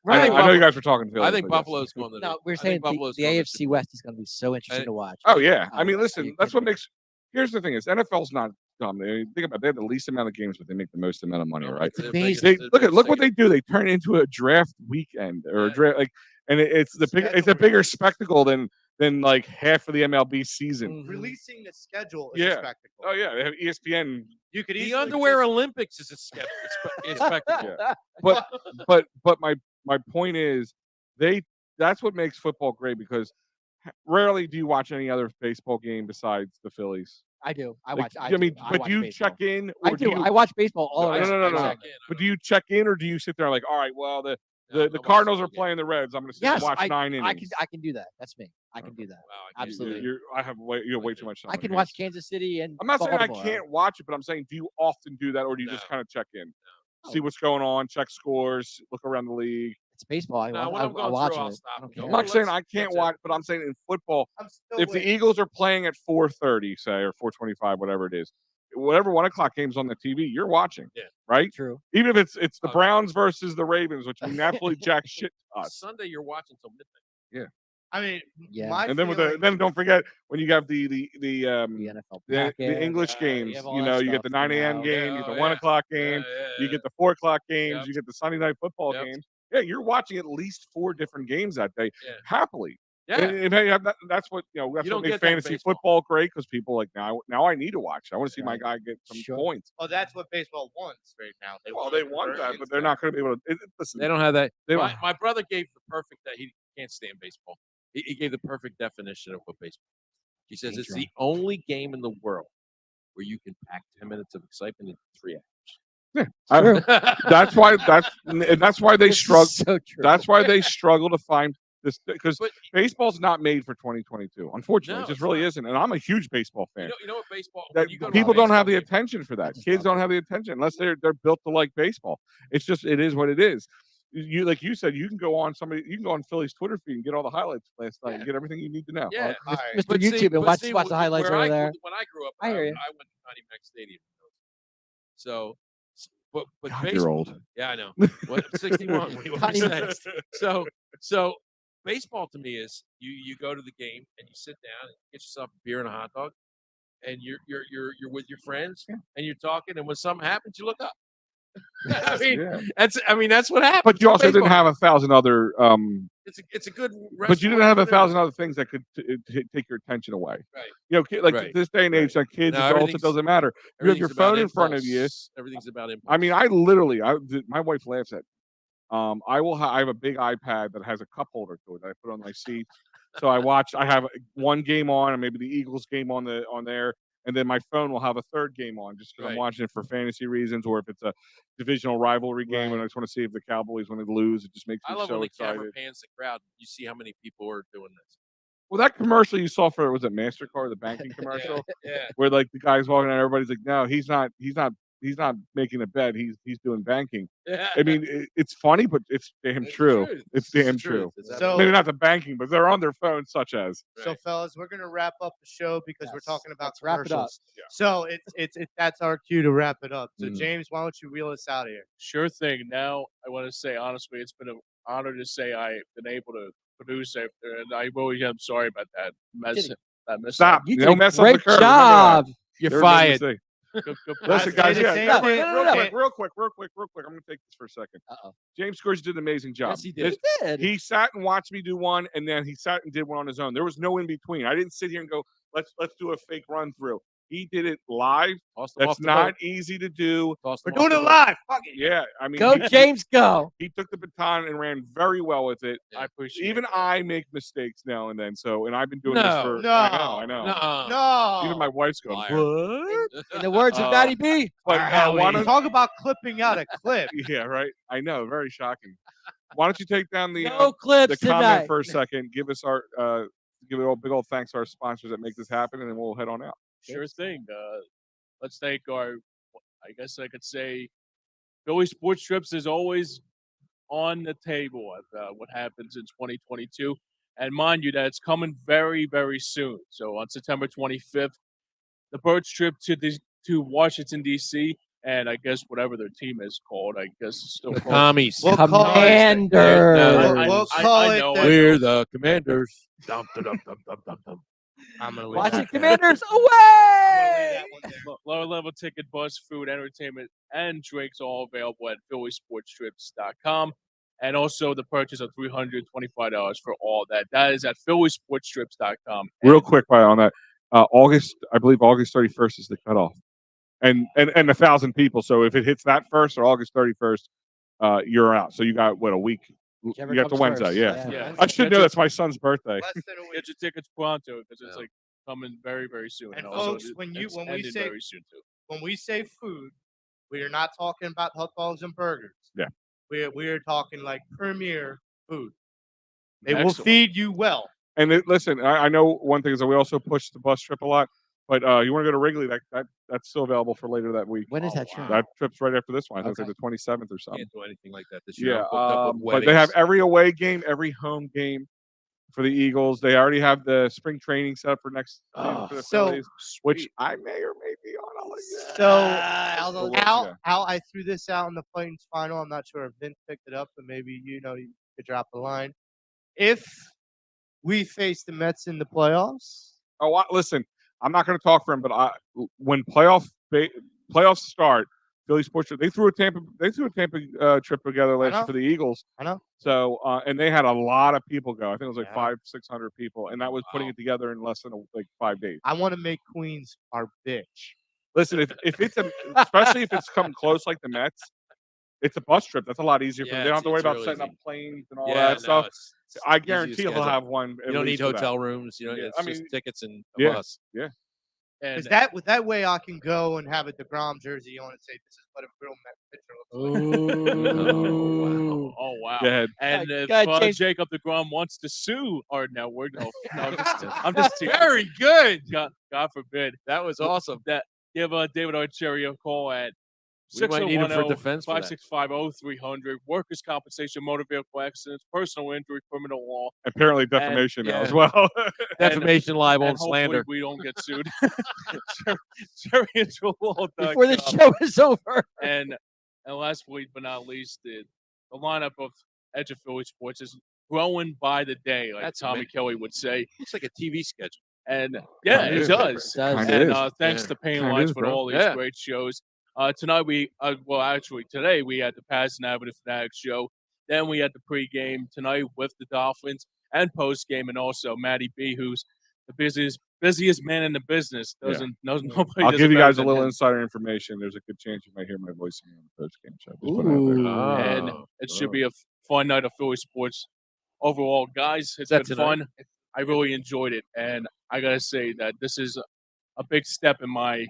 Right. I know you guys were talking to I think Buffalo's going to. No, we're I think saying Buffalo's the going to AFC Super Bowl. West is going to be so interesting to watch. Oh yeah. I mean, Are listen, you that's kidding what me? makes. Here's the thing: is NFL's not dumb. Think about it, they have the least amount of games, but they make the most amount of money, No, right? they're amazing. big- They they're look big what they state. do. They turn it into a draft weekend or a Yeah. draft and it's a Schedule bigger release. spectacle than like half of the MLB season. Releasing the schedule is Yeah. a spectacle. Oh yeah, they have ESPN. You could The easily underwear just- Olympics is a spectacle. Yeah. But my point is that's what makes football great because rarely do you watch any other baseball game besides the Phillies. I do. I Like, watch. I I mean, do. I but watch do you baseball. check in? I Or do. you, I watch baseball all No, around. no, no, I no. check in. But do you check in or do you sit there like, all right, well the No, the nobody's Cardinals are looking. playing the Reds. I'm going to sit Yes, and watch 9 innings. I can do that. That's me. I can do that. Wow, I can't do Absolutely. that. I have you have way too much time. I on can your watch hands. Kansas City and I'm not saying I Baltimore. can't watch it, but I'm saying do you often do that or do you just No. kind of check in? No. See what's going on, check scores, look around the league. It's baseball. I No, when I'm I'm going watching through, I'll it. stop I don't and care. I'm go, not saying let's I get can't to- watch, but I'm saying in football, I'm still if the waiting. Eagles are playing at 4:30, say, or 4:25, whatever it is, whatever 1:00 game's on the TV, you're watching. Yeah. Right? True. Even if it's the Oh. Browns versus the Ravens, which mean absolutely jack shit to us. Sunday, you're watching till midnight. I mean, Yeah. my And then feeling, then don't forget when you have the The NFL the packet, English you games, have all you that know, you get stuff, the 9 a.m. know. game, Yeah, you get the oh, 1:00 yeah. game, Yeah, you yeah. get the 4:00 games, Yep. you get the Sunday night football Yep. games. Yeah, you're watching at least 4 different games that day, Yeah. happily. Yeah. And that's what that's You what don't makes get that in fantasy baseball. football great because people like now I need to watch. I want to see my Right. guy get some Sure. points. oh, that's what baseball wants right now. Well, they want that, but they're not going to be able to. Listen, They don't have that. They my, don't- my brother gave the perfect that he can't stand baseball. He gave the perfect definition of what baseball is. He says it's the only game in the world where you can pack 10 minutes of excitement into 3 hours. True. that's why they This is struggle. So true. That's why they struggle to find this because But- baseball's not made for 2022. Unfortunately, No, it just it's really not. isn't. And I'm a huge baseball fan. You know what baseball? That when you go to a people don't have the baseball game- attention for that. just Kids love don't have the attention unless they're built to like baseball. It is what it is. You like you said, you can go on Philly's Twitter feed and get all the highlights last night and get everything you need to know. Yeah. All right. Mr. But YouTube see- and but watch see, the highlights where over I, there. When I grew up, I hear you. I went to Connie Mack Stadium. So, but God, baseball. you're old. Yeah, I know. What, 61. What do you want me to say? So baseball to me is you go to the game and you sit down and get yourself a beer and a hot dog, and you're with your friends and you're talking, and when something happens, you look up. I mean, that's what happens. But you also Baseball. didn't have 1,000 other. It's a good. But you didn't have 1,000 other things that could take your attention away. Right. You know, like Right. this day and age, like kids, No, adults, it everything's- doesn't matter. You have your Everything's about phone in front of you. impulse. Everything's about impulse. I mean, I literally, my wife laughs at. I have a big iPad that has a cup holder to it that I put on my seat. So I have one game on, and maybe the Eagles game on there, and then my phone will have a third game on just because I'm Right. watching it for fantasy reasons, or if it's a divisional rivalry game, and I Right. just want to see if the Cowboys when they lose, it just makes I me love so when the excited. camera pans the crowd. You see how many people are doing this. Well, that commercial you saw for was it MasterCard, the banking commercial, Yeah. where like the guy's walking and everybody's like, no, he's not making a bet. He's doing banking. Yeah. I mean, it's funny, but it's damn It's the true. truth. It's the damn truth. true. It's So- absolutely- Maybe not the banking, but they're on their phones, such as. So, fellas, we're gonna wrap up the show because we're Yes. talking about Let's wrap it up. commercials. Yeah. So it's that's our cue to wrap it up. So, Mm. James, why don't you wheel us out of here? Sure thing. Now, I want to say honestly, it's been an honor to say I've been able to produce it, and I really am sorry about that mess. did That mess. Stop. You Don't did a mess up the great curve. Remember that. job. You're Never made a fired. mistake. Good Listen, guys. Say the Yeah, same yeah, thing. real quick. I'm going to take this for a second. Uh-oh. James Scourge did an amazing job. Yes, he did. He did. He sat and watched me do one, and then he sat and did one on his own. There was no in between. I didn't sit here and go, let's do a fake run through. He did it live. Toss them off That's the not boat. easy to do. Toss We're them off doing the it boat. live. Fuck it. Yeah, I mean, Go, James, go. he took the baton and ran very well with it. I appreciate Even that. I make mistakes now and then. So, and I've been doing this for. No. I know. Nuh-uh. Even my wife's going. Liar. What? In the words of Matty B. But why don't Talk about clipping out a clip. Yeah, right. I know, very shocking. Why don't you take down the No clips the comment tonight. for a second? Give us our give a big old thanks to our sponsors that make this happen, and then we'll head on out. Sure thing. Let's thank our, I guess I could say, Philly Sports Trips is always on the table of what happens in 2022. And mind you, that it's coming very, very soon. So on September 25th, the Birch trip to Washington, D.C., and I guess whatever their team is called, I guess it's still The called. commies. We'll call it. Commander. We'll call it. know. We're the commanders. Dum, dum, dum, dum, dum, dum, dum. I'm gonna leave Washington that there. Commanders I'm gonna leave away. that one there. Lower level ticket, bus, food, entertainment, and drinks all available at phillysportstrips.com. And also the purchase of $325 for all that. That is at phillysportstrips.com. Real quick, on that, I believe August 31st is the cutoff, and 1,000 people. So if it hits that first or August 31st, you're out. So you got what, a week? Whichever You got to comes Wednesday. first. Yeah. Yeah. I should know that's my son's birthday. Less than a week. Get your tickets pronto because it's Yeah. like coming very, very soon. And also folks, when we it's say- ending very soon too. When we say food, we are not talking about hot dogs and burgers. Yeah. We are talking like premier food. They will Excellent. feed you well. And listen, I know one thing is that we also push the bus trip a lot, but you want to go to Wrigley, that's still available for later that week. When is Oh, that wow. trip? That trip's right after this one. I think it's Okay. like the 27th or something. Can't do anything like that this year. Yeah, I'm booked up with but they have weddings. every away game, every home game for the Eagles. They already have the spring training set up for next season for the So- Phillies, which I may or may be on. I'll let you know. So yeah. how I threw this out in the Flames final. I'm not sure if Vince picked it up, but maybe you could drop the line. If we face the Mets in the playoffs, Oh, listen, I'm not going to talk for him, but when playoffs start, Philly Sports they threw a Tampa trip together last year know. for the Eagles. I know. So and they had a lot of people go. I think it was like Yeah. 500-600 people, and that was putting it together in less than 5 days. I want to make Queens our bitch. Listen, if it's especially if it's coming close like the Mets, it's a bus trip. That's a lot easier for them. They don't have to worry it's about real setting easy. up planes and all Yeah, that no, stuff. it's I easy to guarantee he'll schedule. have one. You don't need hotel rooms. You know, Yeah, it's I just mean, tickets and a yeah. bus. And Because that way I can go and have a DeGrom jersey on and say this is what a real Met pitcher looks like. oh wow. Go ahead. And Go if ahead, James. Jacob DeGrom wants to sue our network, no, I'm just teasing. Very good. God forbid. That was awesome. That give David Archery a call at We might need him for 601 defense for that. 5650 workers' compensation, motor vehicle accidents, personal injury, criminal law. Apparently defamation now yeah. as well. Defamation, libel, And and hopefully slander. we don't get sued. JerryandJoel.com. Before the show is over. And last week but not least, the lineup of Edge of Philly Sports is growing by the day, like That's Tommy amazing. Kelly would say. Looks like a TV schedule. And yeah, Kinda it is. does. It does. Kinda And is. thanks Yeah. to Pain Kinda Lights is, for bro. all these Yeah. great shows. Tonight today we had the Pattison Avenue Phanatics show. Then we had the pregame tonight with the Dolphins and postgame, and also Matty B, who's the busiest man in the business. Nobody I'll does give it you better guys a than little him. insider information. There's a good chance you might hear my voice on the post game show. Just putting it out there. Ooh. And it should be a fun night of Philly sports overall, guys. It's that been tonight? fun. I really enjoyed it, and I gotta say that this is a big step in my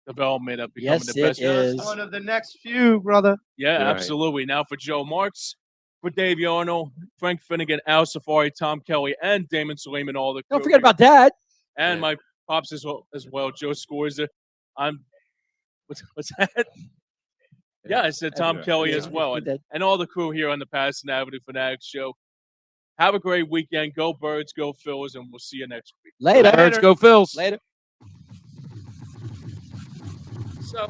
development of becoming Yes, the it best. is. One of the next few, brother. Yeah, You're right. absolutely. Now for Joe Marks, for Dave Yarno, Frank Finnegan, Al Safari, Tom Kelly, and Damon Suleiman, all the Don't crew forget here. about Dad. And Yeah. my pops as well, Joe Scorza. What's that? Yeah, I said Tom Yeah. Kelly Yeah. as well, He did. and all the crew here on the Pattison Avenue Fanatics show. Have a great weekend. Go Birds, go Phillies, and we'll see you next week. Later. Birds go Phils. Later. So